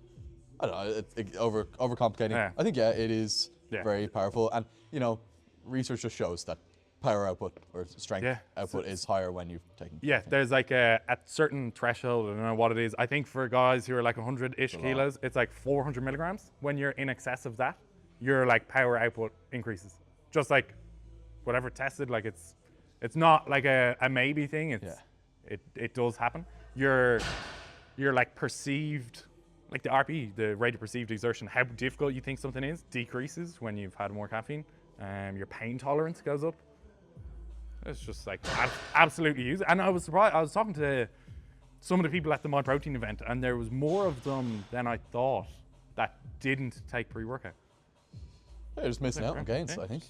I don't know, it's overcomplicating. Yeah. I think it is very powerful, and you know, research just shows that power output or strength output is higher when you've taken. Yeah, caffeine. There's like a certain threshold. I don't know what it is. I think for guys who are like 100-ish kilos, it's like 400 milligrams. When you're in excess of that, your like power output increases. Just like whatever tested, like it's not like a maybe thing. It does happen. Your like perceived, like the RPE, the rate of perceived exertion, how difficult you think something is, decreases when you've had more caffeine. Your pain tolerance goes up. It's just like absolutely use it. And I was surprised. I was talking to some of the people at the My Protein event, and there was more of them than I thought that didn't take pre-workout. Yeah, you're just missing out on gains, I think.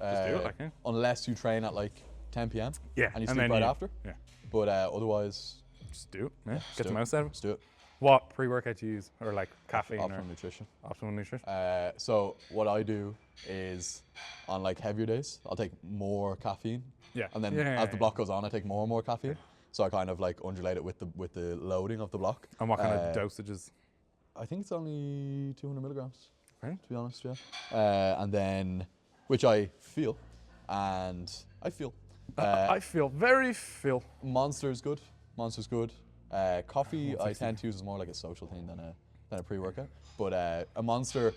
Just do it, unless you train at like 10 p.m. And you sleep right after. Yeah. But otherwise, just do it. Get the most out of it. Just do it. What pre-workout do you use, or like caffeine? Optimal nutrition. Optimal nutrition. So what I do is, on like heavier days, I'll take more caffeine. Yeah. And then as the block goes on, I take more and more caffeine. So I kind of like undulate it with the loading of the block. And what kind of dosages? I think it's only 200 milligrams. Right. To be honest, and then, which I feel, I feel very full. Monster's good. Coffee I tend to use as more like a social thing than a pre-workout. But a Monster,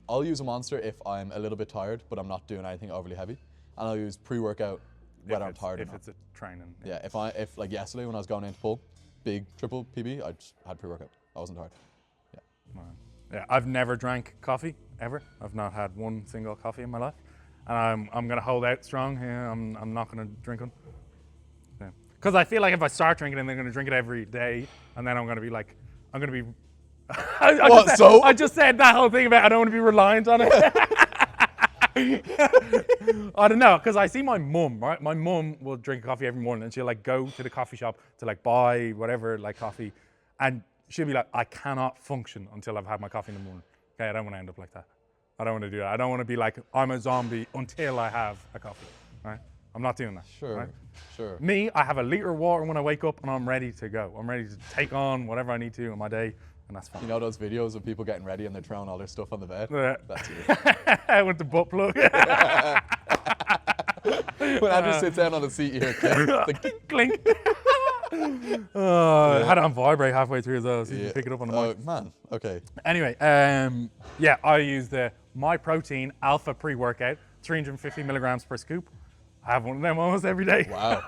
I'll use a Monster if I'm a little bit tired, but I'm not doing anything overly heavy, and I'll use pre-workout whether I'm tired or not. If it's a training. Yeah. If like yesterday when I was going into pull, big triple PB, I just had pre-workout. I wasn't tired. Yeah. Wow. Yeah. I've never drank coffee ever. I've not had one single coffee in my life, and I'm gonna hold out strong. Yeah. I'm not gonna drink one. Yeah. Because I feel like if I start drinking it, I'm going to drink it every day, and then I'm going to be like, I just said that whole thing about I don't want to be reliant on it. I don't know, because I see my mum, right? My mum will drink coffee every morning, and she'll like go to the coffee shop to like buy whatever, like coffee, and she'll be like, I cannot function until I've had my coffee in the morning. Okay, I don't want to end up like that. I don't want to do that. I don't want to be like, I'm a zombie until I have a coffee, right? I'm not doing that. Sure, right? Sure. Me, I have a liter of water when I wake up, and I'm ready to go. I'm ready to take on whatever I need to in my day, and that's fine. You know those videos of people getting ready and they're throwing all their stuff on the bed? That's you. With the butt plug. When Andrew sits down on the seat, you hear clink. Clink. I had it on vibrate halfway through as well, so you can pick it up on the mic. Oh, man. Okay. Anyway, I use the My Protein Alpha pre-workout, 350 milligrams per scoop. I have one of them almost every day. Wow.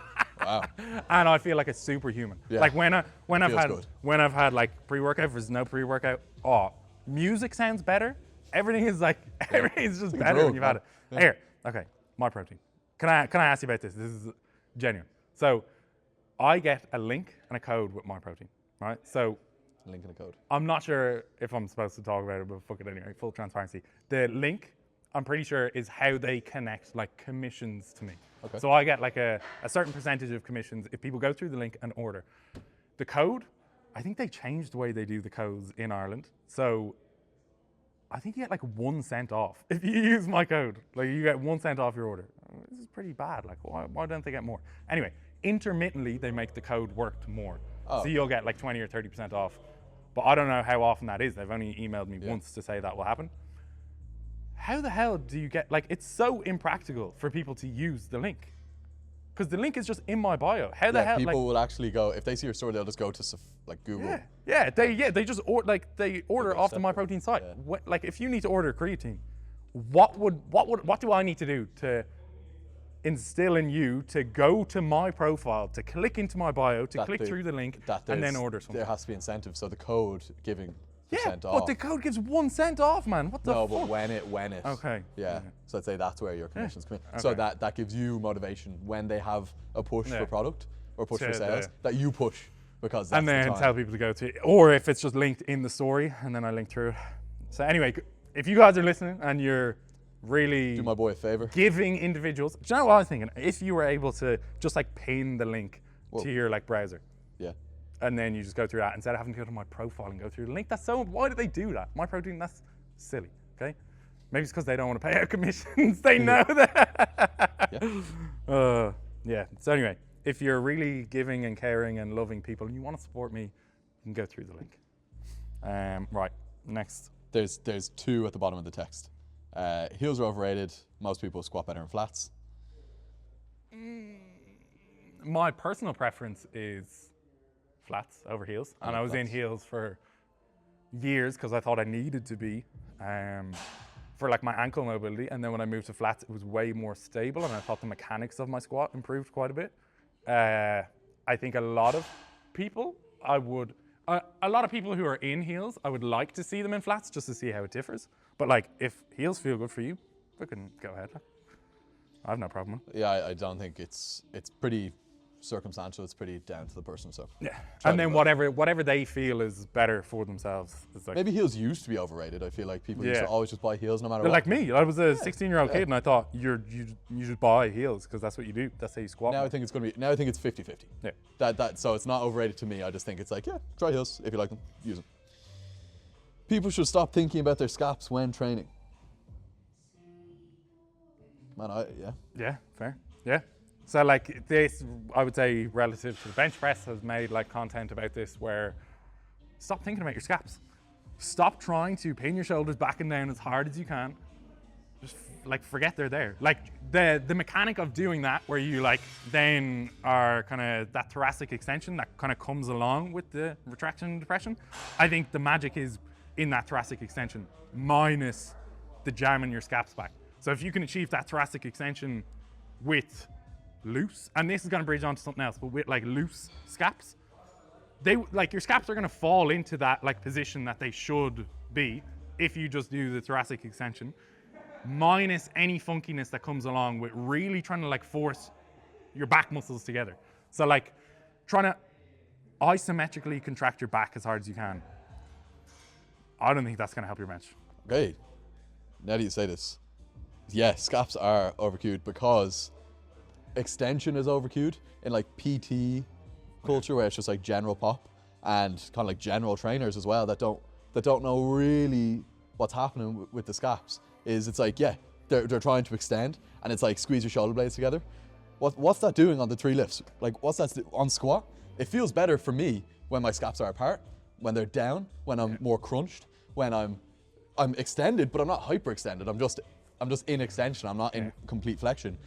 And I feel like a superhuman. Yeah. Like when I've had like pre-workout versus no pre-workout, music sounds better. Everything is just better when you've had it. Yeah. Here, okay, My Protein. Can I ask you about this? Genuine. So I get a link and a code with my protein, right? So Link and a code. I'm not sure if I'm supposed to talk about it, but fuck it anyway, full transparency. The link, I'm pretty sure, is how they connect like commissions to me. Okay. So I get like a certain percentage of commissions if people go through the link and order. The code, I think they changed the way they do the codes in Ireland. So I think you get like 1 cent off if you use my code. Like you get 1 cent off your order. This is pretty bad. Like why don't they get more? Anyway, intermittently they make the code work more. Oh. So you'll get like 20 or 30% off. But I don't know how often that is. They've only emailed me once to say that will happen. How the hell do you get, like, it's so impractical for people to use the link. Because the link is just in my bio. How the hell? People will actually go, if they see your store, they'll just go to like Google. They just they order off the MyProtein site. Yeah. Like if you need to order creatine, what do I need to do to instill in you to go to my profile, to click into my bio, to click through the link, and then order something? There has to be incentive. So the code giving percent off. But the code gives 1 cent off, man. What the fuck? No, but when it. Okay. Yeah. So I'd say that's where your commissions come in. Okay. So that gives you motivation when they have a push for product or push for sales, that you push because that's and then the time. tell people to go to, or if it's just linked in the story, and then I link through it. So anyway, if you guys are listening and you're really do my boy a favor, giving individuals, do you know what I was thinking? If you were able to just like pin the link to your like browser, and then you just go through that instead of having to go to my profile and go through the link. That's so, why do they do that? MyProtein, that's silly, okay? Maybe it's because they don't want to pay out commissions. They know that. So anyway, if you're really giving and caring and loving people and you want to support me, you can go through the link. Right, next. There's 2 at the bottom of the text. Heels are overrated. Most people squat better in flats. My personal preference is flats over heels, and I was in heels for years because I thought I needed to be for like my ankle mobility, and then when I moved to flats it was way more stable and I thought the mechanics of my squat improved quite a bit. I think a lot of people who are in heels, I would like to see them in flats just to see how it differs, but like if heels feel good for you, fucking go ahead. I have no problem. Yeah, I don't think it's pretty circumstantial. It's pretty down to the person. So and then whatever they feel is better for themselves. It's like, maybe heels used to be overrated. I feel like people used to always just buy heels no matter what. Like me, I was a 16-year-old kid and I thought you just buy heels because that's what you do. That's how you squat. Now I think it's 50-50. Yeah. So it's not overrated to me. I just think it's like, try heels if you like them, use them. People should stop thinking about their scaps when training. Man, Yeah, fair. Yeah. So like this, I would say relative to the bench press has made like content about this where stop thinking about your scaps. Stop trying to pin your shoulders back and down as hard as you can. Just like forget they're there. Like the mechanic of doing that where you like then are kind of that thoracic extension that kind of comes along with the retraction and depression. I think the magic is in that thoracic extension minus the jamming your scaps back. So if you can achieve that thoracic extension with loose, and this is going to bridge on to something else, but with like loose scaps, they like your scaps are going to fall into that like position that they should be if you just do the thoracic extension, minus any funkiness that comes along with really trying to like force your back muscles together. So like trying to isometrically contract your back as hard as you can. I don't think that's going to help your bench. Okay, now that you say this, yes, scaps are overcued because extension is overcued in like PT culture where it's just like general pop, and kind of like general trainers as well that don't know really what's happening with the scaps. It's like they're trying to extend and it's like squeeze your shoulder blades together. What's that doing on the 3 lifts? Like what's that on squat? It feels better for me when my scaps are apart, when they're down, when I'm more crunched, when I'm extended but I'm not hyperextended. I'm just in extension. I'm not in complete flexion.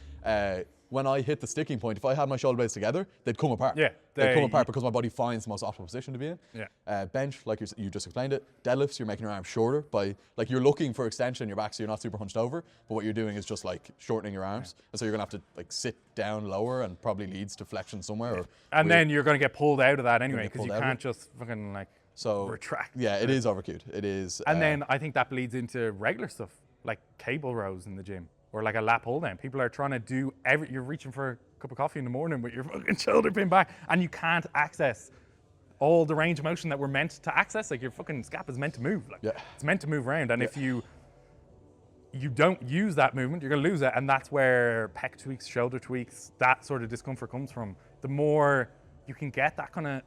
When I hit the sticking point, if I had my shoulder blades together, they'd come apart. Yeah, they'd come apart because my body finds the most optimal position to be in. Yeah. Bench, like you just explained it. Deadlifts, you're making your arms shorter by, like you're looking for extension in your back so you're not super hunched over, but what you're doing is just like shortening your arms. And so you're gonna have to like sit down lower and probably leads to flexion somewhere. And then you're gonna get pulled out of that anyway because you can't just fucking like retract. Yeah, it is overcued. It is. And then I think that bleeds into regular stuff like cable rows in the gym. Or like a lap hold down. People are trying to do you're reaching for cup of coffee in the morning with your fucking shoulder pinned back, and you can't access all the range of motion that we're meant to access. Like your fucking scap is meant to move. Like it's meant to move around, and if you don't use that movement, you're gonna lose it, and that's where pec tweaks, shoulder tweaks, that sort of discomfort comes from. The more you can get that kind of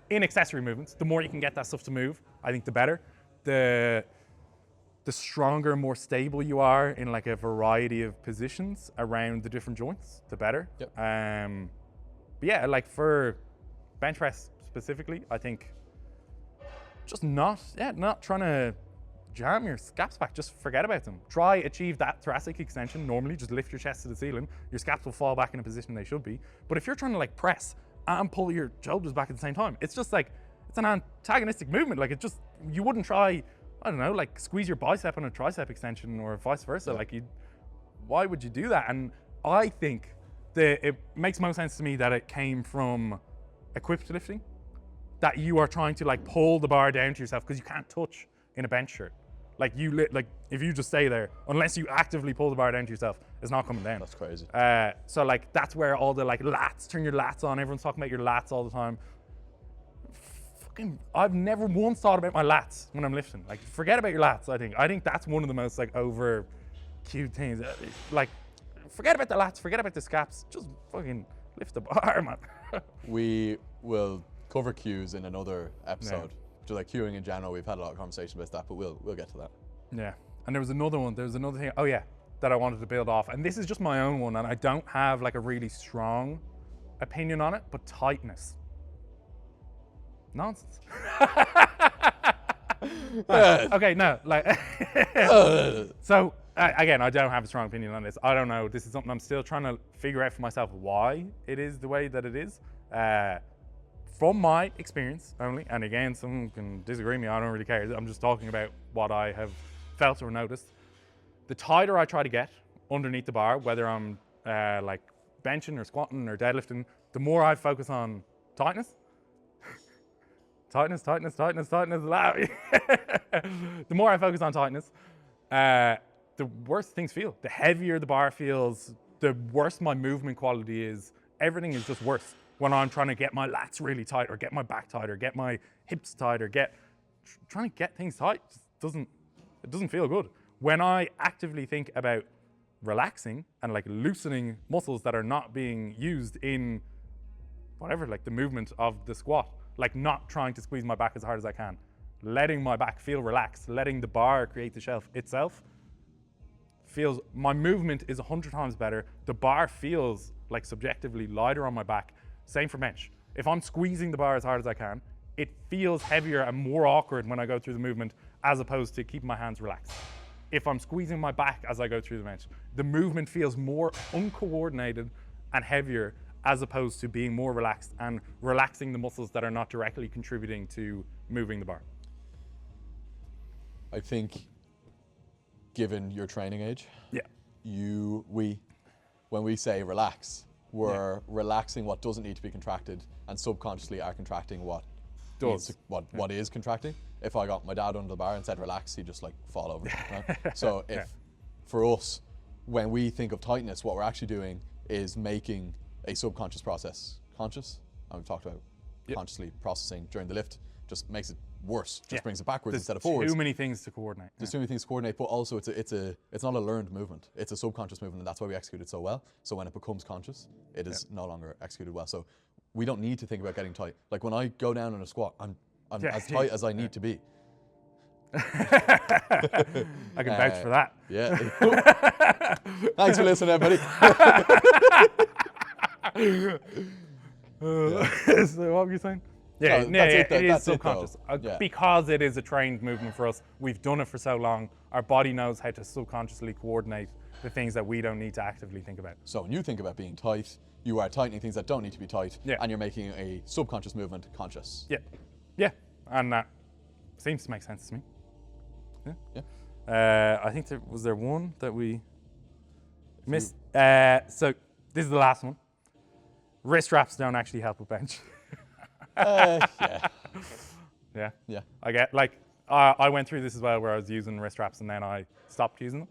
in accessory movements, the more you can get that stuff to move, I think the better. The stronger, more stable you are in like a variety of positions around the different joints, the better. Yep. But yeah, like for bench press specifically, I think just not trying to jam your scaps back, just forget about them. Try achieve that thoracic extension normally, just lift your chest to the ceiling, your scaps will fall back in a position they should be. But if you're trying to like press and pull your shoulders back at the same time, it's just like, it's an antagonistic movement. Like it just, you wouldn't try, I don't know, like squeeze your bicep on a tricep extension or vice versa. Like why would you do that? And I think that it makes most sense to me that it came from equipped lifting, that you are trying to like pull the bar down to yourself because you can't touch in a bench shirt. Like if you just stay there, unless you actively pull the bar down to yourself, it's not coming down. That's crazy. So like that's where all the like lats, turn your lats on. Everyone's talking about your lats all the time. Fucking, I've never once thought about my lats when I'm lifting. Like forget about your lats. I think that's one of the most like over cute things. Like forget about the lats, forget about the scaps. Just fucking lift the bar, man. We will cover cues in another episode. Just like cueing in general, we've had a lot of conversation about that, but we'll get to that. Yeah, and there was another one. There was another thing. Oh yeah, that I wanted to build off, and this is just my own one, and I don't have like a really strong opinion on it. But tightness, nonsense. Okay, no, like. So again, I don't have a strong opinion on this. I don't know. This is something I'm still trying to figure out for myself why it is the way that it is. From my experience only, and again, someone can disagree with me, I don't really care. I'm just talking about what I have felt or noticed. The tighter I try to get underneath the bar, whether I'm like benching or squatting or deadlifting, the more I focus on tightness. tightness. The more I focus on tightness, the worse things feel. The heavier the bar feels, the worse my movement quality is. Everything is just worse when I'm trying to get my lats really tight, or get my back tight, or get my hips tight, or trying to get things tight. It doesn't feel good. When I actively think about relaxing and like loosening muscles that are not being used in whatever, like the movement of the squat, like not trying to squeeze my back as hard as I can, letting my back feel relaxed, letting the bar create the shelf itself, feels, my movement is 100 times better. The bar feels like subjectively lighter on my back. Same for bench. If I'm squeezing the bar as hard as I can, it feels heavier and more awkward when I go through the movement as opposed to keeping my hands relaxed. If I'm squeezing my back as I go through the bench, the movement feels more uncoordinated and heavier as opposed to being more relaxed and relaxing the muscles that are not directly contributing to moving the bar. I think, given your training age, when we say relax, we're relaxing what doesn't need to be contracted, and subconsciously are contracting what is contracting. If I got my dad under the bar and said relax, he'd just like fall over. Right? So for us, when we think of tightness, what we're actually doing is making a subconscious process conscious. And we've talked about consciously processing during the lift, just makes it worse, just brings it backwards instead of forwards. Too many things to coordinate. There's too many things to coordinate, but also it's not a learned movement. It's a subconscious movement, and that's why we execute it so well. So when it becomes conscious, it is no longer executed well. So we don't need to think about getting tight. Like when I go down in a squat, I'm as tight as I need to be. I can vouch for that. Yeah. Thanks for listening, everybody. So what were you saying? It is subconscious. Because it is a trained movement for us. We've done it for so long. Our body knows how to subconsciously coordinate the things that we don't need to actively think about. So when you think about being tight, you are tightening things that don't need to be tight, and you're making a subconscious movement conscious. Yeah, and that seems to make sense to me. I think was there one that we missed. So this is the last one. Wrist wraps don't actually help with bench. Yeah. I get I went through this as well, where I was using wrist wraps and then I stopped using them.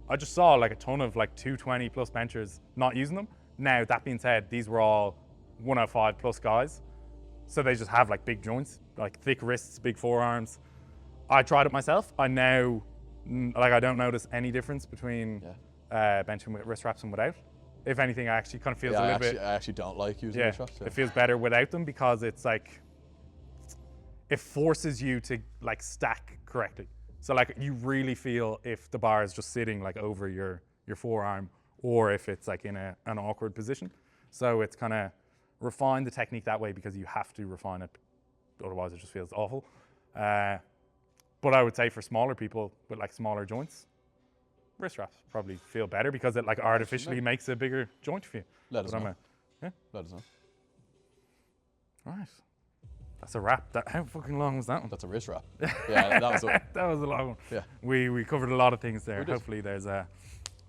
I just saw like a ton of like 220 plus benchers not using them. Now, that being said, these were all 105 plus guys. So they just have like big joints, like thick wrists, big forearms. I tried it myself. I now, like I don't notice any difference between benching with wrist wraps and without. If anything, I actually kind of feels a little bit. I actually don't like using wrist wraps. It feels better without them because it's like, it forces you to like stack correctly. So like you really feel if the bar is just sitting like over your forearm or if it's like in an awkward position. So it's kind of refine the technique that way because you have to refine it. Otherwise it just feels awful. But I would say for smaller people with like smaller joints, wrist wraps probably feel better because it like artificially makes a bigger joint for you. Let us know. Let us know. Right. That's a wrap. How fucking long was that one? That's a wrist wrap. Yeah, that was a that was a long one. Yeah. We covered a lot of things there. Hopefully there's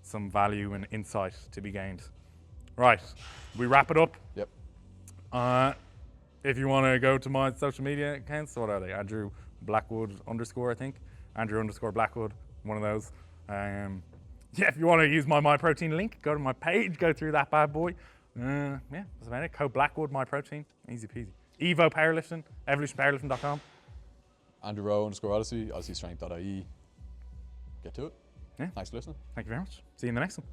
some value and insight to be gained. Right. We wrap it up. Yep. If you want to go to my social media accounts, what are they? Andrew Blackwood _, I think. Andrew _Blackwood, one of those. If you want to use my MyProtein link, go to my page, go through that bad boy. That's about it. Code Blackwood MyProtein, easy peasy. Evo Powerlifting, evolutionpowerlifting.com. Andrew Rowe _Odyssey, odysseystrength.ie. Get to it. Yeah. Thanks for listening. Thank you very much. See you in the next one.